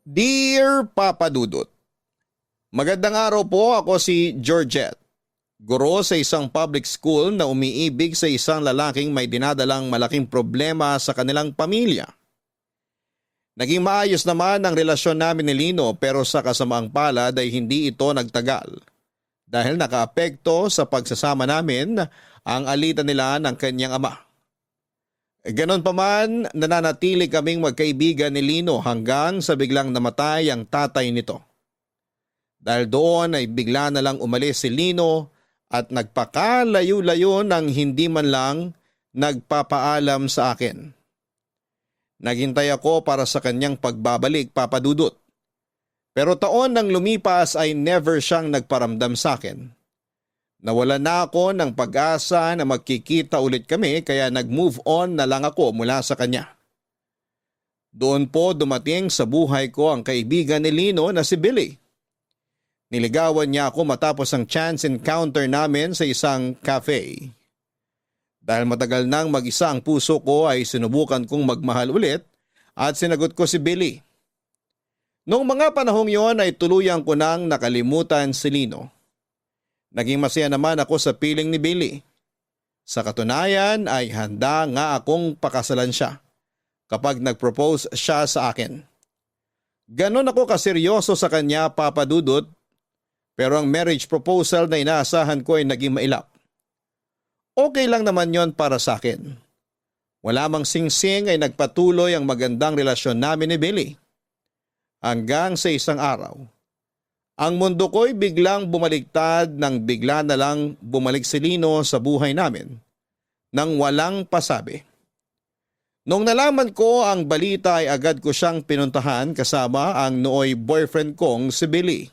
Dear Papa Dudut, magandang araw po, ako si Georgette. Guro sa isang public school na umiibig sa isang lalaking may dinadalang malaking problema sa kanilang pamilya. Naging maayos naman ang relasyon namin ni Lino pero sa kasamaang palad ay hindi ito nagtagal dahil nakaapekto sa pagsasama namin ang alitan nila ng kanyang ama. Ganon pa man, nananatili kaming magkaibigan ni Lino hanggang sa biglang namatay ang tatay nito. Dahil doon ay bigla na lang umalis si Lino at nagpakalayo-layo nang hindi man lang nagpapaalam sa akin. Naghintay ako para sa kanyang pagbabalik, Papa Dudut. Pero taon nang lumipas ay never siyang nagparamdam sa akin. Nawala na ako ng pag-asa na magkikita ulit kami kaya nag-move on na lang ako mula sa kanya. Doon po dumating sa buhay ko ang kaibigan ni Lino na si Billy. Niligawan niya ako matapos ang chance encounter namin sa isang cafe. Dahil matagal nang mag-isa ang puso ko ay sinubukan kong magmahal ulit at sinagot ko si Billy. Noong mga panahong yon ay tuluyang ko nang nakalimutan si Lino. Naging masaya naman ako sa piling ni Billy. Sa katunayan ay handa nga akong pakasalan siya kapag nag-propose siya sa akin. Ganon ako kaseryoso sa kanya, Papa Dudut. Pero ang marriage proposal na inaasahan ko ay naging mailap. Okay lang naman yon para sa akin. Wala mang singsing ay nagpatuloy ang magandang relasyon namin ni Billy. Hanggang sa isang araw, ang mundo ko'y biglang bumaliktad nang bigla na lang bumalik si Lino sa buhay namin nang walang pasabi. Nung nalaman ko ang balita ay agad ko siyang pinuntahan kasama ang nooy boyfriend kong si Billy.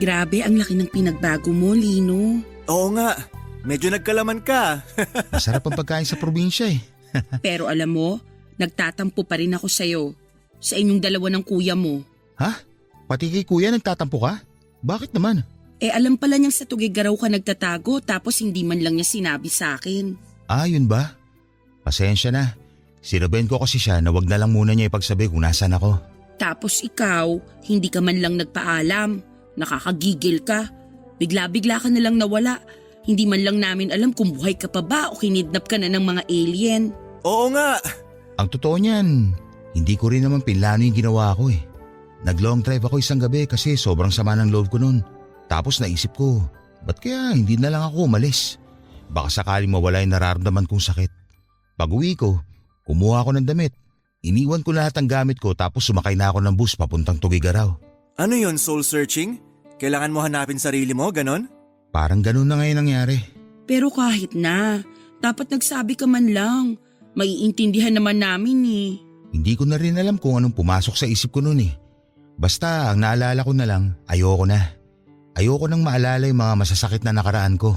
Grabe, ang laki ng pinagbago mo, Lino. Oo nga, medyo nagkalaman ka. Masarap ang pagkain sa probinsya eh. Pero alam mo, nagtatampo pa rin ako sa'yo. Sa inyong dalawa ng kuya mo. Ha? Pati kay kuya nagtatampo ka? Bakit naman? Alam pala niyang sa Tugigaraw ka nagtatago tapos hindi man lang niya sinabi sa akin. Ah, yun ba? Pasensya na. Sinabihan ko kasi siya na wag na lang muna niya ipagsabi kung nasan ako. Tapos ikaw, hindi ka man lang nagpaalam. Nakakagigil ka. Bigla-bigla ka na lang nawala. Hindi man lang namin alam kung buhay ka pa ba o kinidnap ka na ng mga alien. Oo nga. Ang totoo niyan, hindi ko rin naman pinlano yung ginawa ko eh. Nag-long drive ako isang gabi kasi sobrang sama ng loob ko nun. Tapos naisip ko, ba't kaya hindi na lang ako umalis? Baka sakaling mawala yung nararamdaman kong sakit. Pag-uwi ko, kumuha ako ng damit. Iniwan ko lahat ng gamit ko tapos sumakay na ako ng bus papuntang Tugigaraw. Ano yon, soul searching? Kailangan mo hanapin sarili mo, ganon? Parang ganun na ngayon nangyari. Pero kahit na, dapat nagsabi ka man lang. Maiintindihan naman namin eh. Hindi ko na rin alam kung anong pumasok sa isip ko noon eh. Basta ang naalala ko na lang, ayoko na. Ayoko nang maalala yung mga masasakit na nakaraan ko.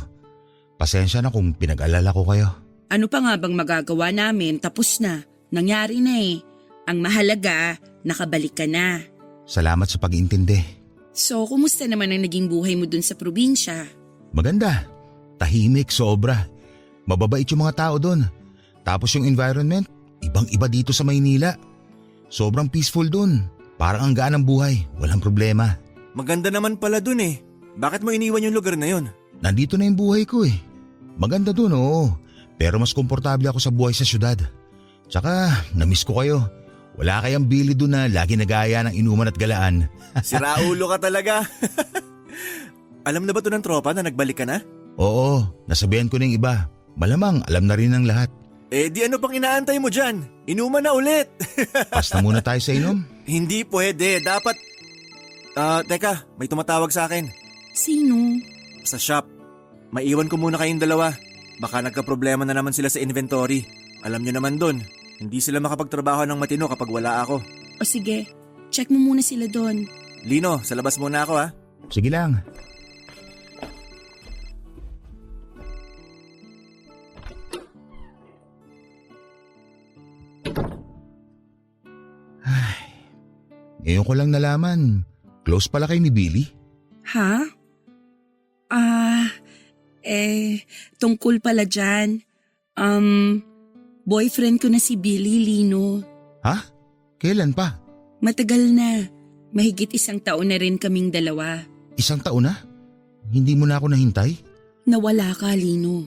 Pasensya na kung pinag-alala ko kayo. Ano pa nga bang magagawa namin? Tapos na. Nangyari na eh. Ang mahalaga, nakabalik ka na. Salamat sa pag-iintindi. So, kumusta naman ang naging buhay mo dun sa probinsya? Maganda. Tahimik, sobra. Mababait yung mga tao doon. Tapos yung environment, ibang-iba dito sa Maynila. Sobrang peaceful doon. Parang ang gaan ng buhay, walang problema. Maganda naman pala dun eh. Bakit mo iniwan yung lugar na yon? Nandito na yung buhay ko eh. Maganda doon, oo. Pero mas komportable ako sa buhay sa syudad. Tsaka, namiss ko kayo. Wala kayang Billy doon na lagi nagaya ng inuman at galaan. Si Raulo ka talaga. Alam na ba to ng tropa na nagbalik ka na? Oo, nasabihan ko ng iba. Malamang alam na rin ng lahat. Eh di ano pang inaantay mo dyan? Inuman na ulit. Basta muna tayo sa inom. Hindi pwede, dapat… teka, may tumatawag sa akin. Sino? Sa shop. Maiwan ko muna kayong dalawa. Baka nagka-problema na naman sila sa inventory. Alam nyo naman dun, hindi sila makapagtrabaho ng matino kapag wala ako. O sige, check mo muna sila doon. Lino, sa labas muna ako ha. Sige lang. Ngayon ko lang nalaman, Close pala kayo ni Billy? Ha? Tungkol pala dyan. Boyfriend ko na si Billy, Lino. Ha? Kailan pa? Matagal na. Mahigit 1 taon na rin kaming dalawa. 1 taon na? Hindi mo na ako nahintay? Nawala ka, Lino.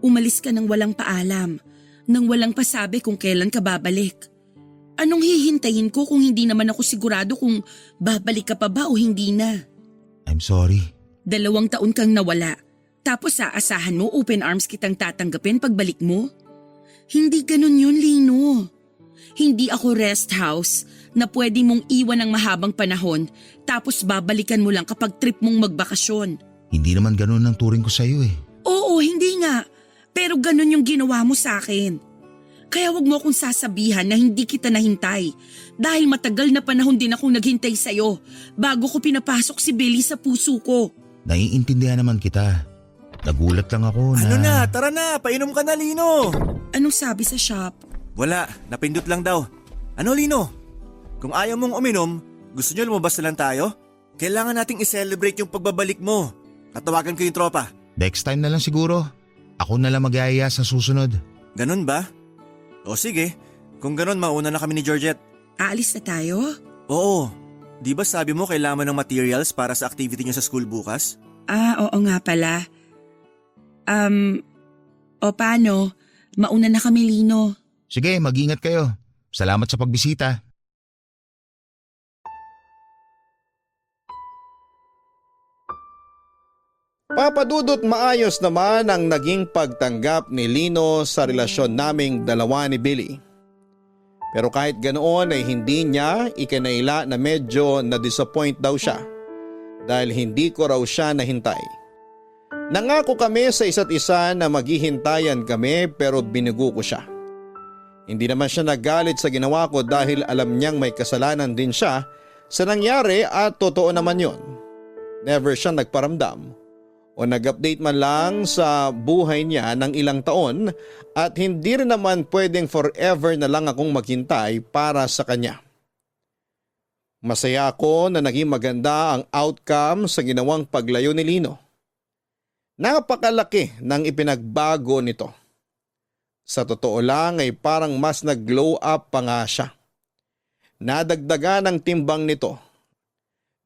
Umalis ka nang walang paalam, nang walang pasabi kung kailan ka babalik. Anong hihintayin ko kung hindi naman ako sigurado kung babalik ka pa ba o hindi na? I'm sorry. 2 taon kang nawala. Tapos aasahan mo open arms kitang tatanggapin pagbalik mo? Hindi ganun yun, Lino. Hindi ako rest house na pwede mong iwan ng mahabang panahon tapos babalikan mo lang kapag trip mong magbakasyon. Hindi naman ganun ang turing ko sa'yo eh. Oo, hindi nga. Pero ganun yung ginawa mo sa akin. Kaya wag mo akong sasabihan na hindi kita nahintay. Dahil matagal na panahon din akong naghintay sa'yo bago ko pinapasok si Billy sa puso ko. Naiintindihan naman kita. Nagulat lang ako na… Ano na, tara na, painom ka na, Lino. Anong sabi sa shop? Wala, napindot lang daw. Ano, Lino? Kung ayaw mong uminom, gusto nyo lumabas na lang tayo? Kailangan nating i-celebrate yung pagbabalik mo. Tatawagan ko yung tropa. Next time na lang siguro. Ako na lang mag-aaya sa susunod. Ganun ba? O sige, kung ganun mauna na kami ni Georgette. Aalis na tayo? Oo, di ba sabi mo kailangan ng materials para sa activity nyo sa school bukas? Oo nga pala. O paano? Mauna na kami, Lino. Sige, mag-ingat kayo. Salamat sa pagbisita. Papadudot maayos naman ang naging pagtanggap ni Lino sa relasyon naming dalawa ni Billy. Pero kahit ganoon ay hindi niya ikinaila na medyo na-disappoint daw siya dahil hindi ko raw siya nahintay. Nangako kami sa isa't isa na maghihintayan kami pero binugo ko siya. Hindi naman siya nagalit sa ginawa ko dahil alam niyang may kasalanan din siya sa nangyari at totoo naman yon. Never siya nagparamdam o nag-update man lang sa buhay niya ng ilang taon at hindi rin naman pwedeng forever na lang akong maghintay para sa kanya. Masaya ako na naging maganda ang outcome sa ginawang paglayo ni Lino. Napakalaki ng ipinagbago nito. Sa totoo lang ay parang mas nag-glow up pa nga siya. Nadagdagan ng timbang nito.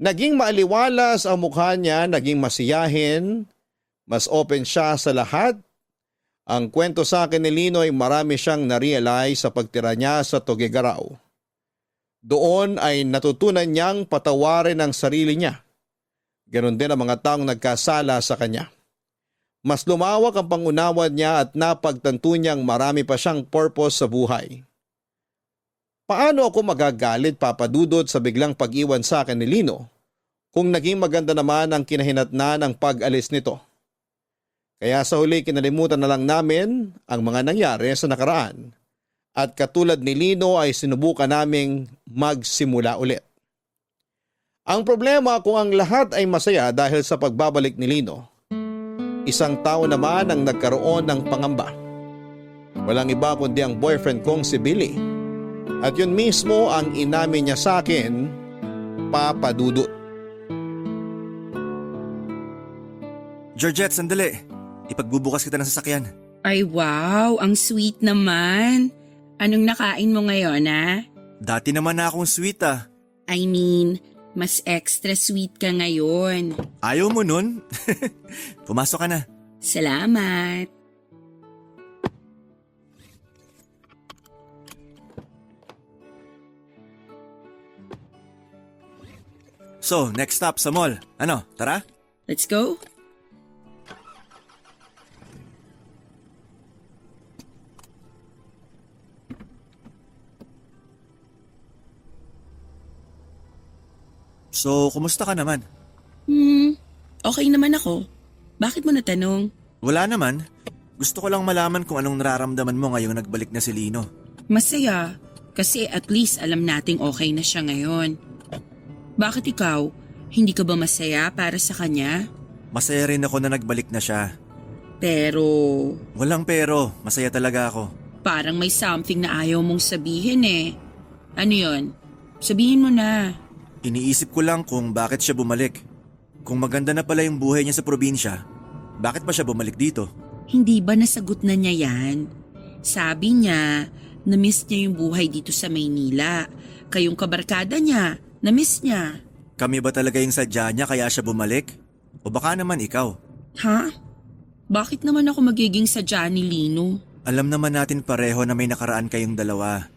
Naging maaliwalas ang mukha niya, naging masiyahin, mas open siya sa lahat. Ang kwento sa akin ni Lino ay marami siyang na-realize sa pagtira niya sa Tuguegarao. Doon ay natutunan niyang patawarin ang sarili niya. Ganon din ang mga taong nagkasala sa kanya. Mas lumawak ang pangunawa niya at napagtanto niyang marami pa siyang purpose sa buhay. Paano ako magagalit, Papadudot, sa biglang pag-iwan sa akin ni Lino kung naging maganda naman ang kinahinatnan ng pag-alis nito? Kaya sa huli kinalimutan na lang namin ang mga nangyari sa nakaraan at katulad ni Lino ay sinubukan naming magsimula ulit. Ang problema kung ang lahat ay masaya dahil sa pagbabalik ni Lino, isang tao naman ang nagkaroon ng pangamba. Walang iba kundi ang boyfriend kong si Billy. At yun mismo ang inamin niya sa akin, Papadudot. Georgette, sandali. Ipagbubukas kita ng sasakyan. Ay wow, ang sweet naman. Anong nakain mo ngayon, ha? Dati naman na akong sweet ah. I mean, mas extra sweet ka ngayon. Ayaw mo nun? Pumasok ka na. Salamat. So, next stop sa mall. Ano, tara? Let's go. So, kumusta ka naman? Okay naman ako. Bakit mo natanong? Wala naman. Gusto ko lang malaman kung anong nararamdaman mo ngayong nagbalik na si Lino. Masaya. Kasi at least alam nating okay na siya ngayon. Bakit ikaw? Hindi ka ba masaya para sa kanya? Masaya rin ako na nagbalik na siya. Pero Walang pero, masaya talaga ako. parang may something na ayaw mong sabihin eh. Ano yon? Sabihin mo na. Iniisip ko lang kung bakit siya bumalik. Kung maganda na pala yung buhay niya sa probinsya, bakit pa siya bumalik dito? Hindi ba nasagot na niya yan? Sabi niya, na-miss niya yung buhay dito sa Maynila. Kayong kabarkada niya, na-miss niya. Kami ba talaga yung sadya niya kaya siya bumalik? O baka naman ikaw? Ha? Bakit naman ako magiging sadya ni Lino? Alam naman natin pareho na may nakaraan kayong dalawa.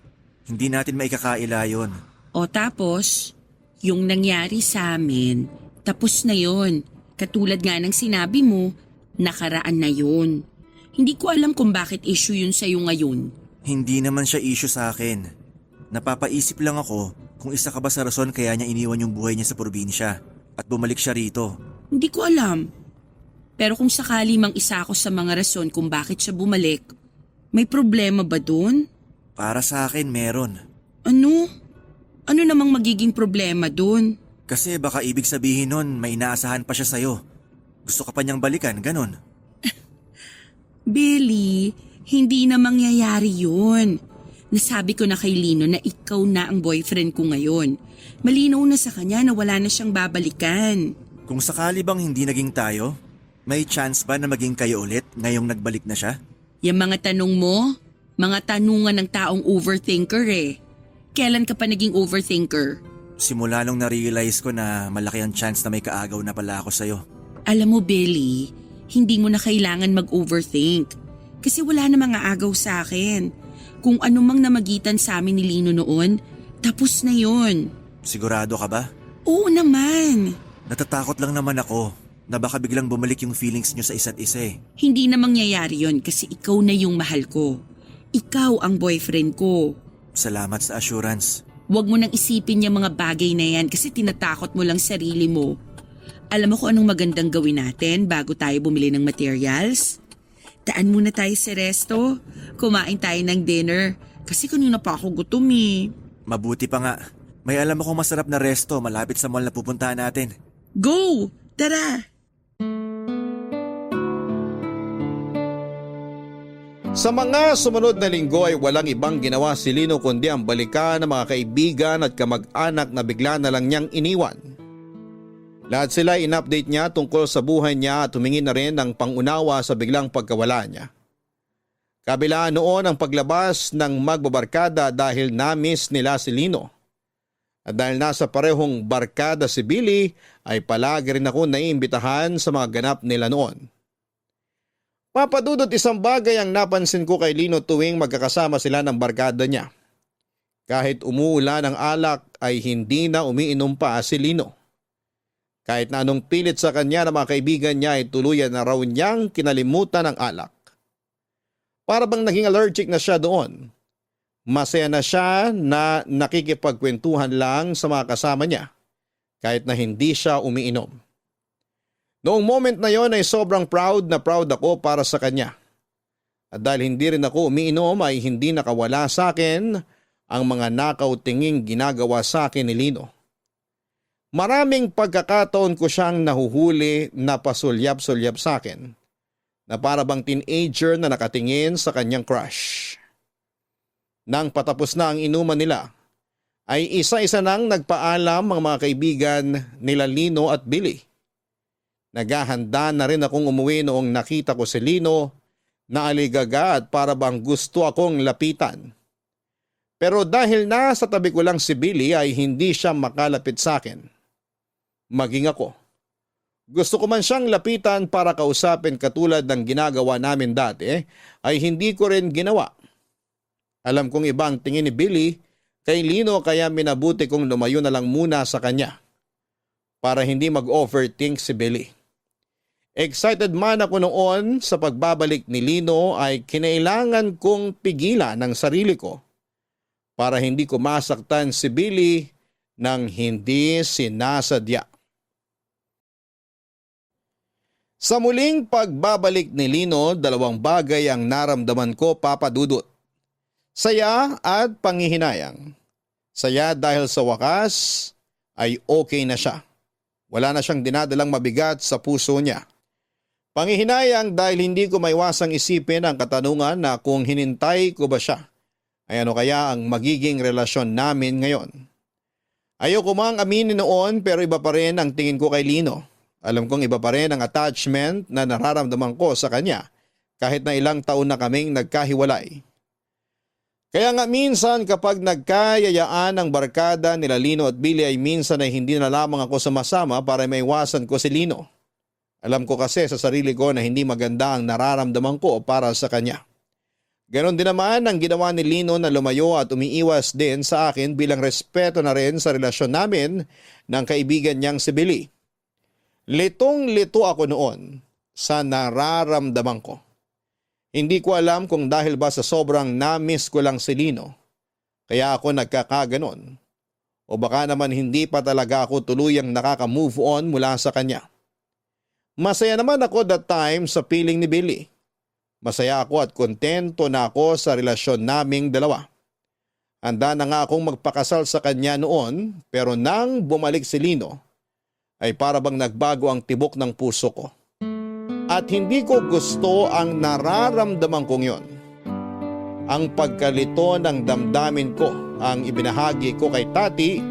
Hindi natin maikakaila yun. O tapos, yung nangyari sa amin, tapos na yon. Katulad nga ng sinabi mo, nakaraan na yon. Hindi ko alam kung bakit issue yun sa'yo ngayon. Hindi naman siya issue sa akin. Napapaisip lang ako kung isa ka ba sa rason kaya niya iniwan yung buhay niya sa probinsya at bumalik siya rito. Hindi ko alam. Pero kung sakali mang isa ako sa mga rason kung bakit siya bumalik, may problema ba dun? Para sa akin meron. Ano? Ano namang magiging problema dun? Kasi baka ibig sabihin nun may inaasahan pa siya sa'yo. Gusto ka pa niyang balikan, ganon. Billy, hindi na mangyayari yun. Nasabi ko na kay Lino na ikaw na ang boyfriend ko ngayon. Malinaw na sa kanya na wala na siyang babalikan. Kung sakali bang hindi naging tayo, may chance ba na maging kayo ulit ngayong nagbalik na siya? Yung mga tanong mo, mga tanungan ng taong overthinker eh. Kailan ka pa naging overthinker? Simula nung na-realize ko na malaki ang chance na may kaagaw na pala ako sa'yo. Alam mo Billy, hindi mo na kailangan mag-overthink. Kasi wala na mga agaw sa akin. Kung anumang namagitan sa amin ni Lino noon, tapos na yon. Sigurado ka ba? Oo naman. Natatakot lang naman ako na baka biglang bumalik yung feelings nyo sa isa't isa eh. Hindi na mangyayari yon kasi ikaw na yung mahal ko. Ikaw ang boyfriend ko. Salamat sa assurance. Huwag mo nang isipin yung mga bagay na yan kasi tinatakot mo lang sarili mo. Alam mo kung anong magandang gawin natin bago tayo bumili ng materials? Daan muna tayo sa resto. Kumain tayo ng dinner. Kasi kanina pa ako gutom eh. Mabuti pa nga. May alam akong masarap na resto malapit sa mall na pupuntahan natin. Go! Tara! Sa mga sumunod na linggo ay walang ibang ginawa si Lino kundi ang balikan ng mga kaibigan at kamag-anak na bigla na lang niyang iniwan. Lahat sila in-update niya tungkol sa buhay niya at humingi na rin ng pangunawa sa biglang pagkawala niya. Kabila noon ang paglabas ng magbabarkada dahil na-miss nila si Lino. At dahil nasa parehong barkada si Billy ay palagi rin ako naiimbitahan sa mga ganap nila noon. Papadudot isang bagay ang napansin ko kay Lino tuwing magkakasama sila ng barkada niya. Kahit umuulan ang alak ay hindi na umiinom pa si Lino. Kahit na anong pilit sa kanya ng mga kaibigan niya ay tuluyan na raw niyang kinalimutan ang alak. Para bang naging allergic na siya doon. Masaya na siya na nakikipagkwentuhan lang sa mga kasama niya kahit na hindi siya umiinom. Noong moment na yon ay sobrang proud na proud ako para sa kanya. At dahil hindi rin ako umiinom ay hindi nakawala sa akin ang mga nakaw tinging ginagawa sa akin ni Lino. Maraming pagkakataon ko siyang nahuhuli na pasulyap-sulyap sa akin na para bang teenager na nakatingin sa kanyang crush. Nang patapos na ang inuman nila, ay isa-isa nang nagpaalam ang mga kaibigan nila Lino at Billy. Naghahanda na rin akong umuwi noong nakita ko si Lino na aligaga at para bang gusto akong lapitan. Pero dahil nasa tabi ko lang si Billy ay hindi siya makalapit sa akin. Maging ako. Gusto ko man siyang lapitan para kausapin katulad ng ginagawa namin dati ay hindi ko rin ginawa. Alam kong ibang tingin ni Billy kay Lino kaya minabuti kong lumayo na lang muna sa kanya para hindi mag-overthink si Billy. Excited man ako noon sa pagbabalik ni Lino ay kinailangan kong pigilan ang sarili ko para hindi ko masaktan si Billy nang hindi sinasadya. Sa muling pagbabalik ni Lino, dalawang bagay ang naramdaman ko, Papa Dudut. Saya at panghihinayang. Saya dahil sa wakas ay okay na siya. Wala na siyang dinadalang mabigat sa puso niya. Panghihinayang dahil hindi ko maiwasang isipin ang katanungan na kung hinintay ko ba siya, ay ano kaya ang magiging relasyon namin ngayon. Ayoko mang aminin noon pero iba pa rin ang tingin ko kay Lino. Alam kong iba pa rin ang attachment na nararamdaman ko sa kanya kahit na ilang taon na kaming nagkahiwalay. Kaya nga minsan kapag nagkayayaan ang barkada nila Lino at Billy ay minsan ay hindi na lamang ako sumasama para maiwasan ko si Lino. Alam ko kasi sa sarili ko na hindi maganda ang nararamdaman ko para sa kanya. Ganon din naman ang ginawa ni Lino na lumayo at umiiwas din sa akin bilang respeto na rin sa relasyon namin ng kaibigan niyang si Billy. Litong-lito ako noon sa nararamdaman ko. Hindi ko alam kung dahil ba sa sobrang na-miss ko lang si Lino, kaya ako nagkakaganon. O baka naman hindi pa talaga ako tuluyang nakaka-move on mula sa kanya. Masaya naman ako that time sa piling ni Billy. Masaya ako at kontento na ako sa relasyon naming dalawa. Handa na nga akong magpakasal sa kanya noon pero nang bumalik si Lino, ay para bang nagbago ang tibok ng puso ko. At hindi ko gusto ang nararamdaman kong yon. Ang pagkalito ng damdamin ko ang ibinahagi ko kay Tati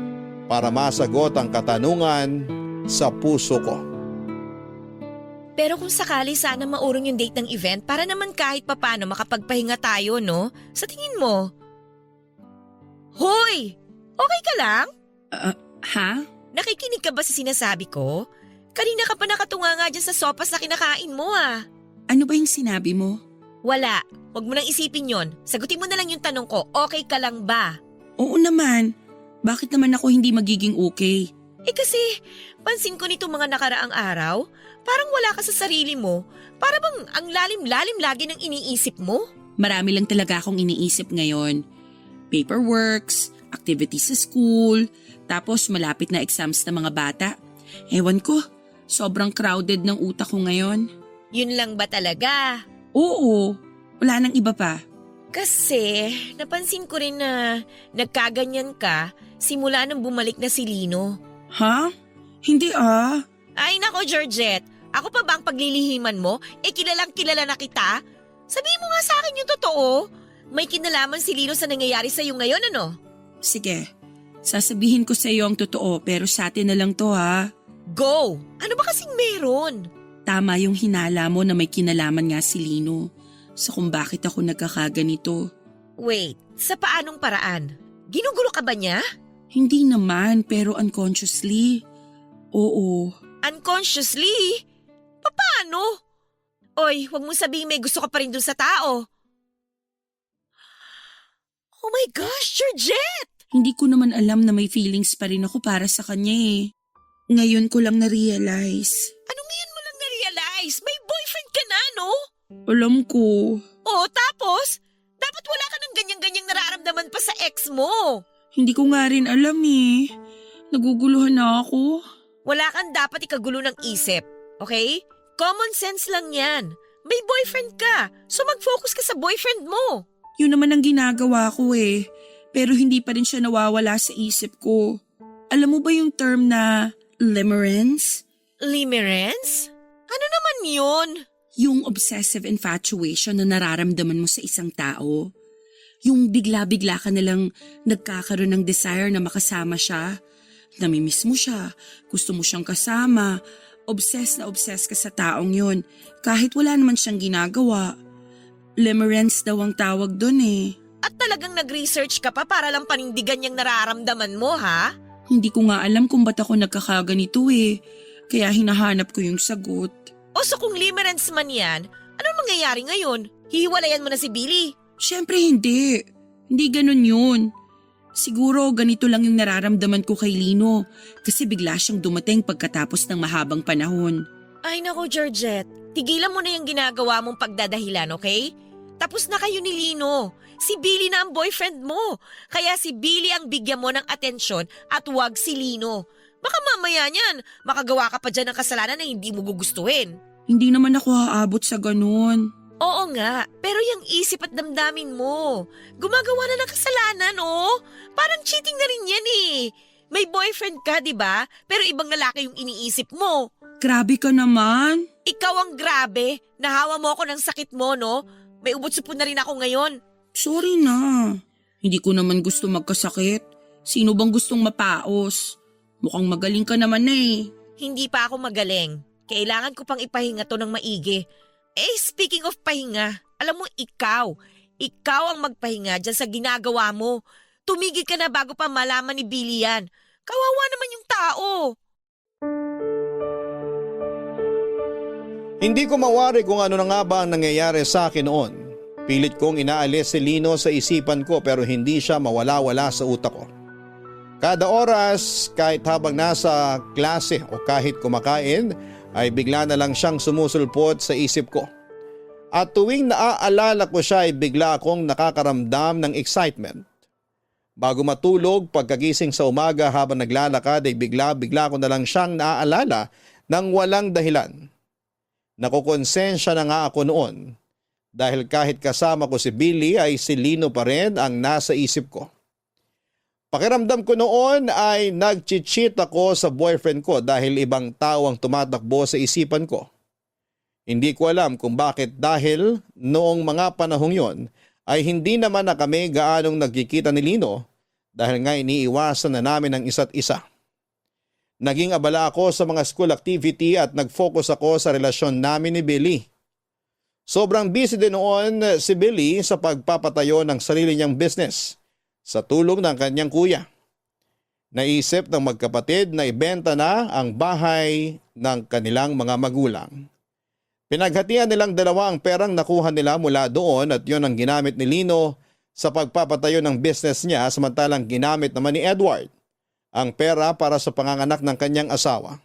para masagot ang katanungan sa puso ko. Pero kung sakali sana maurong yung date ng event para naman kahit papano makapagpahinga tayo, no? Sa tingin mo? Hoy! Okay ka lang? Ha? Nakikinig ka ba sa sinasabi ko? Kanina ka pa nakatunga nga dyan sa sopas na kinakain mo ah. Ano ba yung sinabi mo? Wala. Huwag mo nang isipin yon. Sagutin mo na lang yung tanong ko, okay ka lang ba? Oo naman. Bakit naman ako hindi magiging okay? Kasi, pansin ko nito mga nakaraang araw, parang wala ka sa sarili mo. Para bang ang lalim-lalim lagi ng iniisip mo? Marami lang talaga akong iniisip ngayon. Paperworks, activities sa school, tapos malapit na exams ng mga bata. Ewan ko, sobrang crowded ng utak ko ngayon. Yun lang ba talaga? Oo, wala nang iba pa. Kasi, napansin ko rin na nagkaganyan ka simula nang bumalik na si Lino. Ha? Hindi ah. Ay nako Georgette, ako pa ba ang paglilihiman mo? Kilalang kilala na kita? Sabihin mo nga sa akin yung totoo. May kinalaman si Lino sa nangyayari sa'yo ngayon ano? Sige, sasabihin ko sa iyo ang totoo pero sa atin na lang to ha. Go! Ano ba kasing meron? Tama yung hinala mo na may kinalaman nga si Lino sa kung bakit ako nagkakaganito. Wait, sa paanong paraan? Ginugulo ka ba niya? Hindi naman pero unconsciously. Oo. Unconsciously? Paano? Oy, huwag mong sabihin may gusto ka pa rin dun sa tao. Oh my gosh, Georgette! Hindi ko naman alam na may feelings pa rin ako para sa kanya eh. Ngayon ko lang na-realize. Ano ngayon mo lang na-realize? May boyfriend ka na, no? Alam ko. Oh, tapos? Dapat wala ka ng ganyang-ganyang nararamdaman pa sa ex mo. Hindi ko nga rin alam eh. Naguguluhan na ako. Wala kang dapat ikagulo ng isip, okay? Common sense lang yan. May boyfriend ka, so mag-focus ka sa boyfriend mo. Yun naman ang ginagawa ko eh. Pero hindi pa rin siya nawawala sa isip ko. Alam mo ba yung term na limerence? Limerence? Ano naman yun? Yung obsessive infatuation na nararamdaman mo sa isang tao. Yung bigla-bigla ka nalang nagkakaroon ng desire na makasama siya. Namimiss mo siya, gusto mo siyang kasama, obsessed na obsessed ka sa taong yun kahit wala naman siyang ginagawa. Limerence daw ang tawag doon eh. At talagang nag-research ka pa para lang panindigan yung nararamdaman mo, ha? Hindi ko nga alam kung ba't ako nagkakaganito eh. Kaya hinahanap ko yung sagot. O so kung limerence man yan, anong mangyayari ngayon? Hihiwalayan mo na si Billy? Siyempre hindi. Hindi ganun yun. Siguro ganito lang yung nararamdaman ko kay Lino kasi bigla siyang dumating pagkatapos ng mahabang panahon. Ay nako, Georgette. Tigilan mo na yung ginagawa mong pagdadahilan, okay? Tapos na kayo ni Lino. Si Billy na ang boyfriend mo. Kaya si Billy ang bigyan mo ng atensyon at wag si Lino. Baka mamaya niyan, makagawa ka pa dyan ng kasalanan na hindi mo gugustuhin. Hindi naman ako haabot sa ganun. Oo nga, pero yung isip at damdamin mo. Gumagawa na ng kasalanan, oh. Parang cheating na rin yan eh. May boyfriend ka, di ba? Pero ibang lalaki yung iniisip mo. Grabe ka naman. Ikaw ang grabe. Nahawa mo ako ng sakit mo, no? May ubot-supon na rin ako ngayon. Sorry na. Hindi ko naman gusto magkasakit. Sino bang gustong mapaos? Mukhang magaling ka naman na eh. Hindi pa ako magaling. Kailangan ko pang ipahinga to ng maigi. Speaking of pahinga, alam mo ikaw ang magpahinga dyan sa ginagawa mo. Tumigil ka na bago pa malaman ni Billy yan. Kawawa naman yung tao. Hindi ko mawari kung ano na nga ba ang nangyayari sa akin noon. Pilit kong inaalis si Lino sa isipan ko pero hindi siya mawala-wala sa utak ko. Kada oras, kahit habang nasa klase o kahit kumakain, ay bigla na lang siyang sumusulpot sa isip ko. At tuwing naaalala ko siya ay bigla akong nakakaramdam ng excitement. Bago matulog, pagkagising sa umaga habang naglalakad ay bigla ko na lang siyang naaalala ng walang dahilan. Nakukonsensya na nga ako noon dahil kahit kasama ko si Billy ay si Lino pa rin ang nasa isip ko. Pakiramdam ko noon ay nag-cheat ako sa boyfriend ko dahil ibang tao ang tumatakbo sa isipan ko. Hindi ko alam kung bakit dahil noong mga panahong yon ay hindi naman na kami gaanong nagkikita ni Lino dahil nga iniiwasan na namin ang isa't isa. Naging abala ako sa mga school activity at nag-focus ako sa relasyon namin ni Billy. Sobrang busy din noon si Billy sa pagpapatayo ng sarili niyang business sa tulong ng kanyang kuya. Naisip ng magkapatid na ibenta na ang bahay ng kanilang mga magulang. Pinaghatian nilang dalawa ang perang nakuha nila mula doon at yon ang ginamit ni Lino sa pagpapatayo ng business niya samantalang ginamit naman ni Edward ang pera para sa panganganak ng kanyang asawa.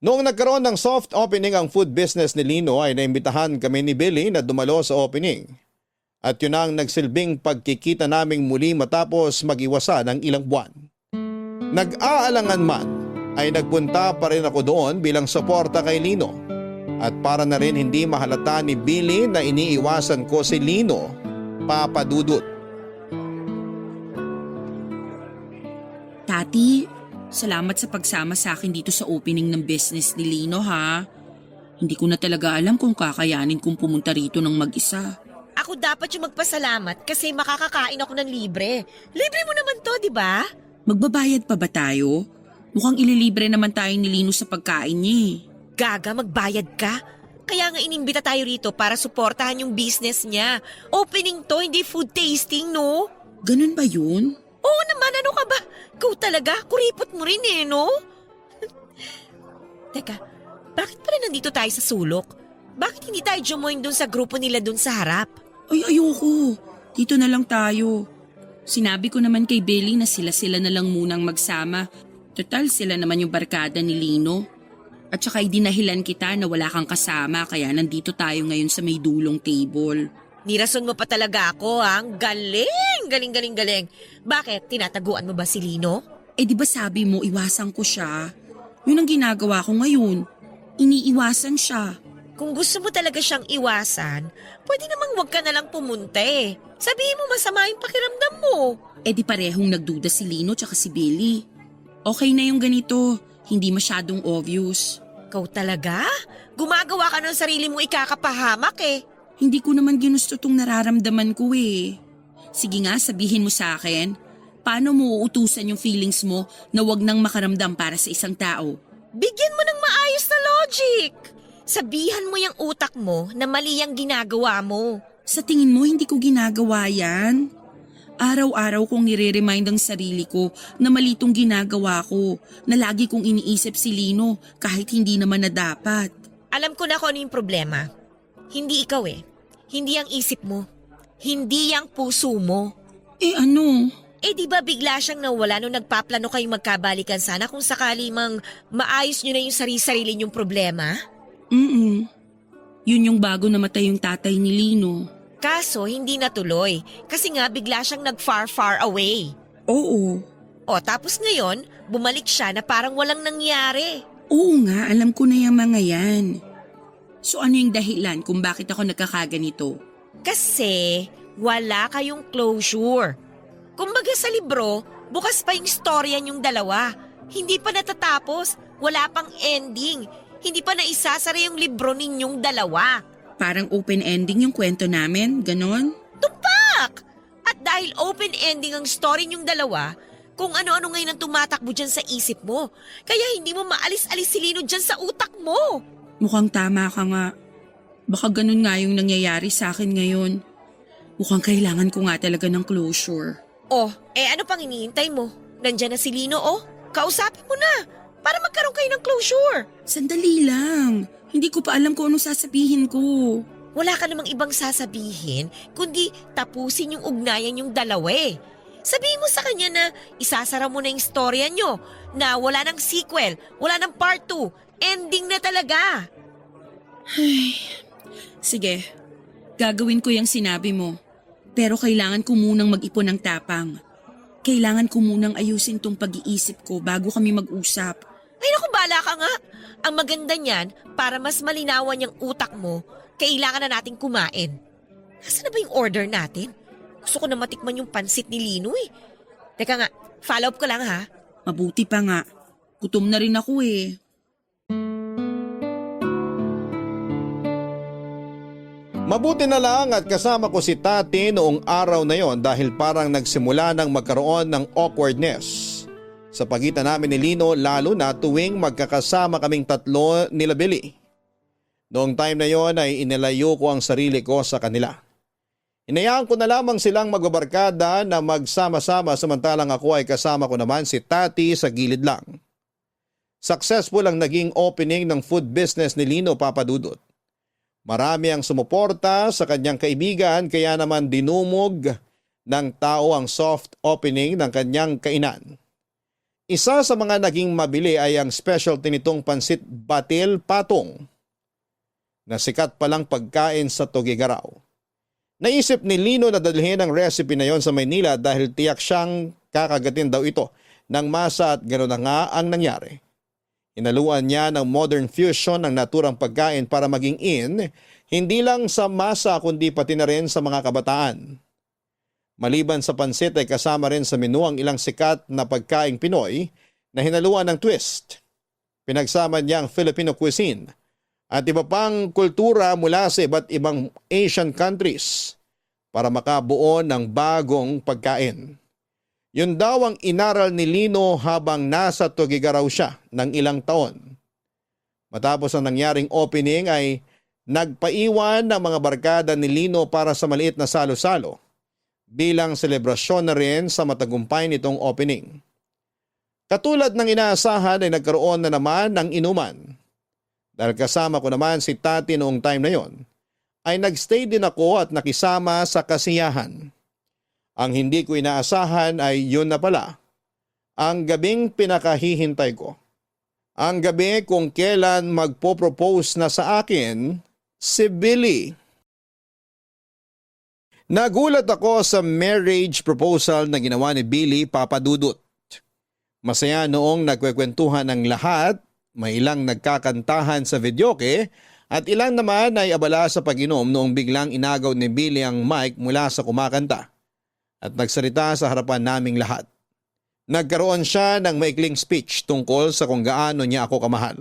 Noong nagkaroon ng soft opening ang food business ni Lino ay naimbitahan kami ni Billy na dumalo sa opening. At yun ang nagsilbing pagkikita naming muli matapos mag-iwasa ng ilang buwan. Nag-aalangan man ay nagpunta pa rin ako doon bilang suporta kay Lino. At para na rin hindi mahalata ni Billy na iniiwasan ko si Lino, Papa Dudut. Tati, salamat sa pagsama sa akin dito sa opening ng business ni Lino ha. Hindi ko na talaga alam kung kakayanin kong pumunta rito ng mag-isa. Ako dapat yung magpasalamat kasi makakakain ako ng libre. Libre mo naman to, di ba? Magbabayad pa ba tayo? Mukhang ililibre naman tayo ni Lino sa pagkain niya eh. Gaga, magbayad ka? Kaya nga inimbita tayo rito para suportahan yung business niya. Opening to, hindi food tasting, no? Ganun ba yun? Oo naman, ano ka ba? Ikaw talaga, kuripot mo rin eh, no? Teka, bakit pala nandito tayo sa sulok? Bakit hindi tayo join dun sa grupo nila dun sa harap? Ay, ayoko. Dito na lang tayo. Sinabi ko naman kay Billy na sila-sila na lang munang magsama. Total, sila naman yung barkada ni Lino. At saka idinahilan kita na wala kang kasama kaya nandito tayo ngayon sa may dulong table. Nirason mo pa talaga ako, ha? Ang galing! Galing. Bakit? Tinataguan mo ba si Lino? Eh di ba sabi mo iwasan ko siya? Yun ang ginagawa ko ngayon. Iniiwasan siya. Kung gusto mo talaga siyang iwasan, pwede namang wag ka na lang pumunta eh. Sabihin mo masama yung pakiramdam mo. Eh di parehong nagduda si Lino tsaka si Billy. Okay na yung ganito. Hindi masyadong obvious. Ikaw talaga? Gumagawa ka ng sarili mo ikakapahamak eh. Hindi ko naman ginusto tong nararamdaman ko eh. Sige nga, sabihin mo sa akin. Paano mo uutusan yung feelings mo na wag nang makaramdam para sa isang tao? Bigyan mo ng maayos na logic. Sabihan mo yung utak mo na mali ang ginagawa mo. Sa tingin mo, hindi ko ginagawa yan? Araw-araw kong nire-remind ang sarili ko na mali tong ginagawa ko, na lagi kong iniisip si Lino kahit hindi naman na dapat. Alam ko na kung ano yung problema. Hindi ikaw eh. Hindi ang isip mo. Hindi ang puso mo. Eh ano? Eh di ba bigla siyang nawala nung nagpaplano kayong magkabalikan sana kung sakali mang maayos nyo na yung sarili-sarili nyong problema? Yun yung bago namatay yung tatay ni Lino. Kaso hindi natuloy kasi nga bigla siyang nag-far away. Oo. O tapos ngayon, bumalik siya na parang walang nangyari. Oo nga, alam ko na yung mga yan. So ano yung dahilan kung bakit ako nagkakaganito? Kasi wala kayong closure. Kumbaga sa libro, bukas pa yung storya niyong dalawa. Hindi pa natatapos, wala pang ending. Hindi pa naisasara yung libro ninyong dalawa. Parang open ending yung kwento namin, ganon? Tumpak! At dahil dahil open ending ang story niyong dalawa, kung ano-ano ngayon ang tumatakbo dyan sa isip mo. Kaya hindi mo maalis-alis si Lino dyan sa utak mo. Mukhang tama ka nga. Baka ganun nga yung nangyayari sa akin ngayon. Mukhang kailangan ko nga talaga ng closure. Oh, ano pang hinihintay mo? Nandyan na si Lino, oh. Kausapin mo na para magkaroon kayo ng closure. Sandali lang. Hindi ko pa alam kung anong sasabihin ko. Wala ka namang ibang sasabihin, kundi tapusin yung ugnayan yung dalawa eh. Sabihin mo sa kanya na isasara mo na yung storya nyo, na wala ng sequel, wala ng part 2, ending na talaga. Sige, gagawin ko yung sinabi mo. Pero kailangan ko munang mag-ipon ng tapang. Kailangan ko munang ayusin tong pag-iisip ko bago kami mag-usap. Ay naku, bala ka nga. Ang maganda niyan, para mas malinawan yung utak mo, kailangan na nating kumain. Nasaan na ba yung order natin? Gusto ko na matikman yung pansit ni Lino eh. Teka nga, follow up ko lang ha. Mabuti pa nga. Gutom na rin ako eh. Mabuti na lang at kasama ko si Tati noong araw na yon dahil parang nagsimula ng magkaroon ng awkwardness sa pagitan namin ni Lino, lalo na tuwing magkakasama kaming tatlo nila Billy. Noong time na yon ay inilayo ko ang sarili ko sa kanila. Inayaan ko na lamang silang magbabarkada na magsama-sama samantalang ako ay kasama ko naman si Tati sa gilid lang. Successful ang naging opening ng food business ni Lino Papadudot. Marami ang sumuporta sa kanyang kaibigan kaya naman dinumog ng tao ang soft opening ng kanyang kainan. Isa sa mga naging mabili ay ang specialty nitong pansit batil patong na sikat palang pagkain sa Tugigaraw. Naisip ni Lino na dalhin ang recipe na yon sa Maynila dahil tiyak siyang kakagatin daw ito ng masa at gano'n na nga ang nangyari. Inaluan niya ng modern fusion ng naturang pagkain para maging in, hindi lang sa masa kundi pati na rin sa mga kabataan. Maliban sa pansit ay kasama rin sa menu ang ilang sikat na pagkaing Pinoy na hinaluan ng twist. Pinagsama niya ang Filipino cuisine at iba pang kultura mula sa iba't ibang Asian countries para makabuo ng bagong pagkain. Yun daw ang inaral ni Lino habang nasa Tugigaraw siya ng ilang taon. Matapos ang nangyaring opening ay nagpaiwan ng mga barkada ni Lino para sa maliit na salo-salo bilang selebrasyon na rin sa matagumpay nitong opening. Katulad ng inaasahan ay nagkaroon na naman ng inuman. Dahil kasama ko naman si Tati noong time na yon, ay nagstay din ako at nakisama sa kasiyahan. Ang hindi ko inaasahan ay yun na pala, ang gabing pinakahihintay ko. Ang gabi kung kailan magpo-propose na sa akin si Billy. Nagulat ako sa marriage proposal na ginawa ni Billy Papadudut. Masaya noong nagkwekwentuhan ng lahat, may ilang nagkakantahan sa videoke at ilang naman ay abala sa pag-inom noong biglang inagaw ni Billy ang mic mula sa kumakanta at nagsalita sa harapan naming lahat. Nagkaroon siya ng maikling speech tungkol sa kung gaano niya ako kamahal.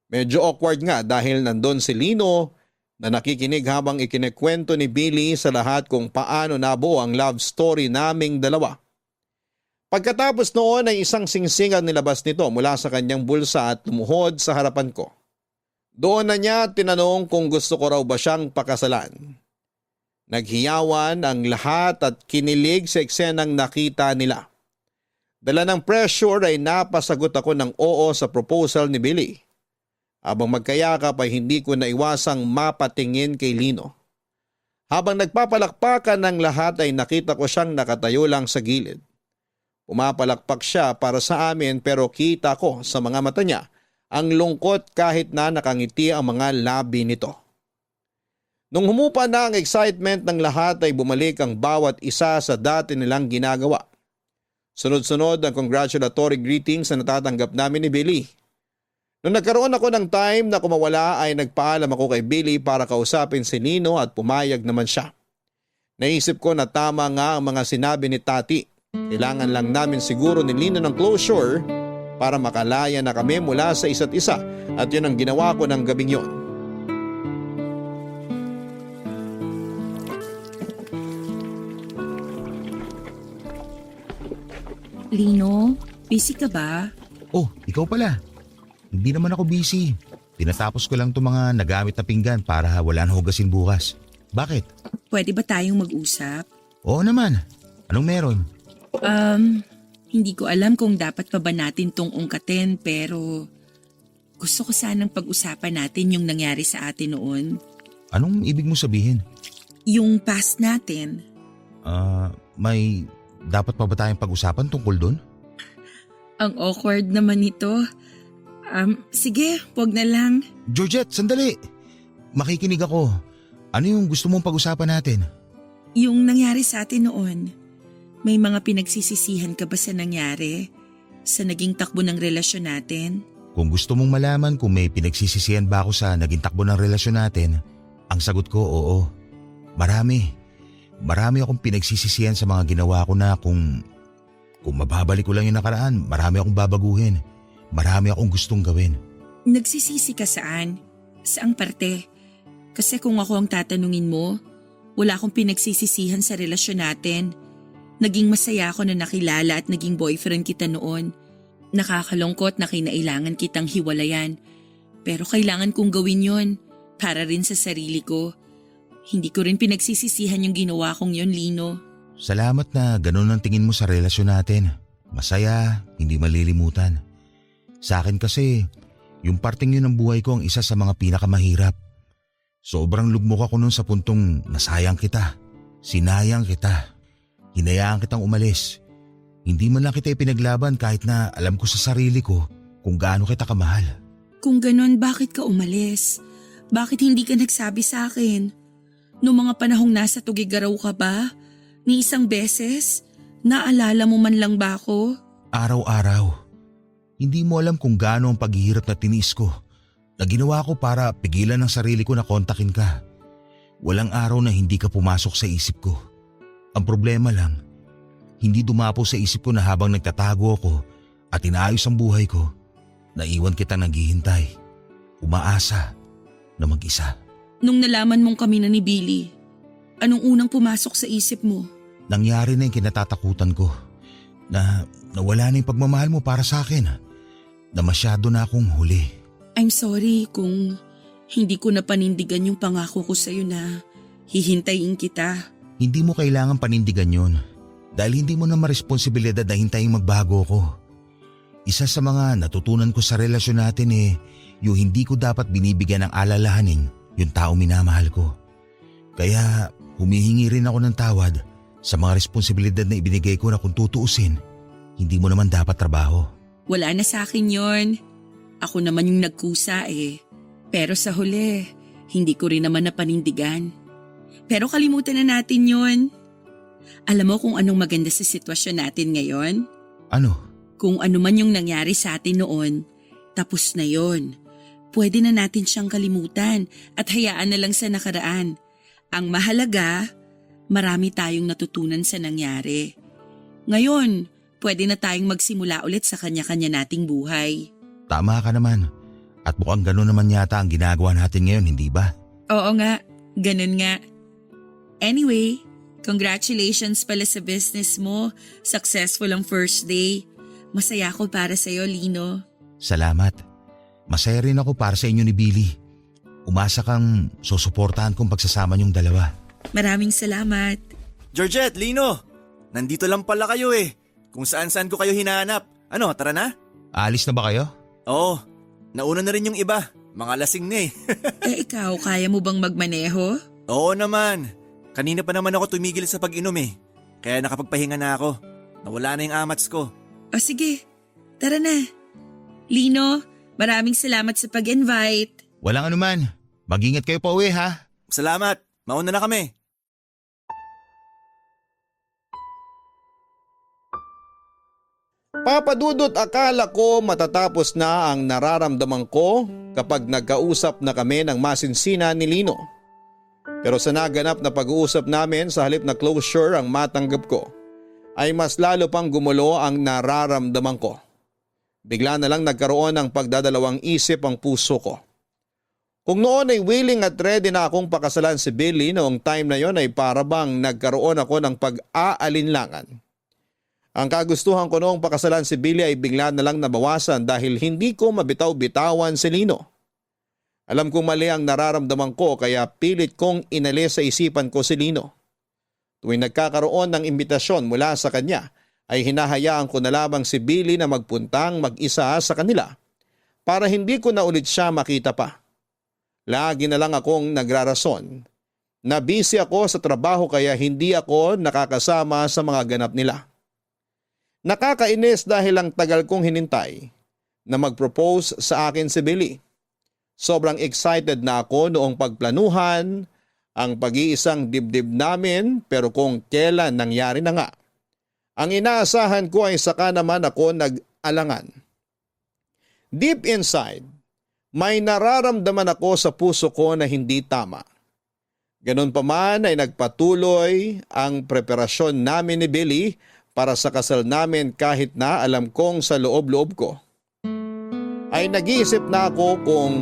Medyo awkward nga dahil nandun si Lino na nakikinig habang ikinikwento ni Billy sa lahat kung paano nabuo ang love story naming dalawa. Pagkatapos noon ay isang singsing ang nilabas nito mula sa kanyang bulsa at lumuhod sa harapan ko. Doon na niya tinanong kung gusto ko raw ba siyang pakasalan. Naghiyawan ang lahat at kinilig sa eksenang nakita nila. Dala ng pressure ay napasagot ako ng oo sa proposal ni Billy. Habang magkayakap ay hindi ko naiwasang mapatingin kay Lino. Habang nagpapalakpakan ng lahat ay nakita ko siyang nakatayo lang sa gilid. Pumapalakpak siya para sa amin pero kita ko sa mga mata niya ang lungkot kahit na nakangiti ang mga labi nito. Nung humupa na ang excitement ng lahat ay bumalik ang bawat isa sa dati nilang ginagawa. Sunod-sunod ang congratulatory greetings na natatanggap namin ni Billy. Nung nagkaroon ako ng time na kumawala ay nagpaalam ako kay Billy para kausapin si Lino at pumayag naman siya. Naisip ko na tama nga ang mga sinabi ni Tati. Kailangan lang namin siguro ni Lino ng closure para makalaya na kami mula sa isa't isa at yun ang ginawa ko ng gabing yon. Lino, busy ka ba? Oh, ikaw pala. Hindi naman ako busy. Tinatapos ko lang itong mga nagamit na pinggan para wala na hugasin bukas. Bakit? Pwede ba tayong mag-usap? Oo naman. Anong meron? Hindi ko alam kung dapat pa ba natin tong ungkatin pero gusto ko sanang pag-usapan natin yung nangyari sa atin noon. Anong ibig mo sabihin? Yung past natin. May dapat pa ba tayong pag-usapan tungkol doon? Ang awkward naman ito. Sige, wag na lang. Georgette, sandali. Makikinig ako. Ano yung gusto mong pag-usapan natin? Yung nangyari sa atin noon. May mga pinagsisisihan ka ba sa nangyari? Sa naging takbo ng relasyon natin? Kung gusto mong malaman kung may pinagsisisihan ba ako sa naging takbo ng relasyon natin, ang sagot ko oo. Marami. Marami akong pinagsisisihan sa mga ginawa ko na kung mababalik ko lang yung nakaraan, marami akong babaguhin. Marami akong gustong gawin. Nagsisisi ka saan? Saang parte? Kasi kung ako ang tatanungin mo, wala akong pinagsisisihan sa relasyon natin. Naging masaya ako na nakilala at naging boyfriend kita noon. Nakakalungkot na kinailangan kitang hiwalayan. Pero kailangan kong gawin yon para rin sa sarili ko. Hindi ko rin pinagsisisihan yung ginawa kong yon, Lino. Salamat na ganun ang tingin mo sa relasyon natin. Masaya, hindi malilimutan. Sa akin kasi, yung parting yun ng buhay ko ang isa sa mga pinakamahirap. Sobrang lugmok ako nun sa puntong nasayang kita. Sinayang kita. Hinayaan kitang umalis. Hindi man lang kita ipinaglaban kahit na alam ko sa sarili ko kung gaano kita kamahal. Kung ganon, bakit ka umalis? Bakit hindi ka nagsabi sa akin? Noong mga panahong nasa Tugigaraw ka ba? Ni isang beses? Naalala mo man lang ba ako? Araw-araw. Hindi mo alam kung gaano ang paghihirap na tiniis ko. Na ginawa ko para pigilan ang sarili ko na kontakin ka. Walang araw na hindi ka pumasok sa isip ko. Ang problema lang, hindi dumapo sa isip ko na habang nagtatago ako at inaayos ang buhay ko, naiwan kita naghihintay, umaasa na mag-isa. Nung nalaman mong kami na ni Billy, anong unang pumasok sa isip mo? Nangyari na yung kinatatakutan ko, na nawala na yung pagmamahal mo para sa akin, na masyado na akong huli. I'm sorry kung hindi ko na panindigan yung pangako ko sa'yo na hihintayin kita. Hindi mo kailangan panindigan yun dahil hindi mo na maresponsibilidad na hintayin magbago ko. Isa sa mga natutunan ko sa relasyon natin yung hindi ko dapat binibigyan ng alalahanin yung tao minamahal ko. Kaya humihingi rin ako ng tawad sa mga responsibilidad na ibinigay ko na kung tutuusin, hindi mo naman dapat trabaho. Wala na sa akin yon. Ako naman yung nagkusa Pero sa huli, hindi ko rin naman napanindigan. Pero kalimutan na natin yon. Alam mo kung anong maganda sa sitwasyon natin ngayon? Ano? Kung ano man yung nangyari sa atin noon, tapos na yon. Pwede na natin siyang kalimutan at hayaan na lang sa nakaraan. Ang mahalaga, marami tayong natutunan sa nangyari. Ngayon, pwede na tayong magsimula ulit sa kanya-kanya nating buhay. Tama ka naman. At mukhang gano'n naman yata ang ginagawa natin ngayon, hindi ba? Oo nga, ganun nga. Anyway, congratulations pala sa business mo. Successful ang first day. Masaya ako para sa'yo, Lino. Salamat. Masaya rin ako para sa inyo ni Billy. Umasa kang susuportahan kong pagsasama niyong dalawa. Maraming salamat. Georgette, Lino, nandito lang pala kayo Kung saan-saan ko kayo hinahanap. Ano, tara na? Alis na ba kayo? Oo, nauna na rin yung iba. Mga lasing na Ikaw, kaya mo bang magmaneho? Oo naman. Kanina pa naman ako tumigil sa pag-inom Kaya nakapagpahinga na ako. Nawala na yung amats ko. O sige, tara na. Lino, maraming salamat sa pag-invite. Walang anuman. Mag-ingat kayo pa uwi ha. Salamat. Mauna na kami. Papadudot, akala ko matatapos na ang nararamdaman ko kapag nagkausap na kami ng masinsina ni Lino. Pero sa naganap na pag-uusap namin, sa halip na closure ang matanggap ko, ay mas lalo pang gumulo ang nararamdaman ko. Bigla na lang nagkaroon ng pagdadalawang isip ang puso ko. Kung noon ay willing at ready na akong pakasalan si Billy, noong time na yon ay para bang nagkaroon ako ng pag-aalinlangan. Ang kagustuhan ko noong pakasalan si Billy ay bigla na lang nabawasan dahil hindi ko mabitaw-bitawan si Lino. Alam kong mali ang nararamdaman ko kaya pilit kong inalis sa isipan ko si Lino. Tuwing nagkakaroon ng imbitasyon mula sa kanya ay hinahayaan ko na lamang si Billy na magpuntang mag-isa sa kanila para hindi ko na ulit siya makita pa. Lagi na lang akong nagrarason na busy ako sa trabaho kaya hindi ako nakakasama sa mga ganap nila. Nakakainis dahil ang tagal kong hinintay na mag-propose sa akin si Billy. Sobrang excited na ako noong pagplanuhan ang pag-iisang dibdib namin pero kung kailan nangyari na nga. Ang inaasahan ko ay saka naman ako nag-alangan. Deep inside, may nararamdaman ako sa puso ko na hindi tama. Ganun pa man ay nagpatuloy ang preparasyon namin ni Billy para sa kasal namin kahit na alam kong sa loob-loob ko. Ay nag-iisip na ako kung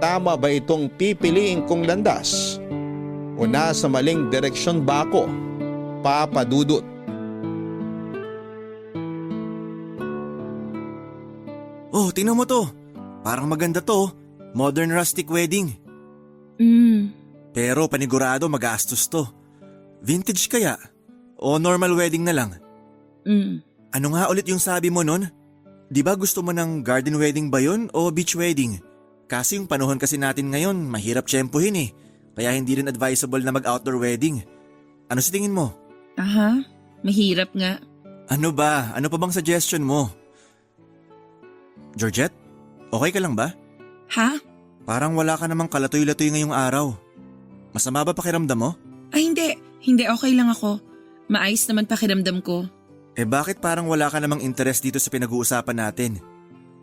tama ba itong pipiliin kong landas o nasa maling direksyon ba ako, Papa Dudut. Oh, tingnan mo to. Parang maganda to. Modern rustic wedding. Pero panigurado magastos to. Vintage kaya? O normal wedding na lang? Ano nga ulit yung sabi mo nun? Di ba gusto mo ng garden wedding ba yun o beach wedding? Kasi yung panahon kasi natin ngayon mahirap tiyempuhin eh. Kaya hindi rin advisable na mag-outdoor wedding. Ano sa tingin mo? Aha, mahirap nga. Ano ba? Ano pa bang suggestion mo? Georgette, okay ka lang ba? Ha? Parang wala ka namang kalatoy-latoy ngayong araw. Masama ba pakiramdam mo? Ay hindi. Hindi, okay lang ako. Maayos naman pakiramdam ko. Bakit parang wala ka namang interest dito sa pinag-uusapan natin?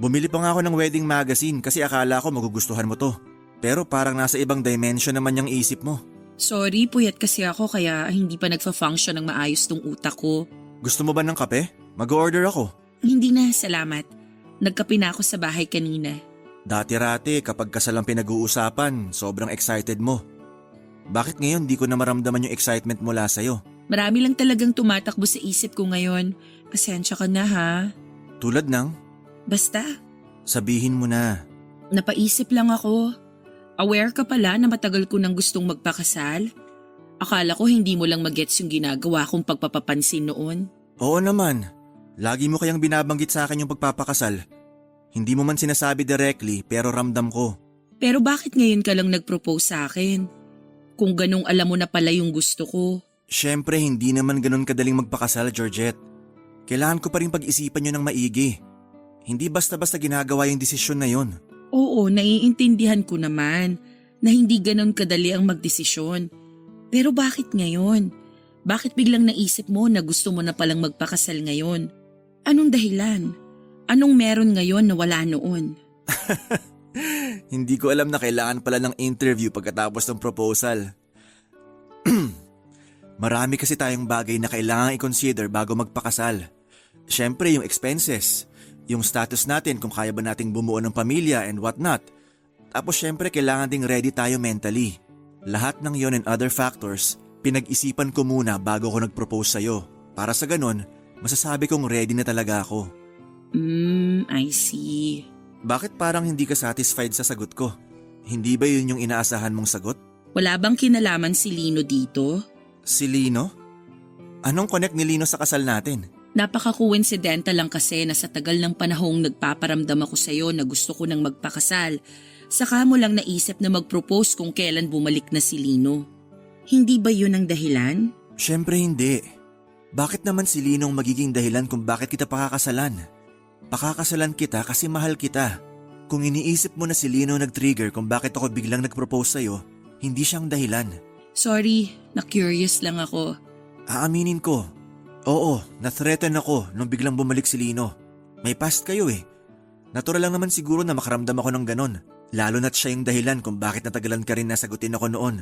Bumili pa nga ako ng wedding magazine kasi akala ko magugustuhan mo to. Pero parang nasa ibang dimension naman yung isip mo. Sorry, puyat kasi ako kaya hindi pa nagfa-function ng maayos tong utak ko. Gusto mo ba ng kape? Mag-order ako. Hindi na, salamat. Nagkape na ako sa bahay kanina. Dati-rati kapag kasal ang pinag-uusapan, sobrang excited mo. Bakit ngayon di ko na maramdaman yung excitement mula sa'yo? Marami lang talagang tumatakbo sa isip ko ngayon. Pasensya ka na ha. Tulad ng? Basta, Sabihin mo na. napaisip lang ako. Aware ka pala na matagal ko nang gustong magpakasal? Akala ko hindi mo lang magets yung ginagawa kong pagpapapansin noon. Oo naman. Lagi mo kayang binabanggit sa akin yung pagpapakasal. Hindi mo man sinasabi directly pero ramdam ko. Pero bakit ngayon ka lang nag-propose sa akin? Kung ganong alam mo na pala yung gusto ko. Siyempre hindi naman ganun kadaling magpakasal, Georgette. Kailangan ko pa rin pag-isipan nyo ng maigi. Hindi basta-basta ginagawa yung desisyon na yon. Oo, naiintindihan ko naman na hindi ganon kadali ang magdesisyon. Pero bakit ngayon? Bakit biglang naisip mo na gusto mo na palang magpakasal ngayon? Anong dahilan? Anong meron ngayon na wala noon? Hindi ko alam na kailangan pala ng interview pagkatapos ng proposal. Marami kasi tayong bagay na kailangan i-consider bago magpakasal. Siyempre yung expenses, yung status natin kung kaya ba nating bumuo ng pamilya and whatnot. Tapos siyempre kailangan ding ready tayo mentally. Lahat ng yon and other factors, pinag-isipan ko muna bago ko nag-propose sa'yo. Para sa ganun, masasabi kong ready na talaga ako. I see. Bakit parang hindi ka satisfied sa sagot ko? Hindi ba yun yung inaasahan mong sagot? Wala bang kinalaman si Lino dito? Si Lino? Anong connect ni Lino sa kasal natin? Napaka-coincidental lang kasi na sa tagal ng panahong nagpaparamdam ako sa'yo na gusto ko nang magpakasal. Saka mo lang naisip na mag-propose kung kailan bumalik na si Lino. Hindi ba yun ang dahilan? Siyempre hindi. Bakit naman si Lino ang magiging dahilan kung bakit kita pakakasalan? Pakakasalan kita kasi mahal kita. Kung iniisip mo na si Lino nag-trigger kung bakit ako biglang nag-propose sa'yo, hindi siyang dahilan. Sorry, na-curious lang ako. Aaminin ko. Oo, na-threaten ako nung biglang bumalik si Lino. May past kayo eh. Natural lang naman siguro na makaramdam ako ng ganon. Lalo na't siya yung dahilan kung bakit natagalan ka rin na sagutin ako noon.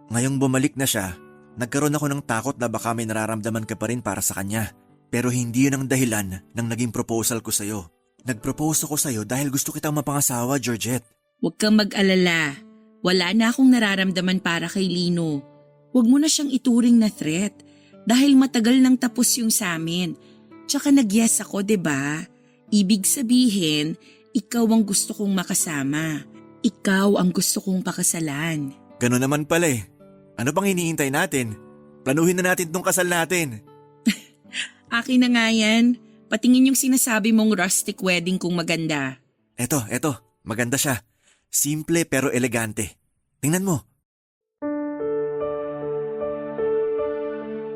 Ngayong bumalik na siya, nagkaroon ako ng takot na baka may nararamdaman ka pa rin para sa kanya. Pero hindi yun ang dahilan ng naging proposal ko sa'yo. Nag-propose ako sa'yo dahil gusto kitang mapangasawa, Georgette. Huwag kang mag-alala. Wala na akong nararamdaman para kay Lino. Huwag mo na siyang ituring na threat dahil matagal nang tapos yung sa amin. Tsaka nag-yes ako, 'di ba? Ibig sabihin, ikaw ang gusto kong makasama. Ikaw ang gusto kong pakasalan. Ganun naman pala eh. Ano pang hinihintay natin? Planuhin na natin tong kasal natin. Akin na nga yan. Patingin yung sinasabi mong rustic wedding kung maganda. Eto, maganda siya. Simple pero elegante. Tingnan mo.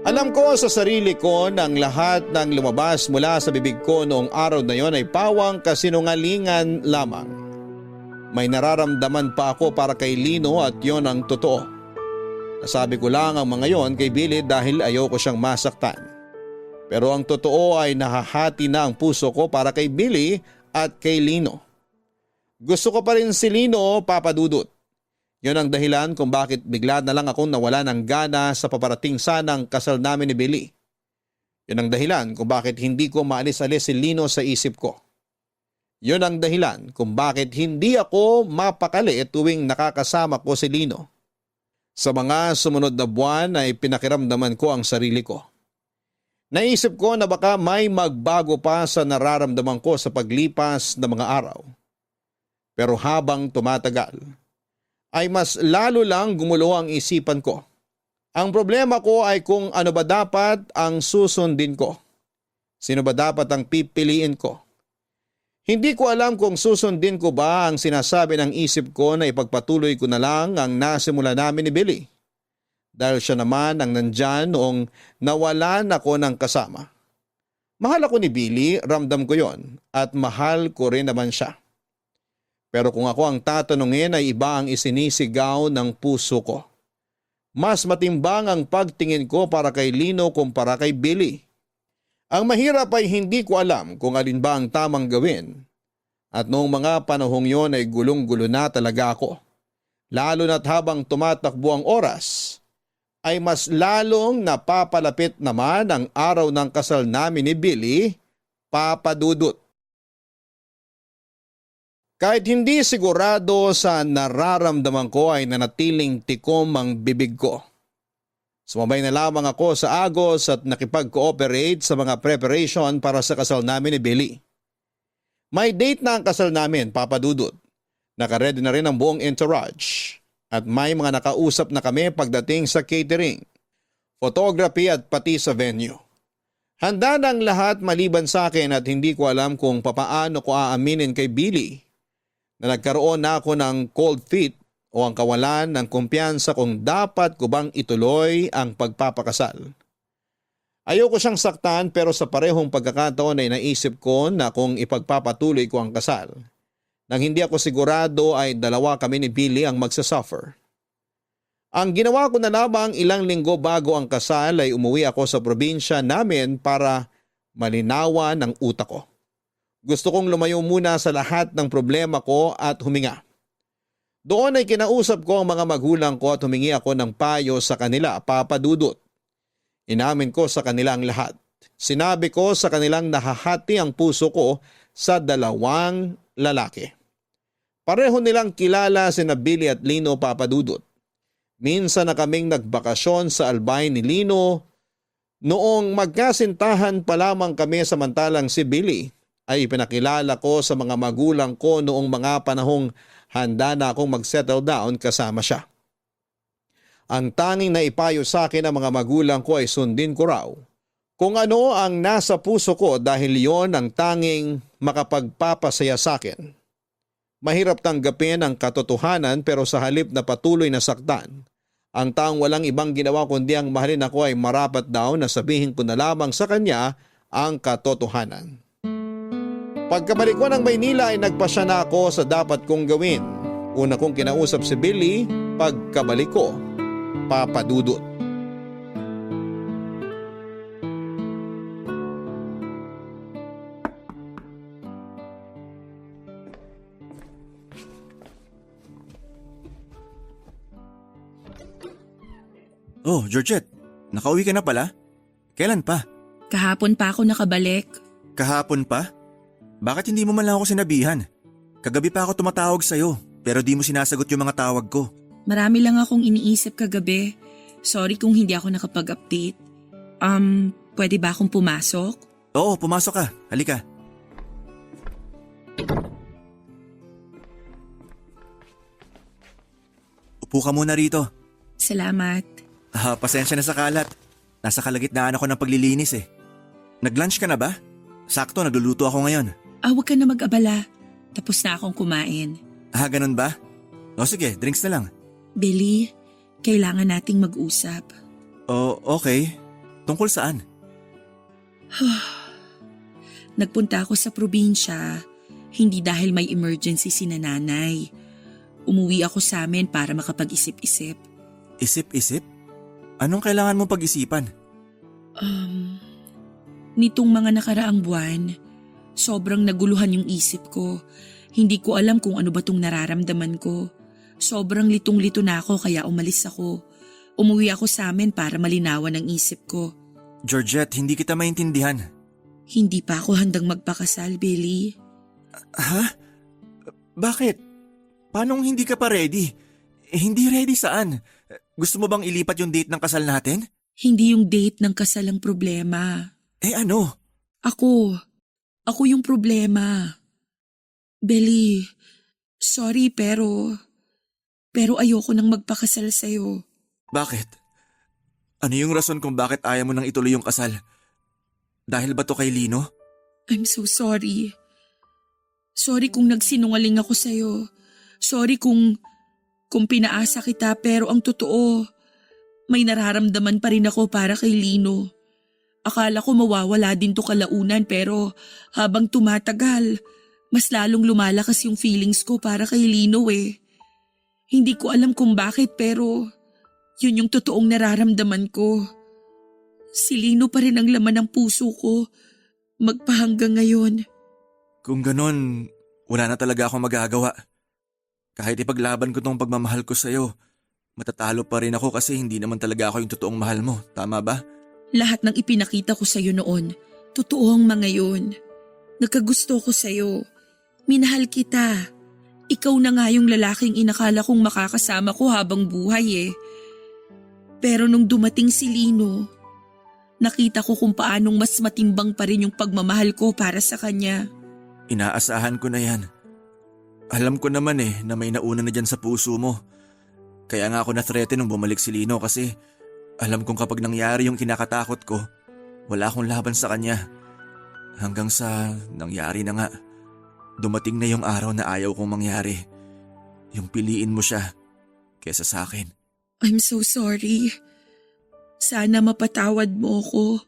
Alam ko sa sarili ko nang lahat ng lumabas mula sa bibig ko noong araw na yon ay pawang kasinungalingan lamang. May nararamdaman pa ako para kay Lino at yon ang totoo. Nasabi ko lang ang mga yon kay Billy dahil ayoko siyang masaktan. Pero ang totoo ay nahahati na ang puso ko para kay Billy at kay Lino. Gusto ko pa rin si Lino, Papa Dudut. Yun ang dahilan kung bakit bigla na lang akong nawala ng gana sa paparating sanang kasal namin ni Billy. Yun ang dahilan kung bakit hindi ko maalis-alis si Lino sa isip ko. Yun ang dahilan kung bakit hindi ako mapakali tuwing nakakasama ko si Lino. Sa mga sumunod na buwan ay pinakiramdaman ko ang sarili ko. Naisip ko na baka may magbago pa sa nararamdaman ko sa paglipas ng mga araw. Pero habang tumatagal, ay mas lalo lang gumulo ang isipan ko. Ang problema ko ay kung ano ba dapat ang susundin ko. Sino ba dapat ang pipiliin ko? Hindi ko alam kung susundin ko ba ang sinasabi ng isip ko na ipagpatuloy ko na lang ang nasimula namin ni Billy. Dahil siya naman ang nandyan noong nawalan ako ng kasama. Mahal ako ni Billy, ramdam ko yon at mahal ko rin naman siya. Pero kung ako ang tatanungin ay iba ang isinisigaw ng puso ko. Mas matimbang ang pagtingin ko para kay Lino kumpara kay Billy. Ang mahirap ay hindi ko alam kung alin ba ang tamang gawin. At noong mga panahong yon ay gulong-gulo na talaga ako. Lalo na't habang tumatakbo ang oras, ay mas lalong napapalapit naman ang araw ng kasal namin ni Billy, Papa Dudut. Kahit hindi sigurado sa nararamdaman ko ay nanatiling tikom ang bibig ko. Sumabay na lamang ako sa agos at nakipag-cooperate sa mga preparation para sa kasal namin ni Billy. May date na ang kasal namin, Papa Dudut. Nakaredy na rin ang buong entourage. At may mga nakausap na kami pagdating sa catering, photography at pati sa venue. Handa na ang lahat maliban sa akin at hindi ko alam kung papaano ko aaminin kay Billy na nagkaroon na ako ng cold feet o ang kawalan ng kumpiyansa kung dapat ko bang ituloy ang pagpapakasal. Ayoko siyang saktan pero sa parehong pagkakataon ay naisip ko na kung ipagpapatuloy ko ang kasal. Nang hindi ako sigurado ay dalawa kami ni Billy ang magsasuffer. Ang ginawa ko na lamang ilang linggo bago ang kasal ay umuwi ako sa probinsya namin para malinawan ang utak ko. Gusto kong lumayo muna sa lahat ng problema ko at huminga. Doon ay kinausap ko ang mga magulang ko at humingi ako ng payo sa kanila, Papa Dudut. Inamin ko sa kanila ang lahat. Sinabi ko sa kanilang nahahati ang puso ko sa dalawang lalaki. Pareho nilang kilala sina Billy at Lino, Papa Dudut. Minsan na kaming nagbakasyon sa Albay ni Lino noong magkasintahan pa lamang kami samantalang si Billy ay ipinakilala ko sa mga magulang ko noong mga panahong handa na akong mag-settle down kasama siya. Ang tanging naipayo sa akin ng mga magulang ko ay sundin ko raw kung ano ang nasa puso ko dahil yon ang tanging makapagpapasaya sa akin. Mahirap tanggapin ang katotohanan pero sa halip na patuloy na saktan, ang taong walang ibang ginawa kundi ang mahalin ako ay marapat daw na sabihin ko na lamang sa kanya ang katotohanan. Pagkabalik ko ng Maynila ay nagpasya na ako sa dapat kong gawin. Una kong kinausap si Billy, pagkabalik ko, Papa Dudut. Oh, Georgette, nakauwi ka na pala? Kailan pa? Kahapon pa ako nakabalik. Kahapon pa? Bakit hindi mo man lang ako sinabihan? Kagabi pa ako tumatawag sa'yo, pero di mo sinasagot yung mga tawag ko. Marami lang akong iniisip kagabi. Sorry kung hindi ako nakapag-update. Pwede ba akong pumasok? Oo, pumasok ka. Halika. Upo ka muna rito. Salamat. Pasensya na sa kalat. Nasa kalagitnaan ako ng paglilinis eh. Nag-lunch ka na ba? Sakto, nagluluto ako ngayon. Huwag ka na mag-abala. Tapos na akong kumain. Ganun ba? O sige, drinks na lang. Billy, kailangan nating mag-usap. Okay. Tungkol saan? Nagpunta ako sa probinsya, hindi dahil may emergency si nanay. Umuwi ako sa amin para makapag-isip-isip. Isip-isip? Anong kailangan mong pag-isipan? Nitong mga nakaraang buwan, sobrang naguluhan yung isip ko. Hindi ko alam kung ano ba tong nararamdaman ko. Sobrang litong-lito na ako kaya umalis ako. Umuwi ako sa amin para malinawan ang isip ko. Georgette, hindi kita maintindihan. Hindi pa ako handang magpakasal, Billy. Ha? Bakit? Paanong hindi ka pa ready? Hindi ready saan? Gusto mo bang ilipat yung date ng kasal natin? Hindi yung date ng kasal ang problema. Ano? Ako yung problema. Billy, sorry pero ayoko nang magpakasal sa'yo. Bakit? Ano yung rason kung bakit ayaw mo nang ituloy yung kasal? Dahil ba to kay Lino? I'm so sorry. Sorry kung nagsinungaling ako sa'yo. Sorry kung pinaasa kita pero ang totoo, may nararamdaman pa rin ako para kay Lino. Akala ko mawawala din to kalaunan pero habang tumatagal, mas lalong lumalakas yung feelings ko para kay Lino eh. Hindi ko alam kung bakit pero yun yung totoong nararamdaman ko. Si Lino pa rin ang laman ng puso ko magpahanggang ngayon. Kung ganon, wala na talaga akong magagawa. Kahit ipaglaban ko tong pagmamahal ko sa'yo, matatalo pa rin ako kasi hindi naman talaga ako yung totoong mahal mo. Tama ba? Lahat ng ipinakita ko sa'yo noon, totoo ang mga yun. Nagkagusto ko sa'yo. Minahal kita. Ikaw na nga yung lalaking inakala kong makakasama ko habang buhay eh. Pero nung dumating si Lino, nakita ko kung paanong mas matimbang pa rin yung pagmamahal ko para sa kanya. Inaasahan ko na yan. Alam ko naman na may nauna na dyan sa puso mo. Kaya nga ako na-threaten nung bumalik si Lino kasi alam kong kapag nangyari yung kinakatakot ko, wala akong laban sa kanya. Hanggang sa nangyari na nga. Dumating na yung araw na ayaw kong mangyari. Yung piliin mo siya kesa sa akin. I'm so sorry. Sana mapatawad mo ko.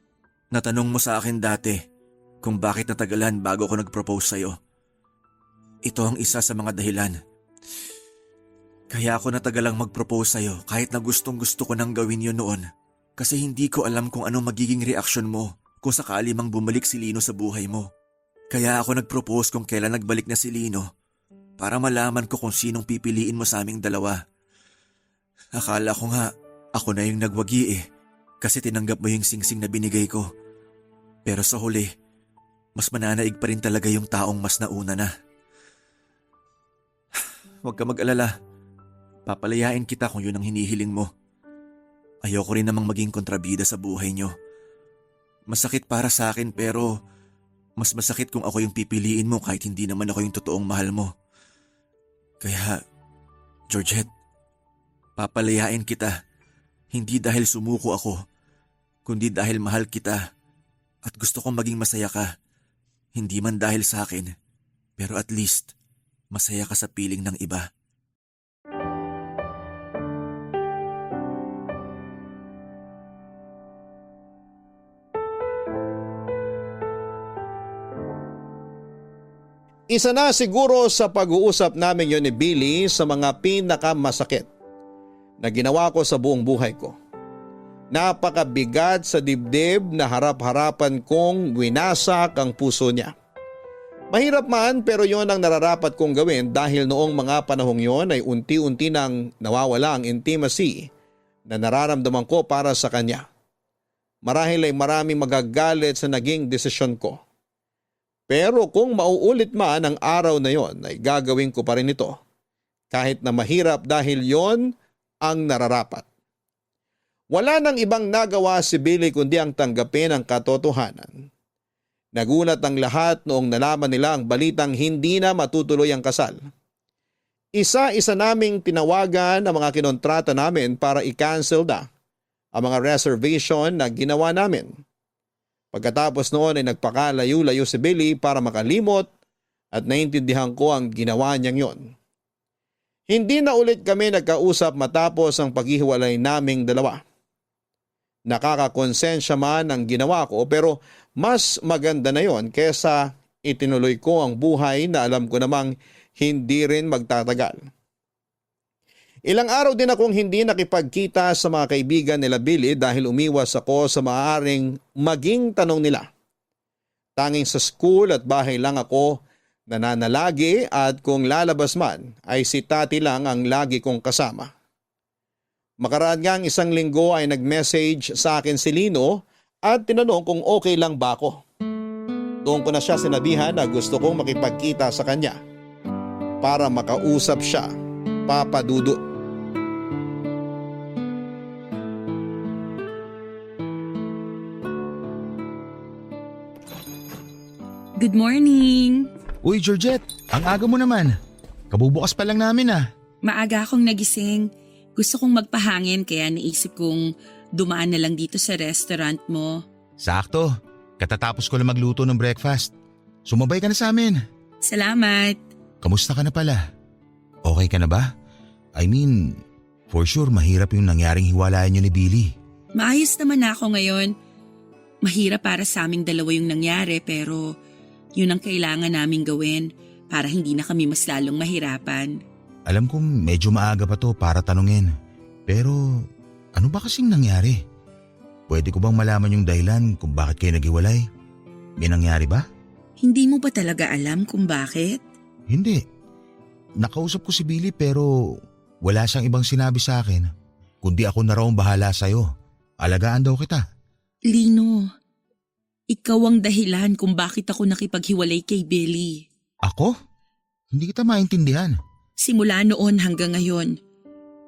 Natanong mo sa akin dati kung bakit natagalan bago ako nag-propose sa'yo. Ito ang isa sa mga dahilan. Kaya ako natagalang mag-propose sa'yo kahit na gustong gusto ko nang gawin yun noon. Kasi hindi ko alam kung ano magiging reaksyon mo kung sakali mang bumalik si Lino sa buhay mo. Kaya ako nag-propose kung kailan nagbalik na si Lino para malaman ko kung sinong pipiliin mo sa aming dalawa. Akala ko nga ako na yung nagwagi kasi tinanggap mo yung singsing na binigay ko. Pero sa huli, mas mananaig pa rin talaga yung taong mas nauna na. Huwag ka mag-alala. Papalayain kita kung yun ang hinihiling mo. Ayoko rin namang maging kontrabida sa buhay nyo. Masakit para sa akin pero mas masakit kung ako yung pipiliin mo kahit hindi naman ako yung totoong mahal mo. Kaya, Georgette, papalayain kita. Hindi dahil sumuko ako, kundi dahil mahal kita at gusto kong maging masaya ka. Hindi man dahil sa akin, pero at least masaya ka sa piling ng iba. Isa na siguro sa pag-uusap namin yon ni Billy sa mga pinakamasakit na ginawa ko sa buong buhay ko. Napakabigat sa dibdib na harap-harapan kong winasak ang puso niya. Mahirap man pero yon ang nararapat kong gawin dahil noong mga panahong yon ay unti-unti nang nawawala ang intimacy na nararamdaman ko para sa kanya. Marahil ay maraming magagalit sa naging desisyon ko. Pero kung mauulit man ang araw na yon ay gagawin ko pa rin ito. Kahit na mahirap dahil yon ang nararapat. Wala nang ibang nagawa si Billy kundi ang tanggapin ang katotohanan. Nagunat ang lahat noong nalaman nila ang balitang hindi na matutuloy ang kasal. Isa-isa naming tinawagan ang mga kinontrata namin para i-cancel na ang mga reservation na ginawa namin. Pagkatapos noon ay nagpakalayo-layo si Billy para makalimot at naintindihan ko ang ginawa niyang yon. Hindi na ulit kami nagkausap matapos ang paghihiwalay naming dalawa. Nakakakonsensya man ang ginawa ko pero mas maganda na yon kesa itinuloy ko ang buhay na alam ko namang hindi rin magtatagal. Ilang araw din akong hindi nakipagkita sa mga kaibigan nila Billy dahil umiwas ako sa maaaring maging tanong nila. Tanging sa school at bahay lang ako nananalagi at kung lalabas man ay si Tati lang ang lagi kong kasama. Makaraan ngang isang linggo ay nag-message sa akin si Lino at tinanong kung okay lang ba ako. Doon ko na siya sinabihan na gusto kong makipagkita sa kanya para makausap siya, Papa Dudut. Good morning! Uy Georgette, ang aga mo naman. Kabubukas pa lang namin ah. Maaga akong nagising. Gusto kong magpahangin kaya naisip kong dumaan na lang dito sa restaurant mo. Sakto, katatapos ko lang magluto ng breakfast. Sumabay ka na sa amin. Salamat! Kamusta ka na pala? Okay ka na ba? I mean, for sure mahirap yung nangyaring hiwalayan niyo ni Billy. Maayos naman ako ngayon. Mahirap para sa aming dalawa yung nangyari pero yun ang kailangan naming gawin para hindi na kami mas lalong mahirapan. Alam kong medyo maaga pa to para tanungin. Pero ano ba kasing nangyari? Pwede ko bang malaman yung dahilan kung bakit kayo naghiwalay? May nangyari ba? Hindi mo ba talaga alam kung bakit? Hindi. Nakausap ko si Billy pero wala siyang ibang sinabi sa akin. Kundi ako na raw ang bahala sa'yo. Alagaan daw kita. Lino, ikaw ang dahilan kung bakit ako nakipaghiwalay kay Billy. Ako? Hindi kita maintindihan. Simula noon hanggang ngayon,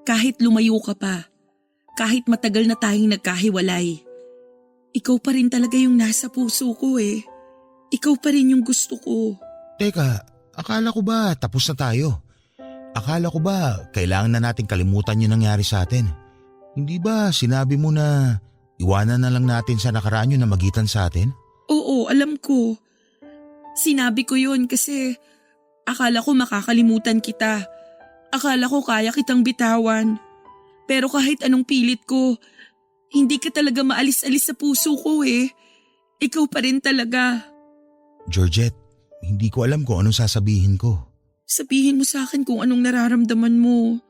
kahit lumayo ka pa, kahit matagal na tayong nagkahiwalay, ikaw pa rin talaga yung nasa puso ko eh. Ikaw pa rin yung gusto ko. Teka, akala ko ba tapos na tayo? Akala ko ba kailangan na natin kalimutan yung nangyari sa atin? Hindi ba sinabi mo na iwanan na lang natin sa nakaraan yung namagitan sa atin? Oo, alam ko. Sinabi ko yun kasi akala ko makakalimutan kita. Akala ko kaya kitang bitawan. Pero kahit anong pilit ko, hindi ka talaga maalis-alis sa puso ko eh. Ikaw pa rin talaga. Georgette, hindi ko alam kung anong sasabihin ko. Sabihin mo sa akin kung anong nararamdaman mo.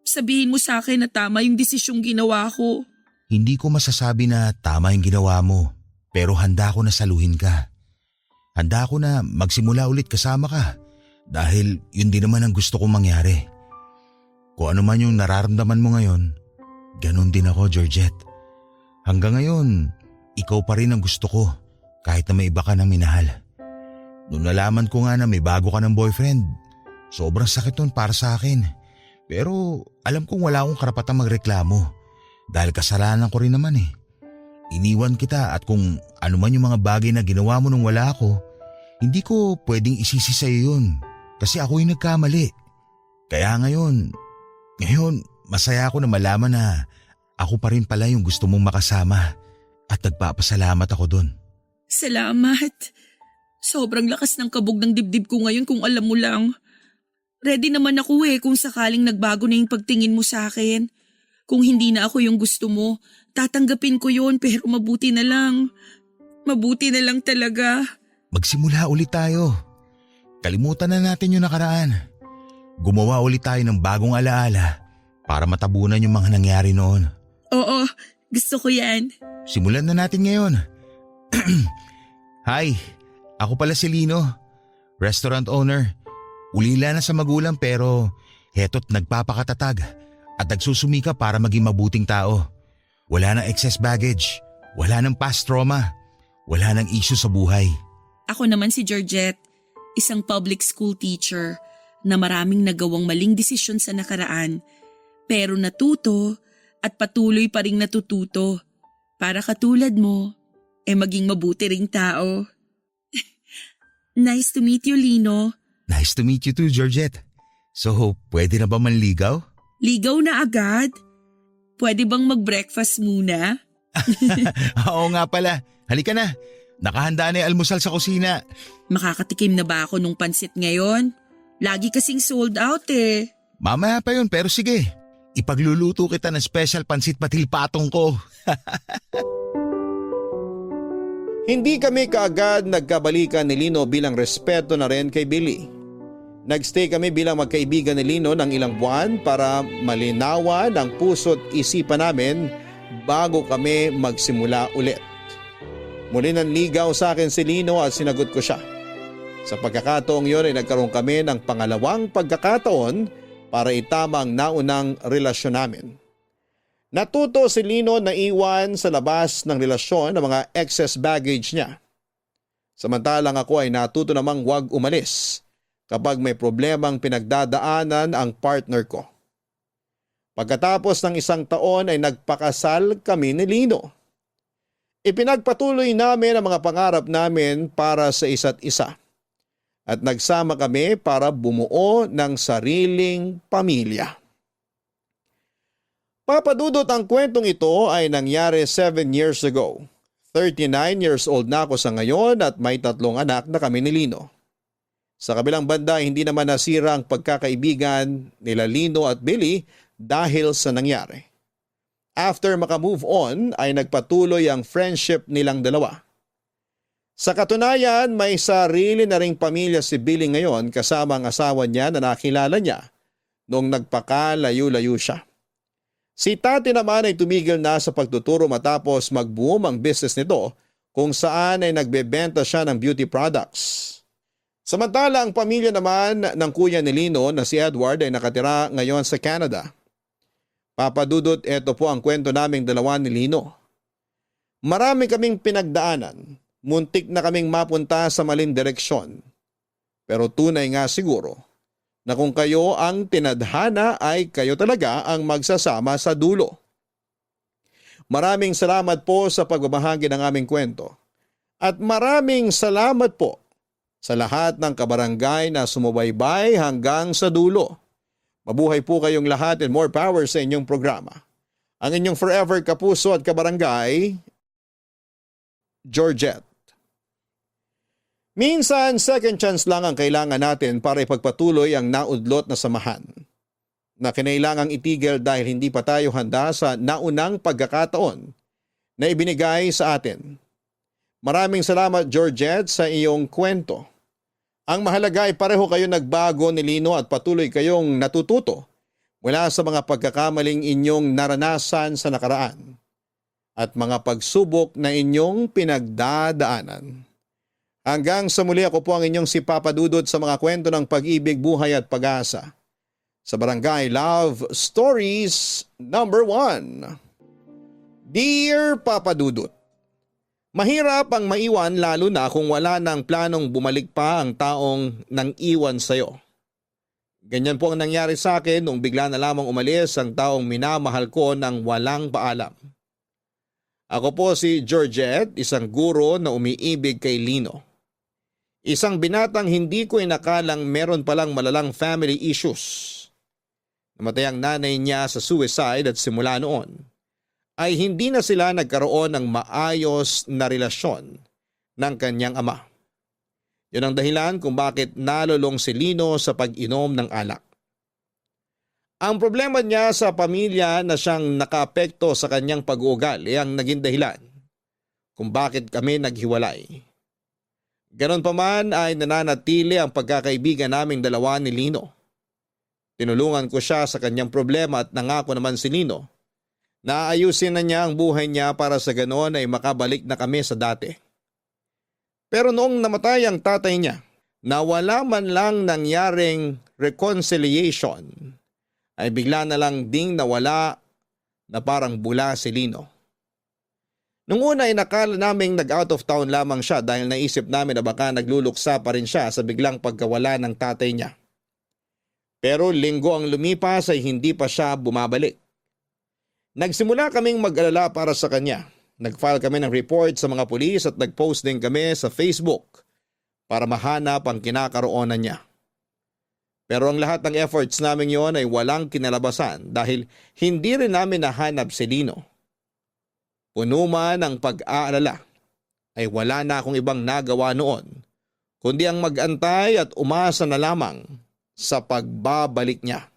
Sabihin mo sa akin na tama yung desisyong ginawa ko. Hindi ko masasabi na tama yung ginawa mo, pero handa ko na saluhin ka. Handa ko na magsimula ulit kasama ka dahil yun din naman ang gusto kong mangyari. Kung ano man yung nararamdaman mo ngayon, ganun din ako, Georgette. Hanggang ngayon, ikaw pa rin ang gusto ko kahit na may iba ka ng minahal. Noong nalaman ko nga na may bago ka ng boyfriend, sobrang sakit nun para sa akin. Pero alam kong wala akong karapatang magreklamo dahil kasalanan ko rin naman eh. Iniwan kita at kung ano man yung mga bagay na ginawa mo nung wala ako, hindi ko pwedeng isisi sa'yo yun kasi ako yung nagkamali. Kaya ngayon masaya ako na malaman na ako pa rin pala yung gusto mong makasama at nagpapasalamat ako dun. Salamat. Sobrang lakas ng kabog ng dibdib ko ngayon kung alam mo lang. Ready naman ako eh kung sakaling nagbago na yung pagtingin mo sa akin. Kung hindi na ako yung gusto mo, tatanggapin ko yun pero mabuti na lang. Mabuti na lang talaga. Magsimula ulit tayo. Kalimutan na natin yung nakaraan. Gumawa ulit tayo ng bagong alaala para matabunan yung mga nangyari noon. Oo, gusto ko yan. Simulan na natin ngayon. Hi, ako pala si Lino, restaurant owner. Ulila na sa magulang pero heto't nagpapakatatag at nagsusumika para maging mabuting tao. Wala nang excess baggage, wala nang past trauma, wala nang issue sa buhay. Ako naman si Georgette, isang public school teacher na maraming nagawang maling desisyon sa nakaraan pero natuto at patuloy pa ring natututo para katulad mo maging mabuti ring tao. Nice to meet you, Lino. Nice to meet you too, Georgette. So, pwede na ba manligaw? Ligaw na agad? Pwede bang mag-breakfast muna? Oo nga pala. Halika na. Nakahanda na yung almusal sa kusina. Makakatikim na ba ako nung pansit ngayon? Lagi kasing sold out eh. Mamaya pa yun pero sige. Ipagluluto kita ng special pansit patil patong ko. Hindi kami kaagad nagkabalikan ni Lino bilang respeto na rin kay Billy. Nagstay kami bilang magkaibigan ni Lino ng ilang buwan para malinawan ang puso't isipan namin bago kami magsimula ulit. Muli nanligaw sa akin si Lino at sinagot ko siya. Sa pagkakataong yun ay nagkaroon kami ng pangalawang pagkakataon para itama ang naunang relasyon namin. Natuto si Lino na iwan sa labas ng relasyon ang mga excess baggage niya. Samantalang ako ay natuto namang huwag umalis kapag may problemang pinagdadaanan ang partner ko. Pagkatapos ng 1 taon ay nagpakasal kami ni Lino. Ipinagpatuloy namin ang mga pangarap namin para sa isa't isa at nagsama kami para bumuo ng sariling pamilya. Papadudot, ang kwentong ito ay nangyari 7 years ago. 39 years old na ako sa ngayon at may 3 anak na kami ni Lino. Sa kabilang banda, hindi naman nasira ang pagkakaibigan nila Lino at Billy dahil sa nangyari. After makamove on ay nagpatuloy ang friendship nilang dalawa. Sa katunayan, may sarili na ring pamilya si Billy ngayon kasama ang asawa niya na nakilala niya noong nagpakalayo-layo siya. Si Tati naman ay tumigil na sa pagtuturo matapos mag-boom ang business nito kung saan ay nagbebenta siya ng beauty products. Samantala, ang pamilya naman ng kuya ni Lino na si Edward ay nakatira ngayon sa Canada. Papadudot, ito po ang kwento naming dalawa ni Lino. Marami kaming pinagdaanan, muntik na kaming mapunta sa maling direksyon. Pero tunay nga siguro na kung kayo ang tinadhana ay kayo talaga ang magsasama sa dulo. Maraming salamat po sa pagbabahagi ng aming kwento. At maraming salamat po sa lahat ng kabarangay na sumubaybay hanggang sa dulo. Mabuhay po kayong lahat and more power sa inyong programa. Ang inyong forever kapuso at kabarangay, Georgette. Minsan, second chance lang ang kailangan natin para ipagpatuloy ang naudlot na samahan na kinailangang itigil dahil hindi pa tayo handa sa naunang pagkakataon na ibinigay sa atin. Maraming salamat, Georgette, sa iyong kwento. Ang mahalaga ay pareho kayo nagbago ni Lino at patuloy kayong natututo mula sa mga pagkakamaling inyong naranasan sa nakaraan at mga pagsubok na inyong pinagdadaanan. Hanggang sa muli, ako po ang inyong si Papa Dudut sa mga kwento ng pag-ibig, buhay at pag-asa. Sa Barangay Love Stories number 1. Dear Papa Dudut, mahirap ang maiwan lalo na kung wala ng planong bumalik pa ang taong nang iwan sa'yo. Ganyan po ang nangyari sa akin nung bigla na lamang umalis ang taong minamahal ko ng walang paalam. Ako po si Georgette, isang guro na umiibig kay Lino. Isang binatang hindi ko inakalang meron palang malalang family issues. Namatay ang nanay niya sa suicide at simula noon ay hindi na sila nagkaroon ng maayos na relasyon ng kanyang ama. Yun ang dahilan kung bakit nalulong si Lino sa pag-inom ng alak. Ang problema niya sa pamilya na siyang nakaapekto sa kanyang pag-uugali ang naging dahilan kung bakit kami naghiwalay. Ganon pa man ay nananatili ang pagkakaibigan naming dalawa ni Lino. Tinulungan ko siya sa kanyang problema at nangako naman si Lino na ayusin na niya ang buhay niya para sa ganon ay makabalik na kami sa dati. Pero noong namatay ang tatay niya, na wala man lang nangyaring reconciliation, ay bigla na lang ding nawala na parang bula si Lino. Nung una ay nakala naming nag-out of town lamang siya dahil naisip namin na baka nagluluksa pa rin siya sa biglang pagkawala ng tatay niya. Pero linggo ang lumipas ay hindi pa siya bumabalik. Nagsimula kaming mag-alala para sa kanya. Nag-file kami ng report sa mga pulis at nag-post din kami sa Facebook para mahanap ang kinakaroonan niya. Pero ang lahat ng efforts namin yon ay walang kinalabasan dahil hindi rin namin nahanap si Lino. Puno man ang pag-aalala, ay wala na akong ibang nagawa noon, kundi ang mag-antay at umasa na lamang sa pagbabalik niya.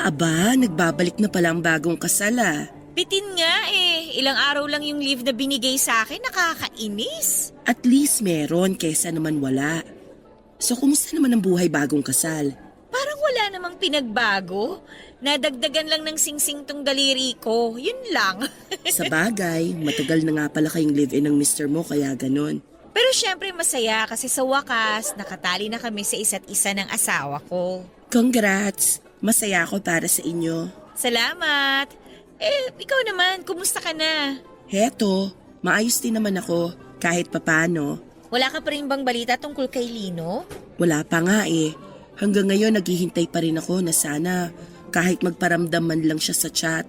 Aba, nagbabalik na pala ang bagong kasal ah. Bitin nga eh. Ilang araw lang yung leave na binigay sa akin, nakakainis. At least meron kesa naman wala. So kumusta naman ang buhay bagong kasal? Parang wala namang pinagbago. Nadagdagan lang ng singsing tong daliri ko. Yun lang. Sa bagay, matagal na nga pala kayong live-in ng mister mo kaya ganon. Pero syempre masaya kasi sa wakas, nakatali na kami sa isa't isa ng asawa ko. Congrats! Masaya ako para sa inyo. Salamat! Ikaw naman, kumusta ka na? Heto, maayos din naman ako kahit papano. Wala ka pa rin bang balita tungkol kay Lino? Wala pa nga eh. Hanggang ngayon naghihintay pa rin ako na sana kahit magparamdam man lang siya sa chat.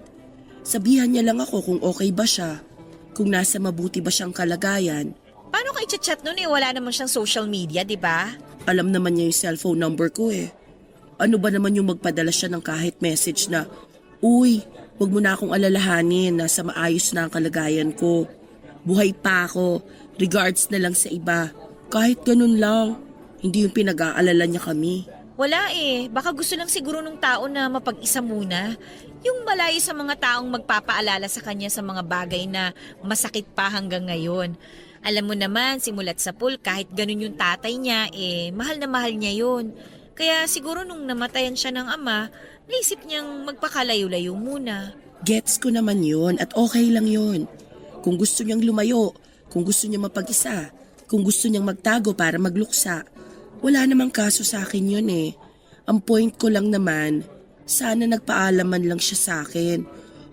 Sabihan niya lang ako kung okay ba siya. Kung nasa mabuti ba siyang kalagayan. Paano ka i-chat nun wala naman siyang social media, di ba? Alam naman niya yung cellphone number ko eh. Ano ba naman yung magpadala siya ng kahit message na, "Uy, wag mo na akong alalahanin, nasa maayos na ang kalagayan ko. Buhay pa ako, regards na lang sa iba." Kahit ganun lang, hindi yung pinag-aalala niya kami. Wala baka gusto lang siguro nung tao na mapag-isa muna. Yung malayo sa mga taong magpapaalala sa kanya sa mga bagay na masakit pa hanggang ngayon. Alam mo naman, simulat sa pool, kahit ganun yung tatay niya, mahal na mahal niya yun. Kaya siguro nung namatayan siya ng ama, naisip niyang magpakalayo-layo muna. Gets ko naman yun at okay lang yun. Kung gusto niyang lumayo, kung gusto niyang mapag-isa, kung gusto niyang magtago para magluksa, wala namang kaso sa akin yun eh. Ang point ko lang naman, sana nagpaalaman lang siya sa akin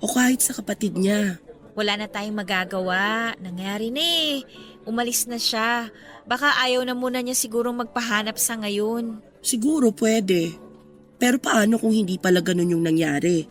o kahit sa kapatid niya. Wala na tayong magagawa. Nangyari na Umalis na siya. Baka ayaw na muna niya sigurong magpahanap sa ngayon. Siguro pwede. Pero paano kung hindi pala ganun yung nangyari?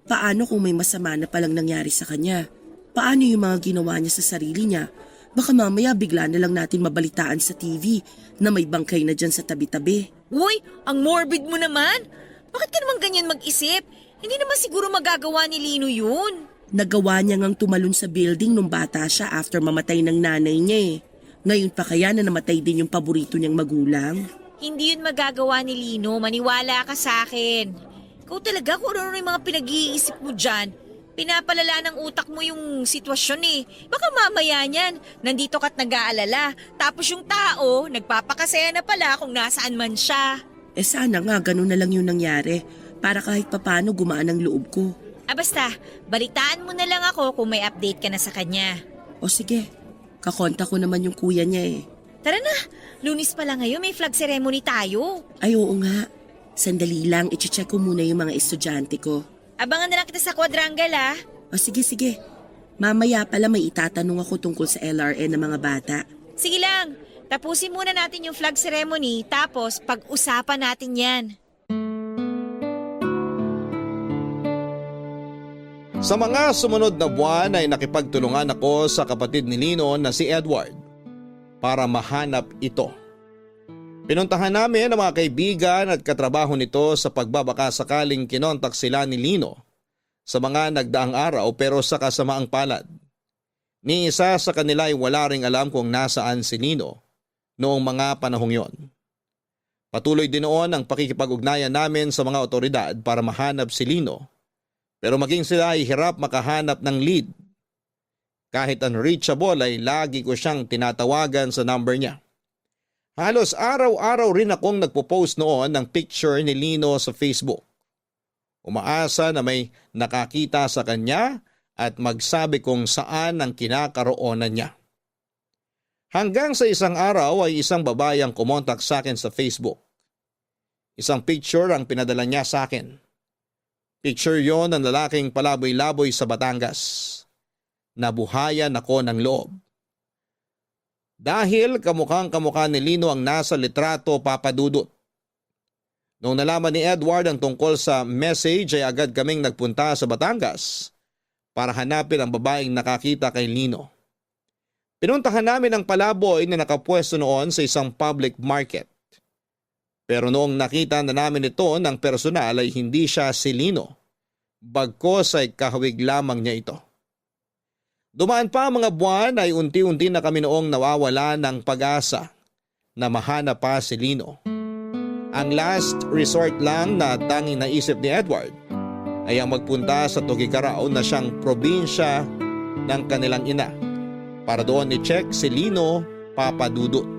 Paano kung may masama na palang nangyari sa kanya? Paano yung mga ginawa niya sa sarili niya? Baka mamaya bigla na lang natin mabalitaan sa TV na may bangkay na dyan sa tabi-tabi. Uy, ang morbid mo naman. Bakit ka naman ganyan mag-isip? Hindi naman siguro magagawa ni Lino yun. Nagawa niya ngang tumalon sa building nung bata siya after mamatay ng nanay niya eh. Ngayon pa kaya na namatay din yung paborito niyang magulang? Hindi yun magagawa ni Lino. Maniwala ka sa akin. Ikaw talaga kung ano yung mga pinag-iisip mo dyan. Pinapalala ng utak mo yung sitwasyon Baka mamaya niyan, nandito ka't nag-aalala. Tapos yung tao, nagpapakasaya na pala kung nasaan man siya. Sana nga ganun na lang yung nangyari para kahit papano gumaan ang loob ko. Basta, balitaan mo na lang ako kung may update ka na sa kanya. O sige, kakonta ko naman yung kuya niya eh. Tara na, Lunes pa lang ngayon, may flag ceremony tayo. Ay oo nga, sandali lang, iche-check ko muna yung mga estudyante ko. Abangan na lang kita sa quadrangle O sige, mamaya pala may itatanong ako tungkol sa LRN ng mga bata. Sige lang, tapusin muna natin yung flag ceremony, tapos pag-usapan natin yan. Sa mga sumunod na buwan ay nakipagtulungan ako sa kapatid ni Lino na si Edward para mahanap ito. Pinuntahan namin ang mga kaibigan at katrabaho nito sa pagbabaka sakaling kinontak sila ni Lino sa mga nagdaang araw pero sa kasamaang palad. Ni isa sa kanila ay wala ring alam kung nasaan si Lino noong mga panahong yon. Patuloy din noon ang pakikipag-ugnayan namin sa mga otoridad para mahanap si Lino. Pero maging sila ay hirap makahanap ng lead. Kahit unreachable ay lagi ko siyang tinatawagan sa number niya. Halos araw-araw rin akong nagpo-post noon ng picture ni Lino sa Facebook. Umaasa na may nakakita sa kanya at magsabi kung saan ang kinakaroonan niya. Hanggang sa isang araw ay isang babae ang kumontak sa akin sa Facebook. Isang picture ang pinadala niya sa akin. Picture yon ng lalaking palaboy-laboy sa Batangas. Nabuhayan ako ng loob. Dahil kamukhang-kamukha ni Lino ang nasa litrato, Papa Dudut. Noong nalaman ni Edward ang tungkol sa message ay agad kaming nagpunta sa Batangas para hanapin ang babaeng nakakita kay Lino. Pinuntahan namin ang palaboy na nakapwesto noon sa isang public market. Pero noong nakita na namin ito ng personal ay hindi siya si Lino. Bagkos ay kahawig lamang niya ito. Dumaan pa ang mga buwan ay unti-unti na kami noong nawawala ng pag-asa na mahanap pa si Lino. Ang last resort lang na tanging naisip ni Edward ay ang magpunta sa Tuguegarao na siyang probinsya ng kanilang ina para doon i-check si Lino, Papa Dudut.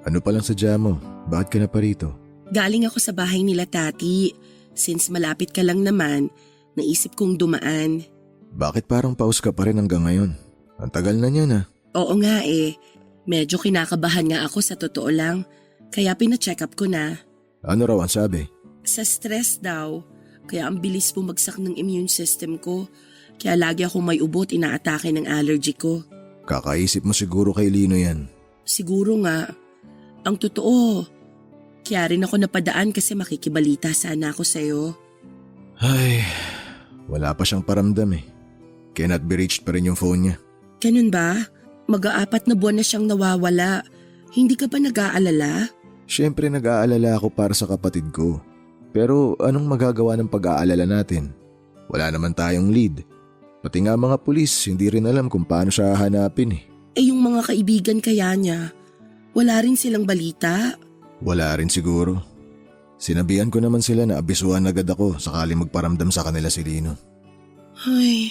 Ano palang sadya mo? Bakit ka na pa rito? Galing ako sa bahay nila tati. Since malapit ka lang naman, naisip kong dumaan. Bakit parang paus ka pa rin hanggang ngayon? Ang tagal na niyan ah. Oo nga eh. Medyo kinakabahan nga ako sa totoo lang. Kaya pina-check up ko na. Ano raw ang sabi? Sa stress daw. Kaya ang bilis bumagsak ng immune system ko. Kaya lagi akong may ubo at inaatake ng allergy ko. Kakaisip mo siguro kay Lino yan. Siguro nga. Ang totoo. Kaya rin ako napadaan kasi makikibalita sana ako sa'yo. Ay, wala pa siyang paramdam eh. Cannot be reached pa rin yung phone niya. Ganun ba? Mag-aapat na buwan na siyang nawawala. Hindi ka ba nag-aalala? Siyempre nag-aalala ako para sa kapatid ko. Pero anong magagawa ng pag-aalala natin? Wala naman tayong lead. Pati nga mga pulis, hindi rin alam kung paano siya hahanapin eh. Eh yung mga kaibigan kaya niya, wala rin silang balita? Wala rin siguro. Sinabihan ko naman sila na abisuhan agad ako sakali magparamdam sa kanila si Lino. Ay,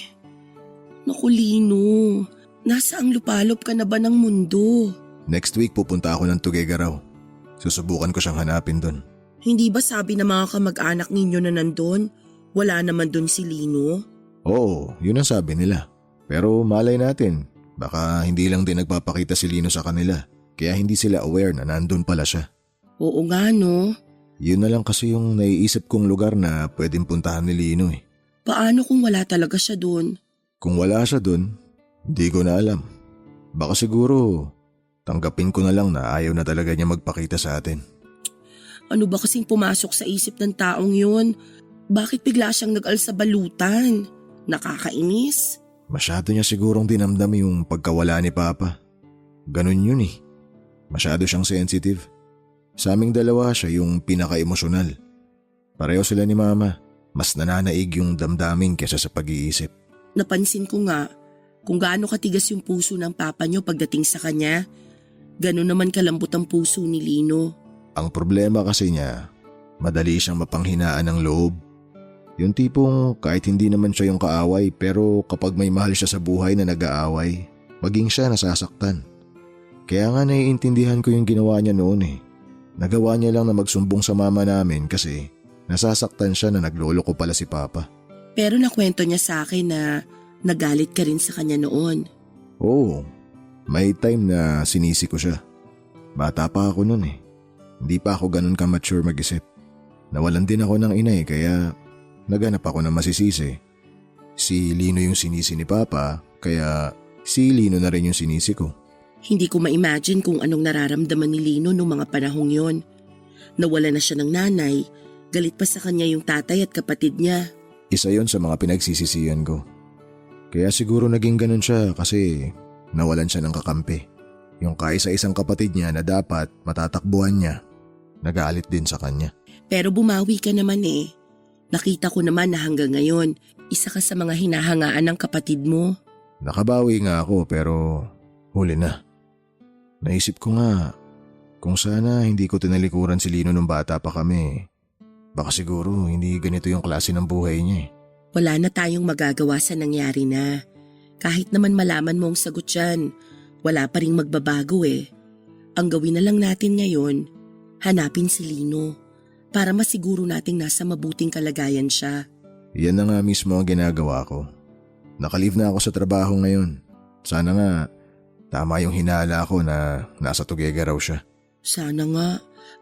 naku Lino, nasa ang lupalop ka na ba ng mundo? Next week pupunta ako ng Tuguegarao. Susubukan ko siyang hanapin doon. Hindi ba sabi ng mga kamag-anak ninyo na nandun, wala naman dun si Lino? Oo, yun ang sabi nila. Pero malay natin, baka hindi lang din nagpapakita si Lino sa kanila. Kaya hindi sila aware na nandun pala siya. Oo nga no. Yun na lang kasi yung naiisip kong lugar na pwedeng puntahan ni Lino eh. Paano kung wala talaga siya dun? Kung wala siya dun, hindi ko na alam. Baka siguro, tanggapin ko na lang na ayaw na talaga niya magpakita sa atin. Ano ba kasing pumasok sa isip ng taong yun? Bakit bigla siyang nag-alsa balutan? Nakakainis? Masyado niya sigurong dinamdam yung pagkawala ni Papa. Ganun yun eh. Masyado siyang sensitive. Sa aming dalawa siya yung pinaka-emosyonal. Pareho sila ni Mama. Mas nananaig yung damdamin kesa sa pag-iisip. Napansin ko nga kung gaano katigas yung puso ng papa niyo pagdating sa kanya. Ganon naman kalambot ang puso ni Lino. Ang problema kasi niya, madali siyang mapanghinaan ng loob. Yung tipong kahit hindi naman siya yung kaaway pero kapag may mahal siya sa buhay na nag-aaway, maging siya nasasaktan. Kaya nga naiintindihan ko yung ginawa niya noon eh. Nagawa niya lang na magsumbong sa mama namin kasi nasasaktan siya na nagloloko pala si Papa. Pero nakwento niya sa akin na nagalit ka rin sa kanya noon. Oo, may time na sinisi ko siya. Bata pa ako noon eh. Hindi pa ako ganun ka-mature mag-isip. Nawalan din ako ng ina eh kaya naghanap ako ng masisisi. Si Lino yung sinisi ni Papa kaya si Lino na rin yung sinisi ko. Hindi ko ma-imagine kung anong nararamdaman ni Lino noong mga panahong yon. Nawala na siya ng nanay, galit pa sa kanya yung tatay at kapatid niya. Isa yon sa mga pinagsisisihan ko. Kaya siguro naging ganun siya kasi nawalan siya ng kakampi. Yung kaisa-isang kapatid niya na dapat matatakbuhan niya, nagalit din sa kanya. Pero bumawi ka naman eh. Nakita ko naman na hanggang ngayon, isa ka sa mga hinahangaan ng kapatid mo. Nakabawi nga ako pero huli na. Naisip ko nga, kung sana hindi ko tinalikuran si Lino nung bata pa kami. Baka siguro hindi ganito yung klase ng buhay niya eh. Wala na tayong magagawa sa nangyari na. Kahit naman malaman mo ang sagot yan, wala pa ring magbabago eh. Ang gawin na lang natin ngayon, hanapin si Lino para masiguro nating nasa mabuting kalagayan siya. Yan na nga mismo ang ginagawa ko. Nakalive na ako sa trabaho ngayon. Sana nga tama yung hinala ko na nasa Tuguegarao siya. Sana nga,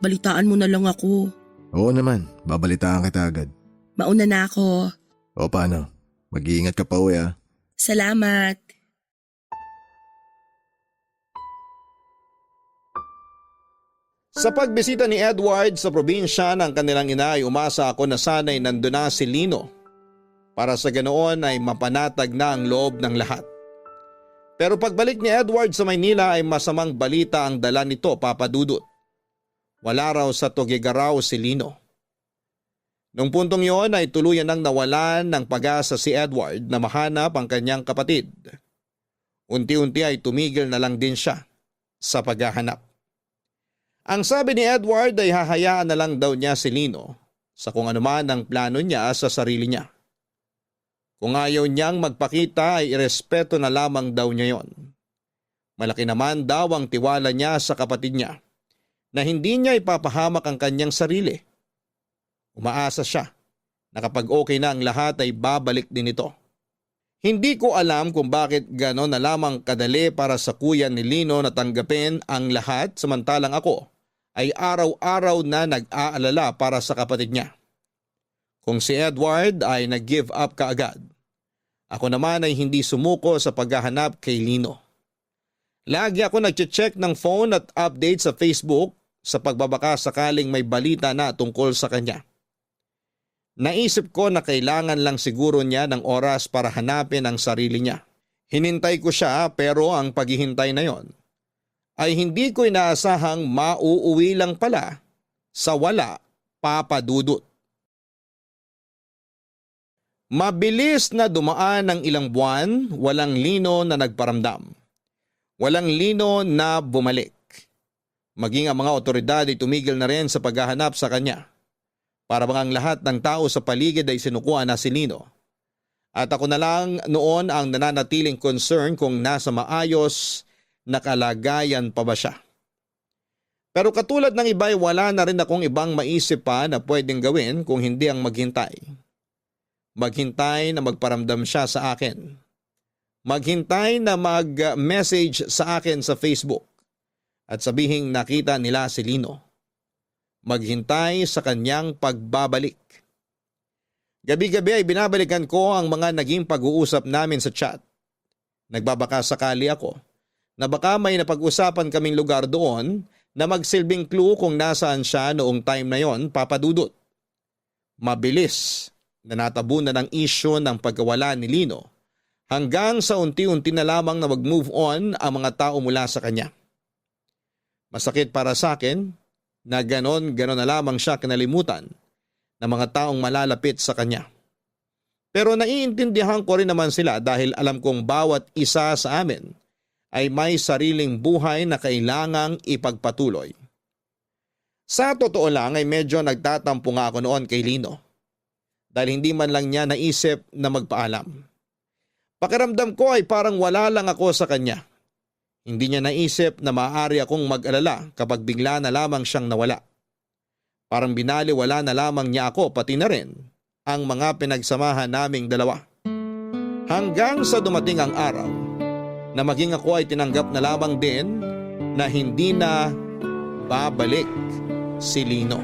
Balitaan mo na lang ako. Oo naman, babalitaan kita agad. Mauna na ako. O paano? Mag-iingat ka pa uwi ah. Salamat. Sa pagbisita ni Edward sa probinsya ng kanilang ina ay umasa ako na sana'y nandun na si Lino para sa ganoon ay mapanatag na ang loob ng lahat. Pero pagbalik ni Edward sa Maynila ay masamang balita ang dala nito, Papa Dudut. Wala raw sa Tugigaraw si Lino. Nung puntong yon ay tuluyan nang nawalan ng pag-asa si Edward na mahanap ang kanyang kapatid. Unti-unti ay tumigil na lang din siya sa paghahanap. Ang sabi ni Edward ay hahayaan na lang daw niya si Lino sa kung anuman ang plano niya sa sarili niya. Kung ayaw niyang magpakita ay irespeto na lamang daw niya yon. Malaki naman daw ang tiwala niya sa kapatid niya na hindi niya ipapahamak ang kanyang sarili. Umaasa siya na kapag okay na ang lahat ay babalik din ito. Hindi ko alam kung bakit gano'n na lamang kadali para sa kuya ni Lino na tanggapin ang lahat samantalang ako ay araw-araw na nag-aalala para sa kapatid niya. Kung si Edward ay nag-give up kaagad, ako naman ay hindi sumuko sa paghahanap kay Lino. Lagi ako nag-check ng phone at update sa Facebook sa pagbabaka sakaling may balita na tungkol sa kanya. Naisip ko na kailangan lang siguro niya ng oras para hanapin ang sarili niya. Hinintay ko siya pero ang paghihintay na yon ay hindi ko inaasahang mauuwi lang pala sa wala, Papa Dudut. Mabilis na dumaan ang ilang buwan, walang Lino na nagparamdam. Walang Lino na bumalik. Maging ang mga otoridad ay tumigil na rin sa paghahanap sa kanya. Para bang ang lahat ng tao sa paligid ay sinukuan na si Lino. At ako na lang noon ang nananatiling concern kung nasa maayos na kalagayan pa ba siya. Pero katulad ng iba ay wala na rin akong ibang maisip pa na pwedeng gawin kung hindi ang maghintay. Maghintay na magparamdam siya sa akin. Maghintay na mag-message sa akin sa Facebook at sabihing nakita nila si Lino. Maghintay sa kanyang pagbabalik. Gabi-gabi ay binabalikan ko ang mga naging pag-uusap namin sa chat. Nagbabaka sakali ako na baka may napag-usapan kaming lugar doon na magsilbing clue kung nasaan siya noong time na yon, Papa Dudut. Mabilis na natabunan ang issue ng pagkawala ni Lino hanggang sa unti-unti na lamang na mag-move on ang mga tao mula sa kanya. Masakit para sa akin na ganon na lamang siya kinalimutan ng mga taong malalapit sa kanya. Pero naiintindihan ko rin naman sila dahil alam kong bawat isa sa amin ay may sariling buhay na kailangang ipagpatuloy. Sa totoo lang ay medyo nagtatampo nga ako noon kay Lino dahil hindi man lang niya naisip na magpaalam. Pakiramdam ko ay parang wala lang ako sa kanya. Hindi niya naisip na maaari akong mag-alala kapag bigla na lamang siyang nawala. Parang binaliwala na lamang niya ako pati na rin ang mga pinagsamahan naming dalawa. Hanggang sa dumating ang araw na maging ako ay tinanggap na lamang din na hindi na babalik si Lino.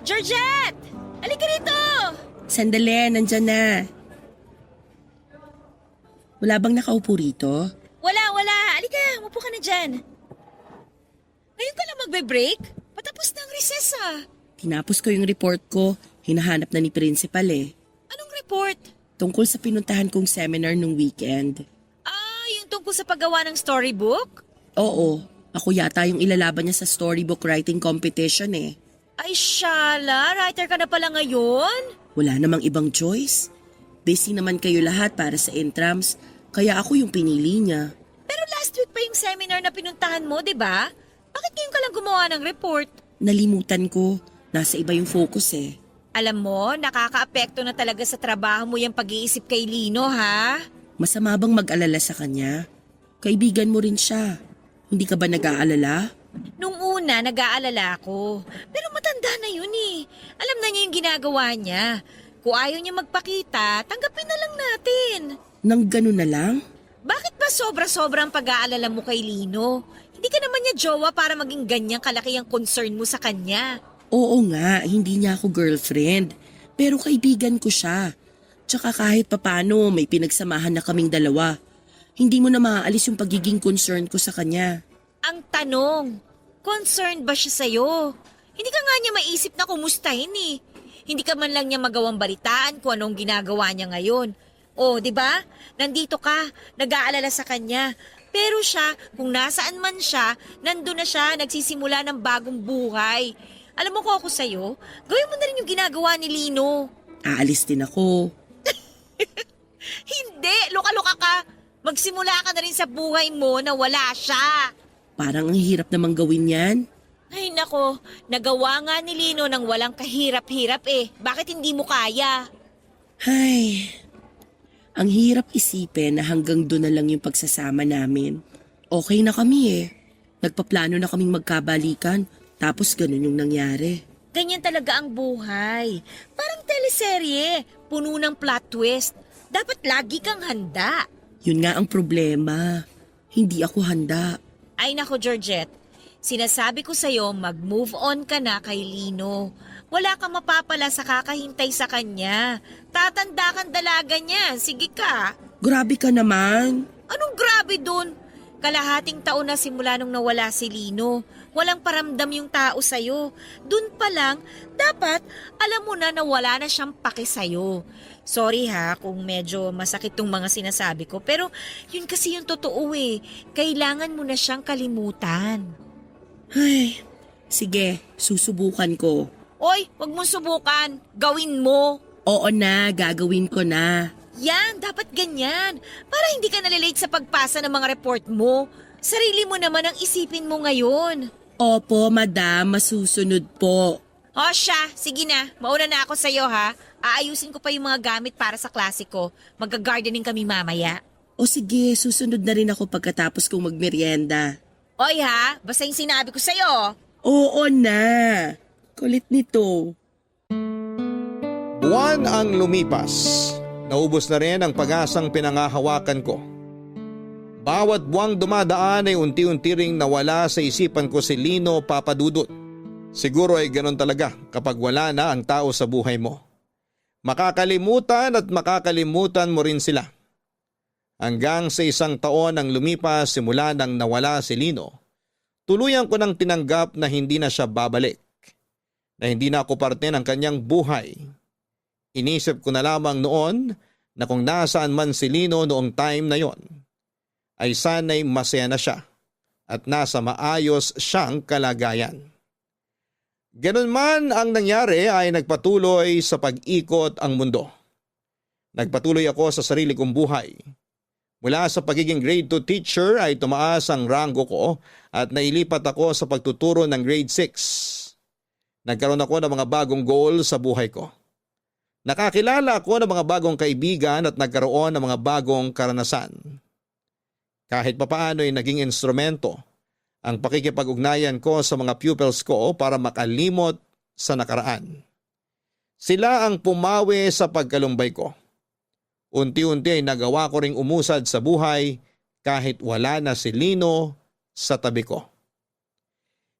Georgette! Halika rito! Sandali, nandyan na. Wala bang nakaupo rito? Wala. Halika, umupo ka na dyan. Ngayon ka lang magbe-break? Patapos na ang recess ah. Tinapos ko yung report ko. Hinahanap na ni principal eh. Anong report? Tungkol sa pinuntahan kong seminar nung weekend. Yung tungkol sa paggawa ng storybook? Oo, ako yata yung ilalaban niya sa storybook writing competition eh. Ay, Shala, writer ka na pala ngayon? Wala namang ibang choice. Busy naman kayo lahat para sa intrams, kaya ako yung pinili niya. Pero last week pa yung seminar na pinuntahan mo, di ba? Bakit ngayon ka lang gumawa ng report? Nalimutan ko, nasa iba yung focus eh. Alam mo, nakakaapekto na talaga sa trabaho mo yung pag-iisip kay Lino, ha? Masama bang mag-alala sa kanya? Kaibigan mo rin siya. Hindi ka ba nag-aalala? Nung una, nag-aalala ako. Pero matanda na yun eh. Alam na niya yung ginagawa niya. Kung ayaw niya magpakita, tanggapin na lang natin. Nang gano'n na lang? Bakit ba Parang sobra-sobrang pag-aalala mo kay Lino. Hindi ka naman niya jowa para maging ganyang kalaki ang concern mo sa kanya. Oo nga, hindi niya ako girlfriend. Pero kaibigan ko siya. Tsaka kahit papano may pinagsamahan na kaming dalawa. Hindi mo na maaalis yung pagiging concern ko sa kanya. Ang tanong, concerned ba siya sa'yo? Hindi ka nga niya maisip na kumustahin eh. Hindi ka man lang niya magawang balitaan kung anong ginagawa niya ngayon. O, di ba? Nandito ka, nag-aalala sa kanya. Pero siya, kung nasaan man siya, nandun na siya, nagsisimula ng bagong buhay. Alam mo ko ako sa'yo, gawin mo na rin yung ginagawa ni Lino. Aalis din ako. Hindi, luka-luka ka. Magsimula ka na rin sa buhay mo na wala siya. Parang ang hirap namang gawin yan. Ay nako, nagawa nga ni Lino ng walang kahirap-hirap eh. Bakit hindi mo kaya? Ay, ang hirap isipin na hanggang doon na lang yung pagsasama namin. Okay na kami eh. Nagpaplano na kaming magkabalikan, tapos ganun yung nangyari. Ganyan talaga ang buhay. Parang teleserye, puno ng plot twist. Dapat lagi kang handa. Yun nga ang problema. Hindi ako handa. Ay nako Georgette, sinasabi ko sa'yo mag-move on ka na kay Lino. Wala kang mapapala sa kakahintay sa kanya. Tatanda kang dalaga niya, sige ka. Grabe ka naman. Anong grabe dun? Kalahating taon na simula nung nawala si Lino. Walang paramdam yung tao sa'yo. Dun pa lang, dapat alam mo na wala na siyang pake sa'yo. Sorry ha kung medyo masakit tong mga sinasabi ko, pero yun kasi yung totoo eh. Kailangan mo na siyang kalimutan. Ay, sige, susubukan ko. Oy, wag mong subukan. Gawin mo. Oo na, gagawin ko na. Yan, dapat ganyan. Para hindi ka nalilate sa pagpasa ng mga report mo. Sarili mo naman ang isipin mo ngayon. Opo, madam, masusunod po. O siya, sige na. Mauna na ako sa'yo ha. Aayusin ko pa yung mga gamit para sa klase ko. Magga-gardening kami mamaya. O sige, susunod na rin ako pagkatapos kong magmerienda. Oy ha, basta yung sinabi ko sa'yo. Oo na. Kulit nito. Buwan ang lumipas. Naubos na rin ang pag-asang pinangahawakan ko. Bawat buwang dumadaan ay unti-unti ring nawala sa isipan ko si Lino Papadudot. Siguro ay ganun talaga kapag wala na ang tao sa buhay mo. Makakalimutan at makakalimutan mo rin sila. Hanggang sa 1 taon ang lumipas simula nang nawala si Lino, tuluyan ko nang tinanggap na hindi na siya babalik. Na hindi na ako parte ng kanyang buhay. Inisip ko na lamang noon na kung nasaan man si Lino noong time na yon, ay sana'y masaya na siya at nasa maayos siyang kalagayan. Ganun man ang nangyari ay nagpatuloy sa pag-ikot ang mundo. Nagpatuloy ako sa sarili kong buhay. Mula sa pagiging grade 2 teacher ay tumaas ang ranggo ko at nailipat ako sa pagtuturo ng grade 6. Nagkaroon ako ng mga bagong goal sa buhay ko. Nakakilala ako ng mga bagong kaibigan at nagkaroon ng mga bagong karanasan. Kahit papaano ay naging instrumento ang pakikipag-ugnayan ko sa mga pupils ko para makalimot sa nakaraan. Sila ang pumawi sa pagkalumbay ko. Unti-unti ay nagawa ko ring umusad sa buhay kahit wala na si Lino sa tabi ko.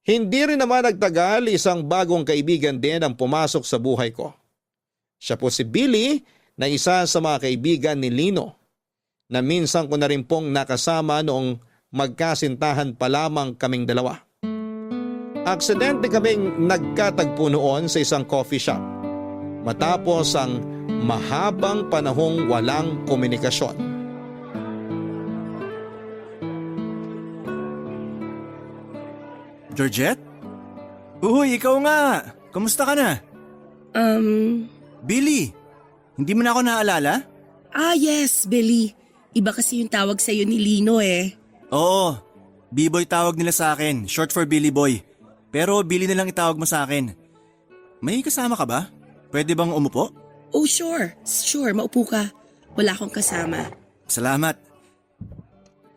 Hindi rin naman nagtagal, isang bagong kaibigan din ang pumasok sa buhay ko. Siya po si Billy na isa sa mga kaibigan ni Lino na minsan ko na rin pong nakasama noong magkasintahan pa lamang kaming dalawa. Aksidente kaming nagkatagpo noon sa isang coffee shop matapos ang mahabang panahong walang komunikasyon. Georgette? Uy, ikaw nga! Kamusta ka na? Billy, hindi mo na ako naalala? Yes, Billy. Iba kasi yung tawag sa'yo ni Lino eh. Oo, B-Boy tawag nila sa akin, short for Billy Boy. Pero Billy na lang itawag mo sa akin. May kasama ka ba? Pwede bang umupo? Oh, sure. Sure, maupo ka. Wala akong kasama. Salamat.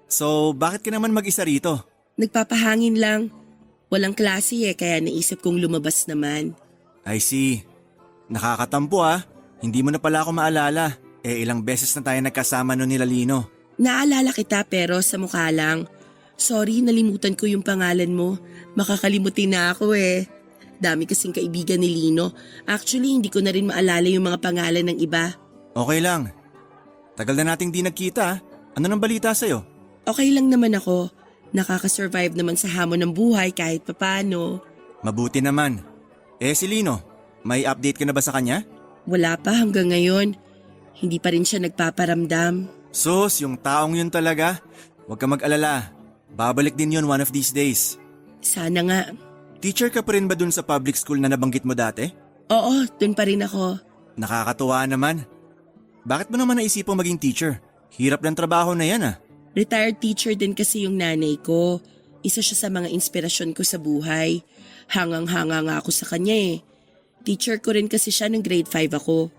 So, bakit ka naman mag-isa rito? Nagpapahangin lang. Walang klase eh, kaya naisip kong lumabas naman. I see. Nakakatampo ah. Hindi mo na pala ako maalala. Ilang beses na tayo nagkasama noon nila Lino. Naalala kita pero sa mukha lang. Sorry, nalimutan ko yung pangalan mo. Makakalimutin na ako eh. Dami kasing kaibigan ni Lino. Actually, hindi ko na rin maalala yung mga pangalan ng iba. Okay lang. Tagal na nating di nagkita ah. Ano nang balita sa'yo? Okay lang naman ako. Nakakasurvive naman sa hamon ng buhay kahit papano. Mabuti naman. Si Lino, may update ka na ba sa kanya? Wala pa hanggang ngayon. Hindi pa rin siya nagpaparamdam. Sus, yung taong yun talaga. Huwag ka mag-alala. Babalik din yun one of these days. Sana nga. Teacher ka pa rin ba dun sa public school na nabanggit mo dati? Oo, dun pa rin ako. Nakakatuwa naman. Bakit mo naman naisipang maging teacher? Hirap ng trabaho na yan ah. Retired teacher din kasi yung nanay ko. Isa siya sa mga inspirasyon ko sa buhay. Hangang-hanga nga ako sa kanya eh. Teacher ko rin kasi siya ng grade 5 ako.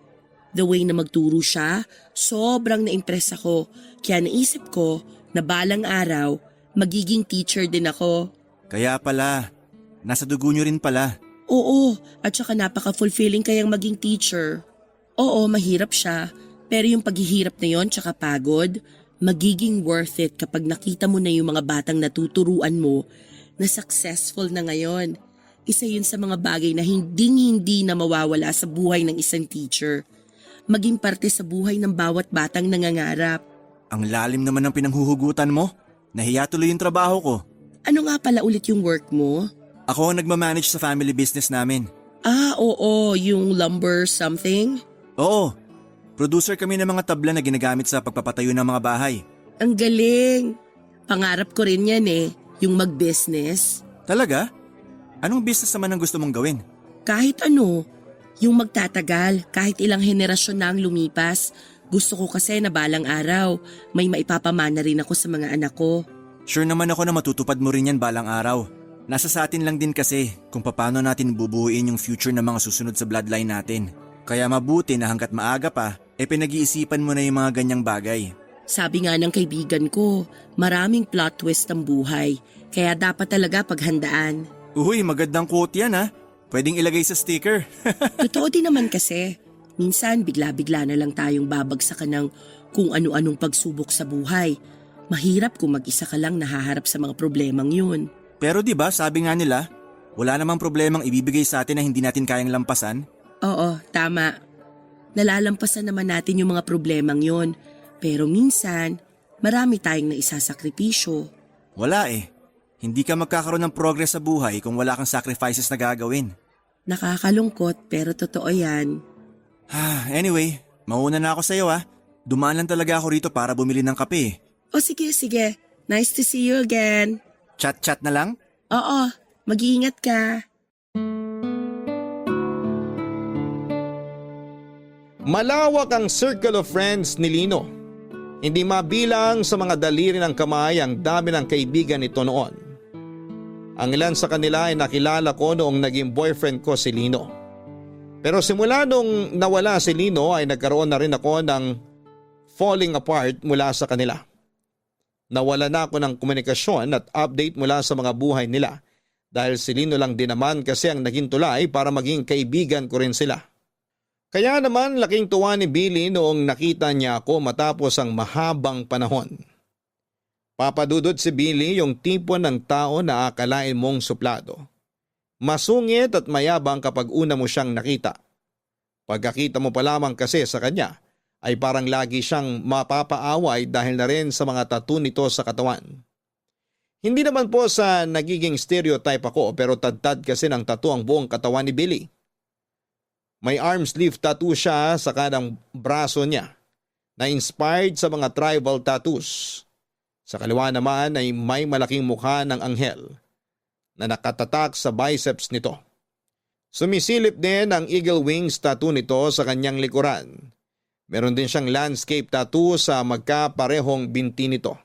The way na magturo siya, sobrang na-impress ako. Kaya naisip ko na balang araw, magiging teacher din ako. Kaya pala, nasa dugo nyo rin pala. Oo, at saka napaka-fulfilling kayang maging teacher. Oo, mahirap siya. Pero yung paghihirap na yon tsaka pagod, magiging worth it kapag nakita mo na yung mga batang natuturuan mo na successful na ngayon. Isa yun sa mga bagay na hindi na mawawala sa buhay ng isang teacher. Maging parte sa buhay ng bawat batang nangangarap. Ang lalim naman ng pinanghuhugutan mo. Nahiya tuloy yung trabaho ko. Ano nga pala ulit yung work mo? Ako ang nagmamanage sa family business namin. Ah, oo, yung lumber something? Oo, producer kami ng mga tabla na ginagamit sa pagpapatayo ng mga bahay. Ang galing! Pangarap ko rin yan eh, yung mag-business. Talaga? Anong business naman ang gusto mong gawin? Kahit ano, yung magtatagal, kahit ilang henerasyon na ang lumipas, gusto ko kasi na balang araw, may maipapamana rin ako sa mga anak ko. Sure naman ako na matutupad mo rin yan balang araw. Nasa sa atin lang din kasi kung paano natin bubuuin yung future ng mga susunod sa bloodline natin. Kaya mabuti na hanggat maaga pa, pinag-iisipan mo na yung mga ganyang bagay. Sabi nga ng kaibigan ko, maraming plot twist ang buhay, kaya dapat talaga paghandaan. Uy, magandang quote yan ha. Pwedeng ilagay sa sticker. Totoo din naman kasi, minsan bigla-bigla na lang tayong babagsakan ng kung ano-anong pagsubok sa buhay. Mahirap kung mag-isa ka lang nahaharap sa mga problemang yun. Pero 'di ba, sabi nga nila, wala namang problemang ibibigay sa atin na hindi natin kayang lampasan. Oo, tama. Nalalampasan naman natin yung mga problemang yun. Pero minsan, marami tayong naisasakripisyo. Wala eh. Hindi ka magkakaroon ng progress sa buhay kung wala kang sacrifices na gagawin. Nakakalungkot pero totoo yan. Anyway, mauna na ako sa iyo ha. Dumaan lang talaga ako rito para bumili ng kape. O sige. Nice to see you again. Chat-chat na lang? Oo, mag-iingat ka. Malawak ang circle of friends ni Lino. Hindi mabilang sa mga daliri ng kamay ang dami ng kaibigan nito noon. Ang ilan sa kanila ay nakilala ko noong naging boyfriend ko si Lino. Pero simula nung nawala si Lino ay nagkaroon na rin ako ng falling apart mula sa kanila. Nawala na ako ng komunikasyon at update mula sa mga buhay nila dahil si Lino lang din naman kasi ang naging tulay para maging kaibigan ko rin sila. Kaya naman laking tuwa ni Billy noong nakita niya ako matapos ang mahabang panahon. Papadudod si Billy yung tipo ng tao na akalain mong suplado. Masungit at mayabang kapag una mo siyang nakita. Pagkakita mo pa lamang kasi sa kanya ay parang lagi siyang mapapaaway dahil na rin sa mga tattoo nito sa katawan. Hindi naman po sa nagiging stereotype ako pero tad-tad kasi ng tattoo ang buong katawan ni Billy. May arm sleeve tattoo siya sa kanang braso niya na inspired sa mga tribal tattoos. Sa kaliwa naman ay may malaking mukha ng anghel na nakatatak sa biceps nito. Sumisilip din ang eagle wings tattoo nito sa kanyang likuran. Meron din siyang landscape tattoo sa magkaparehong binti nito.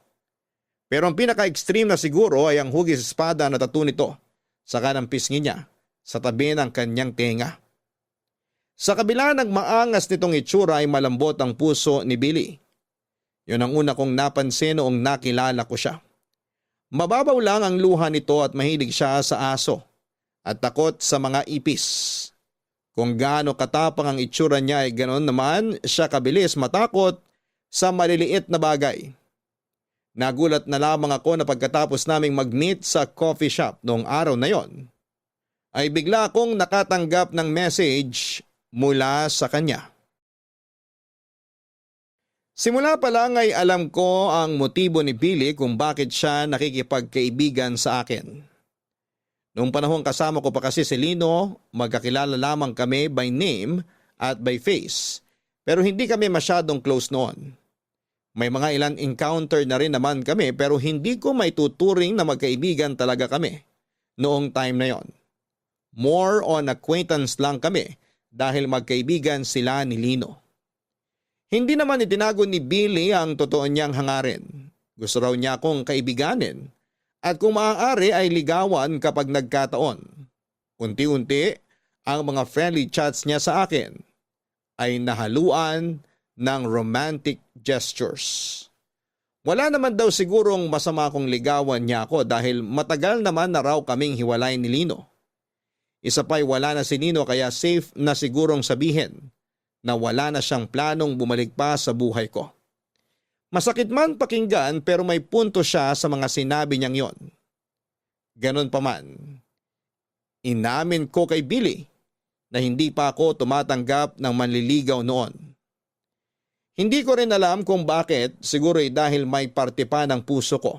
Pero ang pinaka-extreme na siguro ay ang hugis espada na tattoo nito sa kanang pisngi niya sa tabi ng kanyang tenga. Sa kabila ng maangas nitong itsura ay malambot ang puso ni Billy. Yun ang una kong napansin noong nakilala ko siya. Mababaw lang ang luha nito at mahilig siya sa aso at takot sa mga ipis. Kung gaano katapang ang itsura niya ay ganoon naman siya kabilis matakot sa maliliit na bagay. Nagulat na lamang ako na pagkatapos naming mag-meet sa coffee shop noong araw na yon, ay bigla akong nakatanggap ng message mula sa kanya. Simula pa lang ay alam ko ang motibo ni Billy kung bakit siya nakikipagkaibigan sa akin. Noong panahon kasama ko pa kasi si Lino, magkakilala lamang kami by name at by face, pero hindi kami masyadong close noon. May mga ilang encounter na rin naman kami pero hindi ko may tuturing na magkaibigan talaga kami noong time na yon. More on acquaintance lang kami dahil magkaibigan sila ni Lino. Hindi naman itinago ni Billy ang totoo niyang hangarin. Gusto raw niya akong kaibiganin at kung maaari ay ligawan kapag nagkataon. Unti-unti ang mga friendly chats niya sa akin ay nahaluan ng romantic gestures. Wala naman daw sigurong masama kung ligawan niya ako dahil matagal naman na raw kaming hiwalay ni Lino. Isa pa'y wala na si Lino kaya safe na sigurong sabihin na wala na siyang planong bumalik pa sa buhay ko. Masakit man pakinggan pero may punto siya sa mga sinabi niyang yon. Ganon pa man, inamin ko kay Billy na hindi pa ako tumatanggap ng manliligaw noon. Hindi ko rin alam kung bakit, siguro ay dahil may parte pa ng puso ko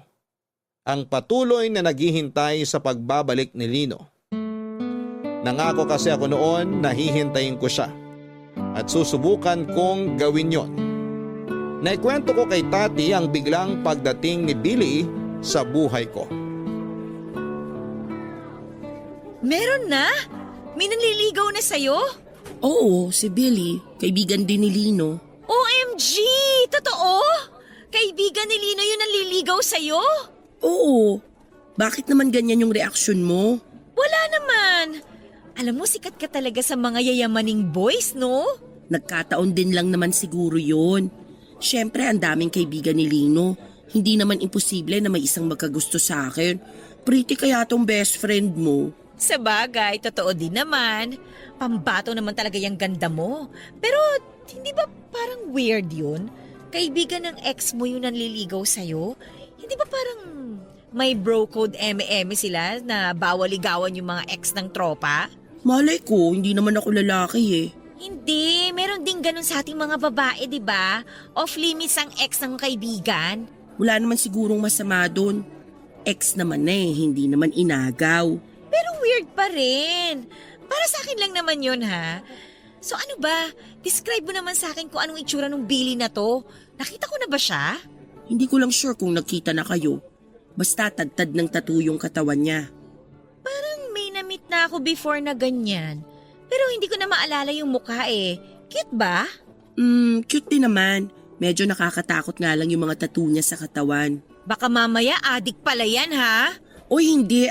ang patuloy na naghihintay sa pagbabalik ni Lino. Nangako kasi ako noon na hihintayin ko siya at susubukan kong gawin yon. Naikwento ko kay Tati ang biglang pagdating ni Billy sa buhay ko. Meron na? May nanliligaw na sa'yo? Oo, si Billy. Kaibigan din ni Lino. OMG! Totoo? Kaibigan ni Lino yung nanliligaw sa'yo? Oo. Bakit naman ganyan yung reaksyon mo? Wala naman. Alam mo, sikat ka talaga sa mga yayamaning boys, no? Nagkataon din lang naman siguro yun. Siyempre, ang daming kaibigan ni Lino. Hindi naman imposible na may isang magkagusto sa akin. Pretty kaya tong best friend mo. Sa bagay, totoo din naman. Pambato naman talaga yung ganda mo. Pero, hindi ba parang weird yun? Kaibigan ng ex mo yung nanliligaw sa'yo? Hindi ba parang may bro code eme-eme sila na bawal ligawan yung mga ex ng tropa? Malay ko, hindi naman ako lalaki eh. Hindi, meron din ganun sa ating mga babae, di ba? Off limits ang ex ng kaibigan. Wala naman sigurong masama doon. Ex naman eh, hindi naman inagaw. Pero weird pa rin. Para sa akin lang naman yun, ha? So ano ba? Describe mo naman sa akin kung anong itsura ng Billy na to. Nakita ko na ba siya? Hindi ko lang sure kung nagkita na kayo. Basta tadtad ng tattoo yung katawan niya. Parang may na-meet na ako before na ganyan. Pero hindi ko na maalala yung mukha eh. Cute ba? Cute din naman. Medyo nakakatakot nga lang yung mga tattoo niya sa katawan. Baka mamaya adik pala yan, ha? Oy, hindi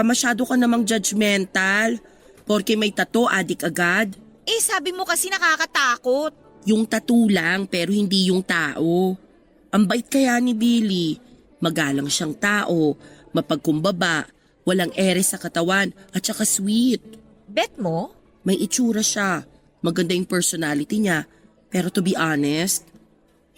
masyado ka namang judgmental. Porke may tattoo, adik agad. Eh, sabi mo kasi nakakatakot. Yung tattoo lang pero hindi yung tao. Ang bait kaya ni Billy. Magalang siyang tao, mapagkumbaba, walang ere sa katawan at saka sweet. Bet mo? May itsura siya. Maganda yung personality niya. Pero to be honest,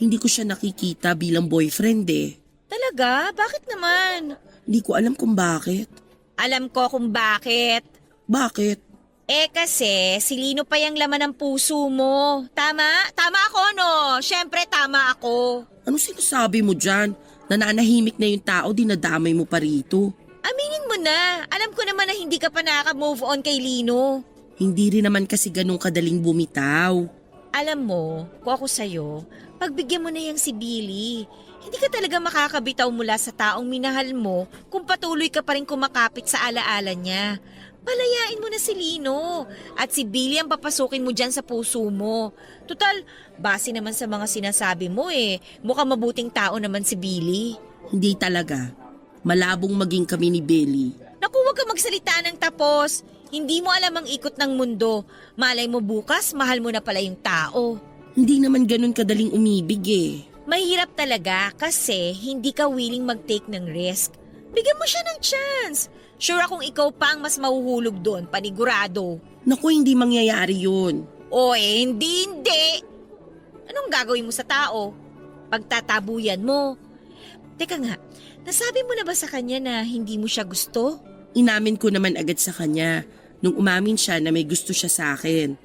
hindi ko siya nakikita bilang boyfriend eh. Talaga? Bakit naman? Hindi ko alam kung bakit. Alam ko kung bakit. Bakit? Eh kasi, si Lino pa yung laman ng puso mo. Tama? Tama ako, no? Siyempre, tama ako. Ano sinasabi mo dyan? Nananahimik na yung tao, dinadamay mo pa rito. Aminin mo na. Alam ko naman na hindi ka pa nakaka-move on kay Lino. Hindi rin naman kasi ganun kadaling bumitaw. Alam mo, kung ako sa'yo, pagbigyan mo na yang si Billy. Hindi ka talaga makakabitaw mula sa taong minahal mo kung patuloy ka pa rin kumakapit sa alaala niya. Palayain mo na si Lino at si Billy ang papasukin mo dyan sa puso mo. Total, base naman sa mga sinasabi mo mukhang mabuting tao naman si Billy. Hindi talaga. Malabong maging kami ni Billy. Naku, huwag ka magsalita ng tapos. Hindi mo alam ang ikot ng mundo. Malay mo bukas, mahal mo na pala yung tao. Hindi naman ganun kadaling umibig eh. Mahirap talaga kasi hindi ka willing mag-take ng risk. Bigyan mo siya ng chance. Sure akong ikaw pa ang mas mahuhulog doon, panigurado. Naku, hindi mangyayari yun. O hindi. Anong gagawin mo sa tao? Pagtatabuyan mo. Teka nga, nasabi mo na ba sa kanya na hindi mo siya gusto? Inamin ko naman agad sa kanya nung umamin siya na may gusto siya sa akin.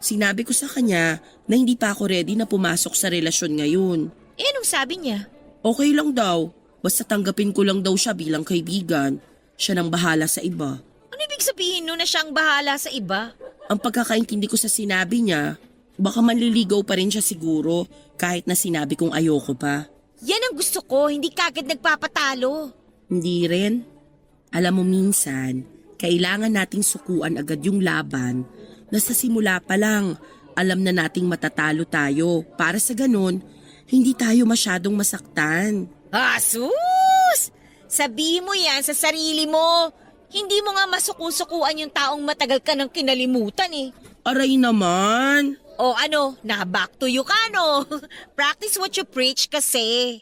Sinabi ko sa kanya na hindi pa ako ready na pumasok sa relasyon ngayon. Eh, anong sabi niya? Okay lang daw, basta tanggapin ko lang daw siya bilang kaibigan. Siya nang bahala sa iba. Ano ibig sabihin nun na siyang bahala sa iba? Ang pagkakaintindi ko sa sinabi niya, baka manliligaw pa rin siya siguro kahit na sinabi kong ayoko pa. Yan ang gusto ko, hindi kagad nagpapatalo. Hindi rin. Alam mo minsan, kailangan nating sukuan agad yung laban na sa simula pa lang, alam na nating matatalo tayo para sa ganun, hindi tayo masyadong masaktan. Sus! Sabihin mo yan sa sarili mo. Hindi mo nga masukusukuan yung taong matagal ka nang kinalimutan eh. Aray naman! O ano, naka-back to you ka no? Practice what you preach kasi.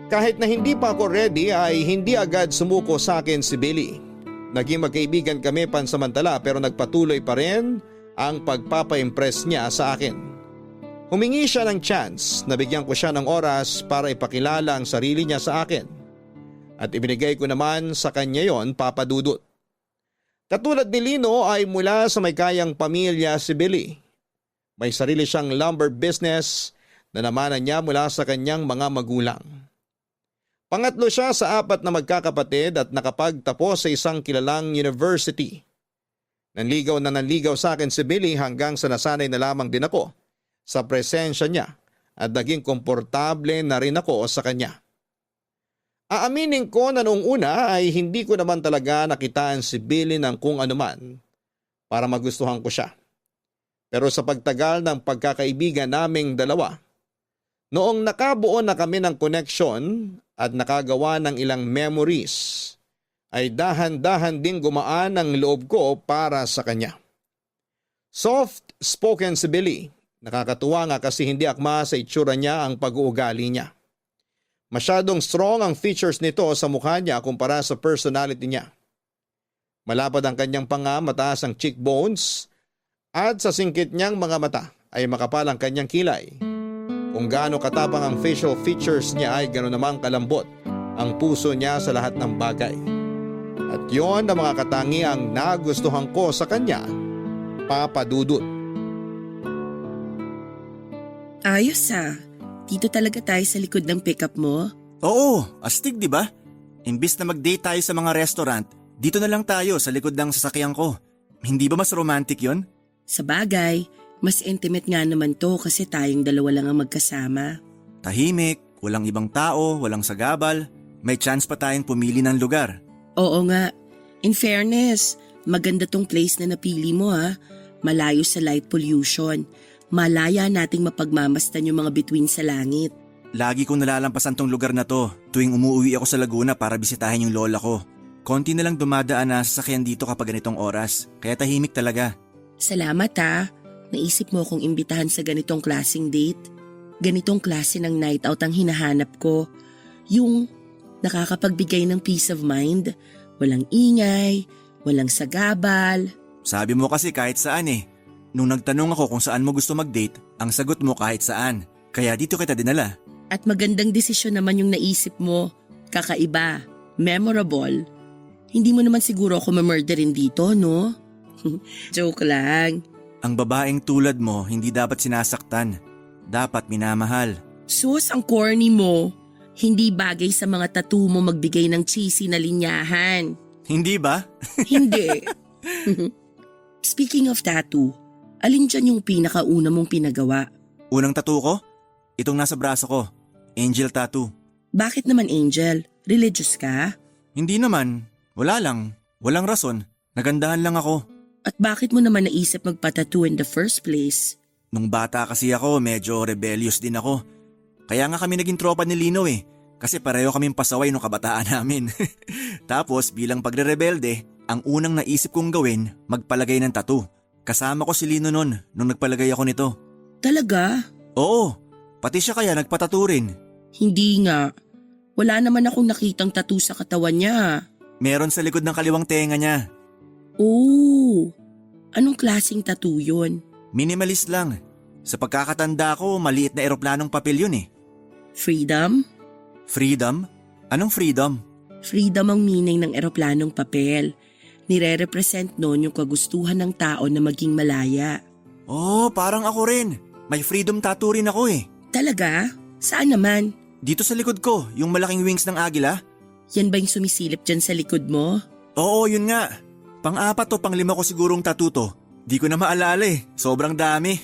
Kahit na hindi pa ako ready ay hindi agad sumuko sa akin si Billy. Naging magkaibigan kami pansamantala pero nagpatuloy pa rin ang pagpapa-impress niya sa akin. Humingi siya ng chance na bigyan ko siya ng oras para ipakilala ang sarili niya sa akin. At ibinigay ko naman sa kanya yon, Papa Dudut. Katulad ni Lino ay mula sa may kayang pamilya si Billy. May sarili siyang lumber business na namanan niya mula sa kanyang mga magulang. Pangatlo siya sa 4 na magkakapatid at nakapagtapos sa isang kilalang university. Nanligaw na nanligaw sa akin si Billy hanggang sa nasanay na lamang din ako sa presensya niya at naging komportable na rin ako sa kanya. Aaminin ko na noong una ay hindi ko naman talaga nakitaan si Billy ng kung anuman para magustuhan ko siya. Pero sa pagtagal ng pagkakaibigan naming dalawa, noong nakabuo na kami ng connection at nakagawa ng ilang memories, ay dahan-dahan ding gumaan ang loob ko para sa kanya. Soft-spoken si Billy. Nakakatuwa nga kasi hindi akma sa itsura niya ang pag-uugali niya. Masyadong strong ang features nito sa mukha niya kumpara sa personality niya. Malapad ang kanyang panga, mataas ang cheekbones, at sa singkit niyang mga mata ay makapal ang kanyang kilay. Kung gaano katapang ang facial features niya ay gano'n namang kalambot ang puso niya sa lahat ng bagay. At yon ang mga katangiang nagustuhan ko sa kanya, Papa Dudut. Ayos ah. Dito talaga tayo sa likod ng pickup mo? Oo, astig di ba? Imbis na mag-date tayo sa mga restaurant, dito na lang tayo sa likod ng sasakyan ko. Hindi ba mas romantic yon? Sa bagay, mas intimate nga naman to kasi tayong dalawa lang ang magkasama. Tahimik, walang ibang tao, walang sagabal. May chance pa tayong pumili ng lugar. Oo nga. In fairness, maganda tong place na napili mo ha. Malayo sa light pollution. Malaya nating mapagmamastan yung mga bituin sa langit. Lagi kong nalalampasan tong lugar na to tuwing umuwi ako sa Laguna para bisitahin yung lola ko. Konti na lang dumadaan na sasakyan dito kapag ganitong oras, kaya tahimik talaga. Salamat ha. Naisip mo akong imbitahan sa ganitong klaseng date. Ganitong klase ng night out ang hinahanap ko. Yung nakakapagbigay ng peace of mind. Walang ingay, walang sagabal. Sabi mo kasi kahit saan eh. Nung nagtanong ako kung saan mo gusto mag-date, ang sagot mo kahit saan. Kaya dito kita dinala. At magandang desisyon naman yung naisip mo. Kakaiba, memorable. Hindi mo naman siguro ako mamurderin dito, no? Joke lang. Ang babaeng tulad mo hindi dapat sinasaktan. Dapat minamahal. Sus, ang corny mo. Hindi bagay sa mga tattoo mo magbigay ng cheesy na linyahan. Hindi ba? Hindi. Speaking of tattoo, alin dyan yung pinakauna mong pinagawa? Unang tattoo ko? Itong nasa braso ko. Angel tattoo. Bakit naman angel? Religious ka? Hindi naman. Wala lang. Walang rason. Nagandahan lang ako. At bakit mo naman naisip magpa-tattoo in the first place? Nung bata kasi ako, medyo rebellious din ako. Kaya nga kami naging tropa ni Lino eh. Kasi pareho kaming pasaway nung kabataan namin. Tapos bilang pagre-rebelde, ang unang naisip kong gawin, magpalagay ng tattoo. Kasama ko si Lino nung nagpalagay ako nito. Talaga? Oo, pati siya kaya nagpatattoo rin. Hindi nga. Wala naman akong nakitang tattoo sa katawan niya. Meron sa likod ng kaliwang tenga niya. Oh, anong klaseng tattoo yun? Minimalist lang. Sa pagkakatanda ko, maliit na eroplanong papel yun eh. Freedom? Freedom? Anong freedom? Freedom ang meaning ng eroplanong papel. Nire-represent noon yung kagustuhan ng tao na maging malaya. Oh, parang ako rin. May freedom tattoo rin ako eh. Talaga? Saan naman? Dito sa likod ko, yung malaking wings ng agila. Yan ba yung sumisilip dyan sa likod mo? Oo, yun nga. Pang-apat o pang-5 ko sigurong tattoo to. Di ko na maalala eh. Sobrang dami.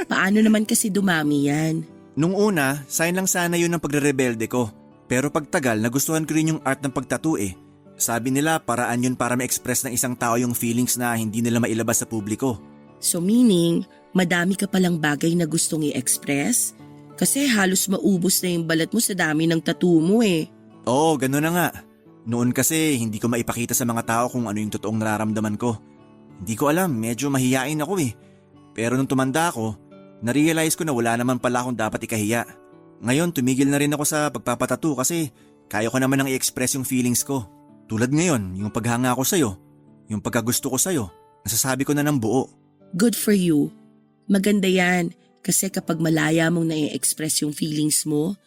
Paano naman kasi dumami yan? Nung una, sign lang sana yun ng pagre-rebelde ko. Pero pagtagal, nagustuhan ko rin yung art ng pagtattoo eh. Sabi nila paraan yun para ma-express ng isang tao yung feelings na hindi nila mailabas sa publiko. So meaning, madami ka palang bagay na gustong i-express? Kasi halos maubos na yung balat mo sa dami ng tattoo mo eh. Oo, gano'n na nga. Noon kasi hindi ko maipakita sa mga tao kung ano yung totoong nararamdaman ko. Hindi ko alam, medyo mahiyain ako eh. Pero nung tumanda ako, na-realize ko na wala naman pala akong dapat ikahiya. Ngayon tumigil na rin ako sa pagpapatattoo kasi kaya ko naman nang i-express yung feelings ko. Tulad ngayon, yung paghanga ko sa'yo, yung pagkagusto ko sa'yo, nasasabi ko na ng buo. Good for you. Maganda yan kasi kapag malaya mong na-express yung feelings mo,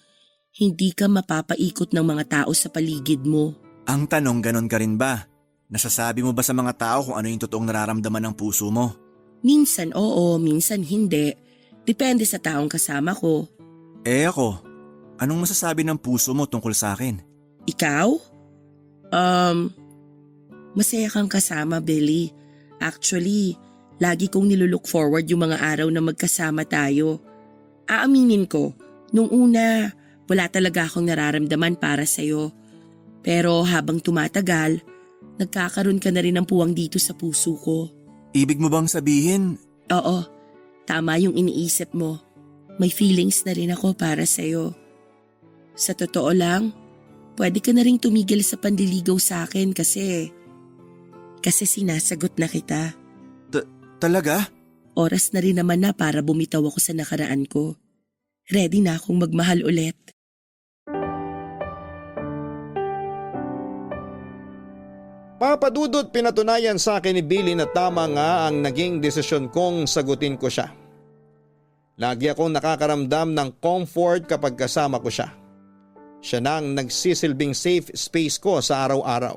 hindi ka mapapaikot ng mga tao sa paligid mo. Ang tanong, ganon ka rin ba? Nasasabi mo ba sa mga tao kung ano yung totoong nararamdaman ng puso mo? Minsan oo, minsan hindi. Depende sa taong kasama ko. Eh ako, anong masasabi ng puso mo tungkol sa akin? Ikaw? Masaya kang kasama, Billy. Actually, lagi kong nilulook forward yung mga araw na magkasama tayo. Aaminin ko, nung una, wala talaga akong nararamdaman para sa'yo. Pero habang tumatagal, nagkakaroon ka na rin ng puwang dito sa puso ko. Ibig mo bang sabihin? Oo, tama yung iniisip mo. May feelings na rin ako para sa'yo. Sa totoo lang, pwede ka na rin tumigil sa panliligaw sa akin kasi sinasagot na kita. Talaga? Oras na rin naman na para bumitaw ako sa nakaraan ko. Ready na akong magmahal ulit. Papadudot, pinatunayan sa akin ni Billy na tama nga ang naging desisyon kong sagutin ko siya. Lagi akong nakakaramdam ng comfort kapag kasama ko siya. Siya na ang nagsisilbing safe space ko sa araw-araw.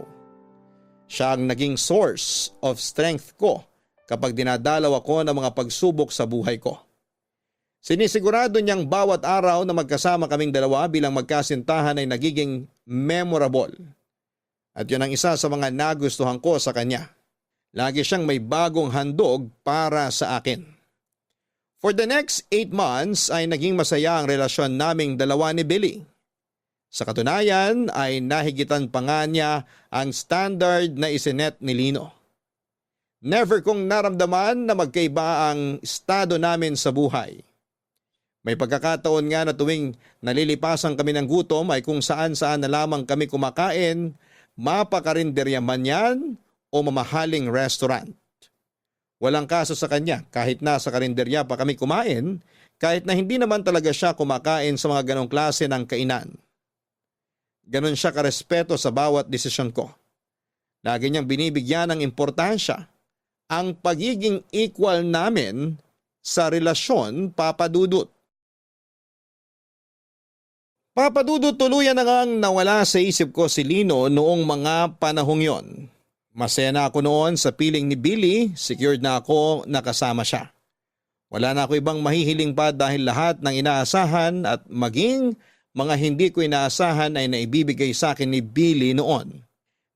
Siya ang naging source of strength ko kapag dinadalaw ako ng mga pagsubok sa buhay ko. Sinisigurado niyang bawat araw na magkasama kaming dalawa bilang magkasintahan ay nagiging memorable. At yun ang isa sa mga nagustuhan ko sa kanya. Lagi siyang may bagong handog para sa akin. For the next 8 months ay naging masaya ang relasyon naming dalawa ni Billy. Sa katunayan ay nahigitan pa nga niya ang standard na isinet ni Lino. Never kong naramdaman na magkaiba ang estado namin sa buhay. May pagkakataon nga na tuwing nalilipasan kami ng gutom ay kung saan-saan na lamang kami kumakain, mapakarinderya man yan o mamahaling restaurant. Walang kaso sa kanya kahit nasa karinderya pa kami kumain, kahit na hindi naman talaga siya kumakain sa mga ganong klase ng kainan. Ganon siya karespeto sa bawat desisyon ko. Lagi niyang binibigyan ng importansya ang pagiging equal namin sa relasyon, Papa Dudut. Papa Dudut, tuluyan na ngang nawala sa isip ko si Lino noong mga panahong yon. Masaya na ako noon sa piling ni Billy, secured na ako nakasama siya. Wala na ako ibang mahihiling pa dahil lahat ng inaasahan at maging mga hindi ko inaasahan ay naibibigay sa akin ni Billy noon.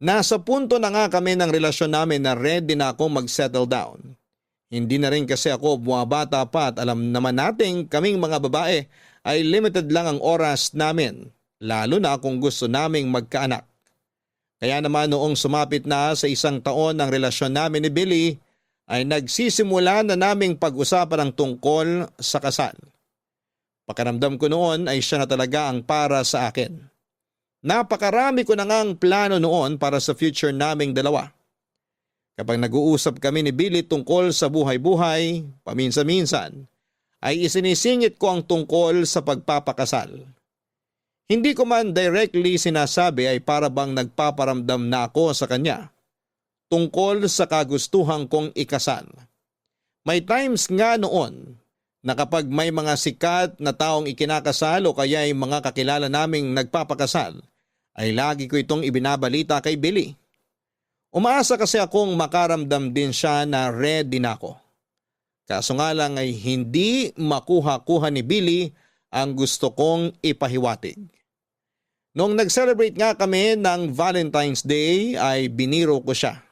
Nasa punto na nga kami ng relasyon namin na ready na ako mag-settle down. Hindi na rin kasi ako bumabata pa at alam naman nating kaming mga babae ay limited lang ang oras namin, lalo na kung gusto naming magkaanak. Kaya naman noong sumapit na sa 1 taon ng relasyon namin ni Billy, ay nagsisimula na naming pag-usapan ang tungkol sa kasal. Pakiramdam ko noon ay siya na talaga ang para sa akin. Napakarami ko na ngang plano noon para sa future naming dalawa. Kapag nag-uusap kami ni Billy tungkol sa buhay-buhay, paminsan-minsan, ay isinisingit ko ang tungkol sa pagpapakasal. Hindi ko man directly sinasabi ay para bang nagpaparamdam na ako sa kanya tungkol sa kagustuhan kong ikasal. May times nga noon na kapag may mga sikat na taong ikinakasal o kaya ay mga kakilala naming nagpapakasal, ay lagi ko itong ibinabalita kay Billy. Umaasa kasi akong makaramdam din siya na ready na ako. Kaso nga lang ay hindi makuha-kuha ni Billy ang gusto kong ipahiwatig. Noong nag-celebrate nga kami ng Valentine's Day ay biniro ko siya.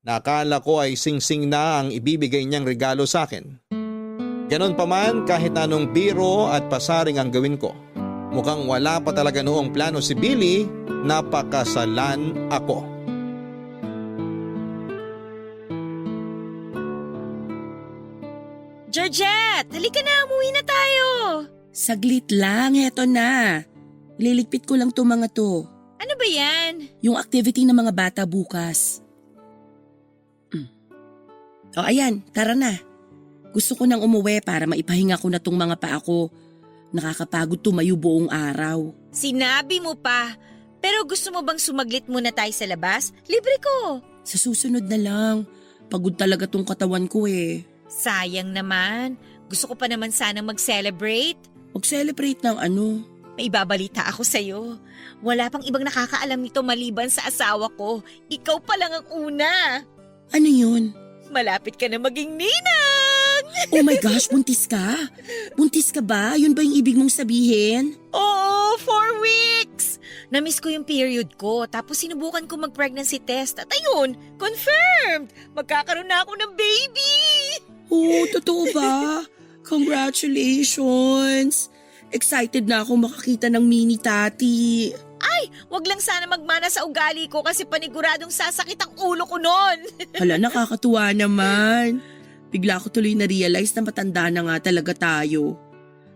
Nakala ko ay singsing na ang ibibigay niyang regalo sa akin. Ganon pa man kahit anong biro at pasaring ang gawin ko. Mukhang wala pa talaga noong plano si Billy na pakasalan ako. Georgette, halika na, umuwi na tayo. Saglit lang, heto na. Liligpit ko lang to mga to. Ano ba yan? Yung activity ng mga bata bukas. O ayan, tara na. Gusto ko nang umuwi para maipahinga ko na tong mga paa ko. Nakakapagod tumayo buong araw. Sinabi mo pa. Pero gusto mo bang sumaglit muna tayo sa labas? Libre ko. Sa susunod na lang. Pagod talaga tong katawan ko eh. Sayang naman. Gusto ko pa naman sana mag-celebrate. Mag-celebrate ng ano? May ibabalita ako sa'yo. Wala pang ibang nakakaalam nito maliban sa asawa ko. Ikaw pa lang ang una. Ano yun? Malapit ka na maging ninang! Oh my gosh, buntis ka? Buntis ka ba? Yun ba yung ibig mong sabihin? Oo, 4 weeks! Namiss ko yung period ko, tapos sinubukan ko mag-pregnancy test at ayun, confirmed! Magkakaroon na ako ng baby! Oh, totoo ba? Congratulations! Excited na ako makakita ng mini tati. Wag lang sana magmana sa ugali ko kasi paniguradong sasakit ang ulo ko nun. Hala, nakakatuwa naman. Bigla ko tuloy na-realize na matanda na nga talaga tayo.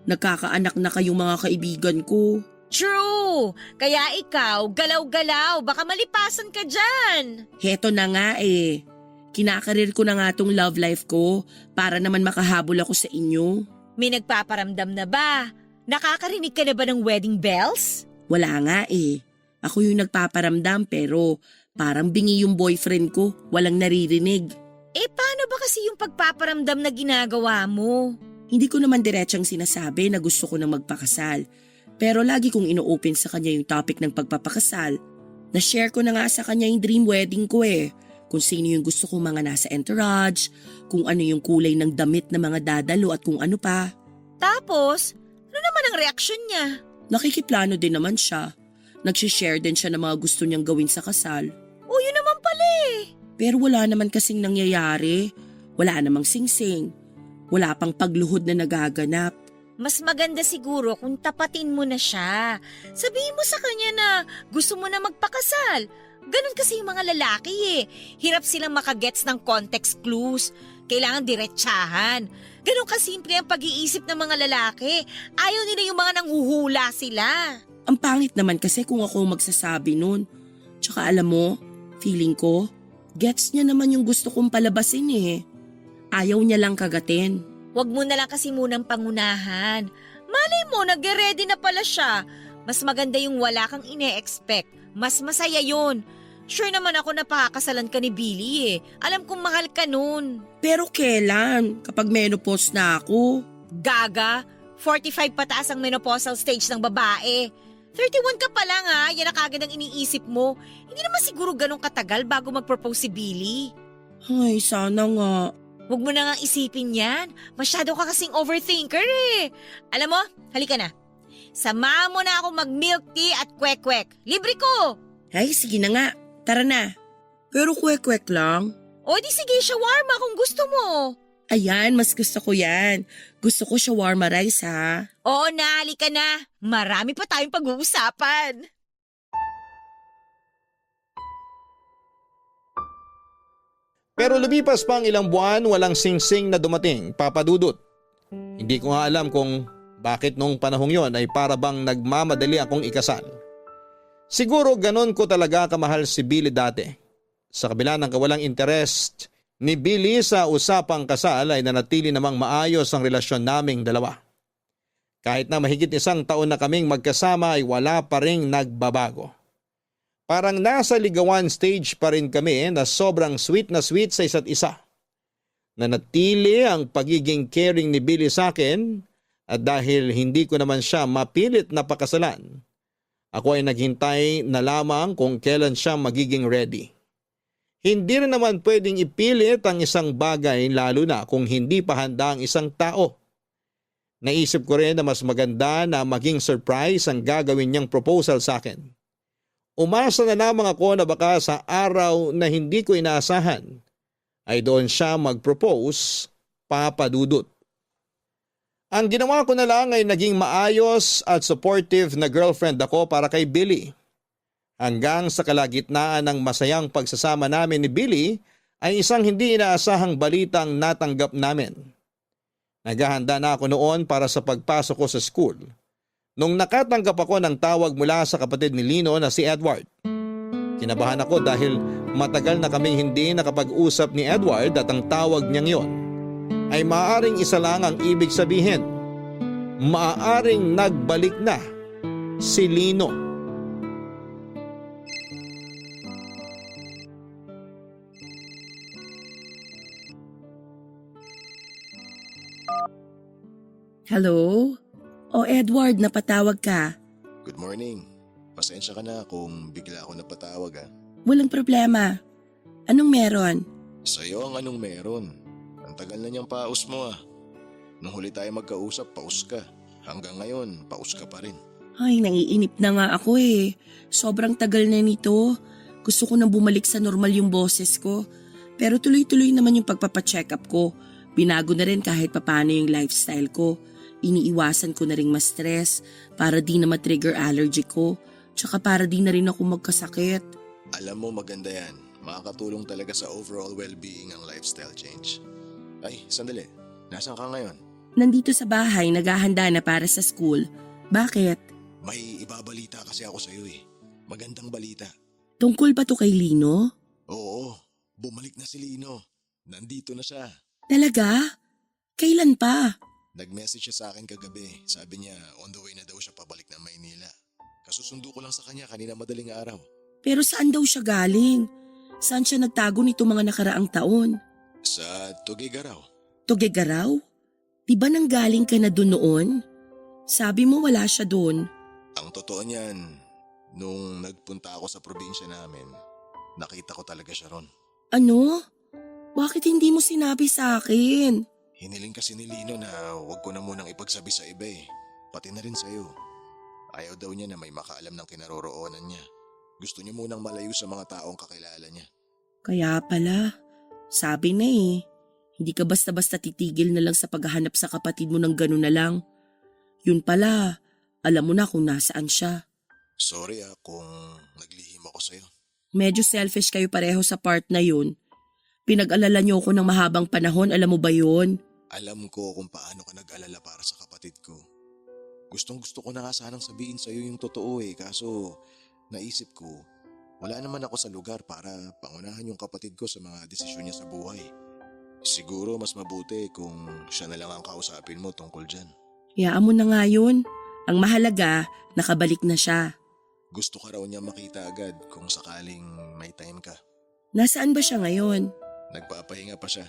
Nagkakaanak na kayong mga kaibigan ko. True! Kaya ikaw, galaw-galaw, baka malipasan ka dyan. Heto na nga eh. Kinakarir ko na nga tong love life ko para naman makahabol ako sa inyo. May nagpaparamdam na ba? Nakakarinig ka na ba ng wedding bells? Wala nga eh. Ako yung nagpaparamdam pero parang bingi yung boyfriend ko, walang naririnig. Paano ba kasi yung pagpaparamdam na ginagawa mo? Hindi ko naman diretsang sinasabi na gusto ko nang magpakasal. Pero lagi kong ino-open sa kanya yung topic ng pagpapakasal. Na-share ko na nga sa kanya yung dream wedding ko eh. Kung sino yung gusto kong mga nasa entourage, kung ano yung kulay ng damit na mga dadalo at kung ano pa. Tapos, ano naman ang reaksyon niya? Nakikiplano din naman siya. Nagsishare din siya ng mga gusto niyang gawin sa kasal. O yun naman pala eh. Pero wala naman kasing nangyayari. Wala namang singsing. Wala pang pagluhod na nagaganap. Mas maganda siguro kung tapatin mo na siya. Sabihin mo sa kanya na gusto mo na magpakasal. Ganon kasi yung mga lalaki eh. Hirap silang makagets ng context clues. Kailangan diretsahan. Ganon kasimple ang pag-iisip ng mga lalaki. Ayaw nila yung mga nanghuhula sila. Ang pangit naman kasi kung ako magsasabi nun. Tsaka alam mo, feeling ko, gets niya naman yung gusto kong palabasin eh. Ayaw niya lang kagatin. Huwag mo na lang kasi munang pangunahan. Malay mo, nag-ready na pala siya. Mas maganda yung wala kang ine-expect. Mas masaya yun. Sure naman ako na pakakasalan ka ni Billy eh. Alam kong mahal ka nun. Pero kailan? Kapag menopause na ako? Gaga, 45 pataas ang menopausal stage ng babae. 31 ka pa lang ha, yan ang kagad ang iniisip mo. Hindi naman siguro ganun katagal bago mag-propose si Billy. Ay, sana nga. Huwag mo na nga isipin yan. Masyado ka kasing overthinker eh. Alam mo, halika na. Samahan mo na ako mag-milk tea at kwek-kwek. Libre ko! Ay, sige na nga. Tara na. Pero kwek-kwek lang. O di sige, shawarma kung gusto mo. Ayan, mas gusto ko yan. Gusto ko shawarma rice ha. Oo na, halika na. Marami pa tayong pag-uusapan. Pero lumipas pa ang ilang buwan, walang singsing na dumating, Papa Dudut. Hindi ko nga alam kung bakit nung panahong yon ay para bang nagmamadali akong ikasal. Siguro ganon ko talaga kamahal si Billy dati. Sa kabila ng kawalang interest ni Billy sa usapang kasal ay nanatili namang maayos ang relasyon naming dalawa. Kahit na mahigit 1 taon na kaming magkasama ay wala pa ring nagbabago. Parang nasa ligawan stage pa rin kami na sobrang sweet na sweet sa isa't isa. Nanatili ang pagiging caring ni Billy sa akin at dahil hindi ko naman siya mapilit na pakasalan, ako ay naghintay na lamang kung kailan siya magiging ready. Hindi rin naman pwedeng ipilit ang isang bagay lalo na kung hindi pa handa ang isang tao. Naisip ko rin na mas maganda na maging surprise ang gagawin niyang proposal sa akin. Umasa na lamang ako na baka sa araw na hindi ko inaasahan ay doon siya mag-propose, Papa Dudut. Ang ginawa ko na lang ay naging maayos at supportive na girlfriend ako para kay Billy. Hanggang sa kalagitnaan ng masayang pagsasama namin ni Billy ay isang hindi inaasahang balitang natanggap namin. Naghahanda na ako noon para sa pagpasok ko sa school nung nakatanggap ako ng tawag mula sa kapatid ni Lino na si Edward. Kinabahan ako dahil matagal na kaming hindi nakapag-usap ni Edward at ang tawag niyang yon ay maaaring isa lang ang ibig sabihin. Maaaring nagbalik na si Lino. Hello? O Edward, napatawag ka. Good morning. Pasensya ka na kung bigla ako napatawag ah. Walang problema. Anong meron? Sa'yo ang anong meron. Ang tagal na niyang paus mo ah. Nung huli tayo magkausap, paus ka. Hanggang ngayon, paus ka pa rin. Ay, nangiinip na nga ako eh. Sobrang tagal na nito. Gusto ko nang bumalik sa normal yung boses ko. Pero tuloy-tuloy naman yung pagpapacheck up ko. Binago na rin kahit papano yung lifestyle ko. Iniiwasan ko na rin ma-stress para di na ma-trigger allergy ko. Tsaka para di na rin ako magkasakit. Alam mo maganda yan. Makakatulong talaga sa overall well-being ang lifestyle change. Ay, sandali. Nasaan ka ngayon? Nandito sa bahay, naghahanda na para sa school. Bakit? May ibabalita kasi ako sa'yo eh. Magandang balita. Tungkol ba to kay Lino? Oo, bumalik na si Lino. Nandito na siya. Talaga? Kailan pa? Nag-message siya sa akin kagabi. Sabi niya on the way na daw siya pabalik ng Maynila. Kasusundo ko lang sa kanya kanina madaling araw. Pero saan daw siya galing? Saan siya nagtago nito mga nakaraang taon? Sa Tugigaraw. Tugigaraw? Di ba nanggaling ka na doon noon? Sabi mo wala siya doon. Ang totoo niyan, nung nagpunta ako sa probinsya namin, nakita ko talaga siya ron. Ano? Bakit hindi mo sinabi sa akin? Hiniling kasi ni Lino na huwag ko na munang ipagsabi sa iba eh. Pati na rin sa'yo. Ayaw daw niya na may makaalam ng kinaroroonan niya. Gusto niya munang malayo sa mga taong kakilala niya. Kaya pala, sabi na eh. Hindi ka basta-basta titigil na lang sa paghahanap sa kapatid mo ng gano'n na lang. Yun pala, alam mo na kung nasaan siya. Sorry kung naglihim ako sa'yo. Medyo selfish kayo pareho sa part na yun. Pinag-alala niyo ako ng mahabang panahon, alam mo ba yun? Alam ko kung paano ka nag-alala para sa kapatid ko. Gustong gusto ko na nga sanang sabihin sa'yo yung totoo eh, kaso naisip ko, wala naman ako sa lugar para pangunahan yung kapatid ko sa mga desisyon niya sa buhay. Siguro mas mabuti kung siya na lang ang kausapin mo tungkol dyan. Hayaan mo na nga yun. Ang mahalaga, nakabalik na siya. Gusto ka raw niya makita agad kung sakaling may time ka. Nasaan ba siya ngayon? Nagpapahinga pa siya.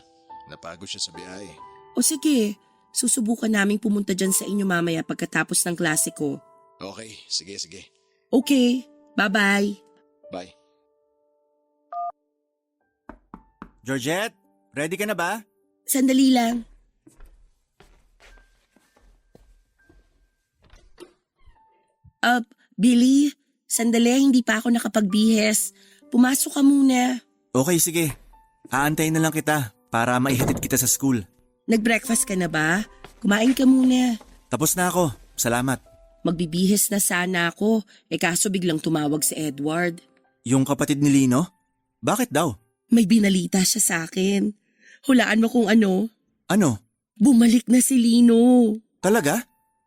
Napagod siya sa biyahe. O sige, susubukan naming pumunta dyan sa inyo mamaya pagkatapos ng klase ko. Okay, sige. Okay, bye-bye. Bye. Georgette, ready ka na ba? Sandali lang. Billy, sandali, hindi pa ako nakapagbihes. Pumasok ka muna. Okay, sige. Aantayin na lang kita para maihatid kita sa school. Nag-breakfast ka na ba? Kumain ka muna. Tapos na ako. Salamat. Magbibihes na sana ako, kaso biglang tumawag si Edward. Yung kapatid ni Lino? Bakit daw? May binalita siya sa akin. Hulaan mo kung ano? Ano? Bumalik na si Lino. Talaga?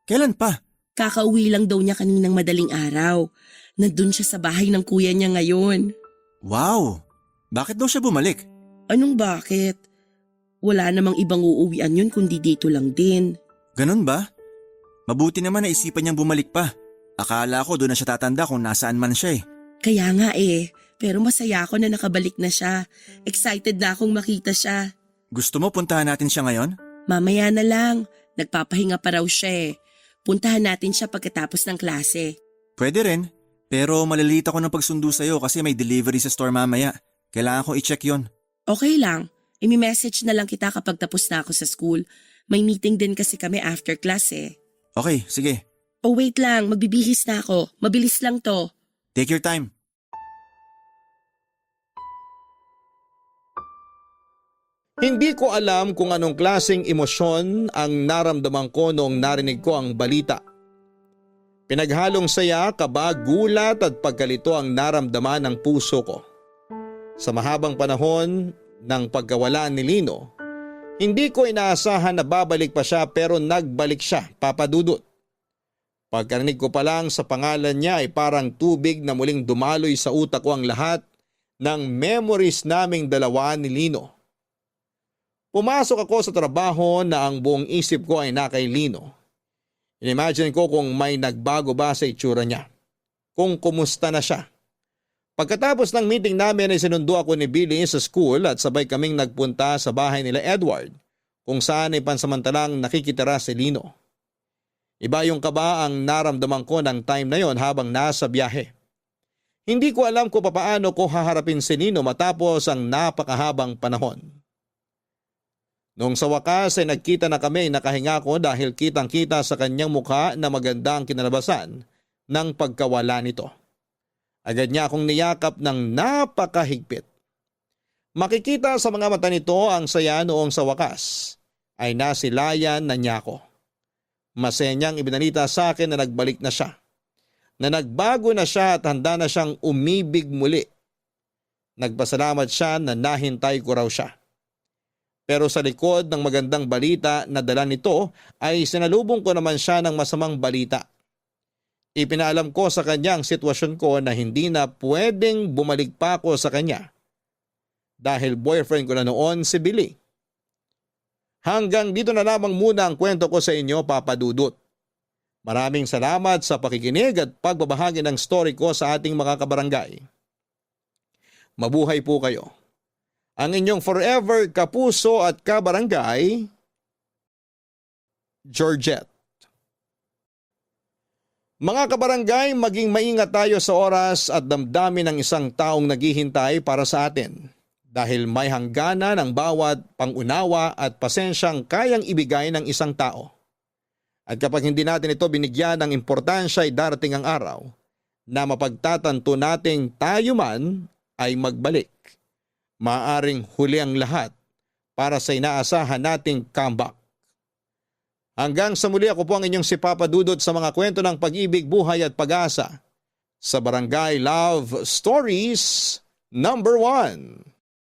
Kailan pa? Kakauwi lang daw niya kaninang madaling araw. Nandun siya sa bahay ng kuya niya ngayon. Wow! Bakit daw siya bumalik? Anong bakit? Wala namang ibang uuwian yun kundi dito lang din. Ganun ba? Mabuti naman na isipan niyang bumalik pa. Akala ko doon na siya tatanda kung nasaan man siya eh. Kaya nga pero masaya ako na nakabalik na siya. Excited na akong makita siya. Gusto mo puntahan natin siya ngayon? Mamaya na lang. Nagpapahinga pa raw siya eh. Puntahan natin siya pagkatapos ng klase. Pwede rin, pero malilita ko ng pagsundo sa'yo kasi may delivery sa store mamaya. Kailangan ko i-check yon. Okay lang. I-message na lang kita kapag tapos na ako sa school. May meeting din kasi kami after class eh. Okay, sige. Oh wait lang, magbibihis na ako. Mabilis lang to. Take your time. Hindi ko alam kung anong klaseng emosyon ang naramdaman ko noong narinig ko ang balita. Pinaghalong saya, kaba, gulat at pagkalito ang naramdaman ng puso ko. Sa mahabang panahon ng pagkawala ni Lino, hindi ko inaasahan na babalik pa siya pero nagbalik siya, Papa Dudut. Pagkarinig ko pa lang sa pangalan niya ay parang tubig na muling dumaloy sa utak ko ang lahat ng memories naming dalawa ni Lino. Pumasok ako sa trabaho na ang buong isip ko ay na kay Lino. Inimagine ko kung may nagbago ba sa itsura niya. Kung kumusta na siya. Pagkatapos ng meeting namin ay sinundo ako ni Billy sa school at sabay kaming nagpunta sa bahay nila Edward kung saan ay pansamantalang nakikitira si Lino. Iba yung kaba ang naramdaman ko ng time na yon habang nasa biyahe. Hindi ko alam kung papaano ko haharapin si Lino matapos ang napakahabang panahon. Noong sa wakas ay nagkita na kami, nakahinga ko dahil kitang-kita sa kanyang mukha na maganda ang kinalabasan ng pagkawala nito. Agad niya akong niyakap ng napakahigpit. Makikita sa mga mata nito ang saya noong sa wakas ay nasilayan na niya ako. Masaya niyang ibinalita sa akin na nagbalik na siya. Na nagbago na siya at handa na siyang umibig muli. Nagpasalamat siya na nahintay ko raw siya. Pero sa likod ng magandang balita na dala nito ay sinalubong ko naman siya ng masamang balita. Ipinaalam ko sa kanya ang sitwasyon ko na hindi na pwedeng bumalik pa ako sa kanya dahil boyfriend ko na noon si Billy. Hanggang dito na lamang muna ang kwento ko sa inyo, Papa Dudut. Maraming salamat sa pakikinig at pagbabahagi ng story ko sa ating mga kabarangay. Mabuhay po kayo. Ang inyong forever kapuso at kabarangay, Georgette. Mga kabarangay, maging maingat tayo sa oras at damdamin ng isang taong naghihintay para sa atin dahil may hangganan ang bawat pangunawa at pasensyang kayang ibigay ng isang tao. At kapag hindi natin ito binigyan ng importansya ay darating ang araw na mapagtatanto nating tayo man ay magbalik. Maaring huli ang lahat para sa inaasahan nating comeback. Hanggang sa muli, ako po ang inyong si Papa Dudut sa mga kwento ng pag-ibig, buhay at pag-asa sa Barangay Love Stories #1.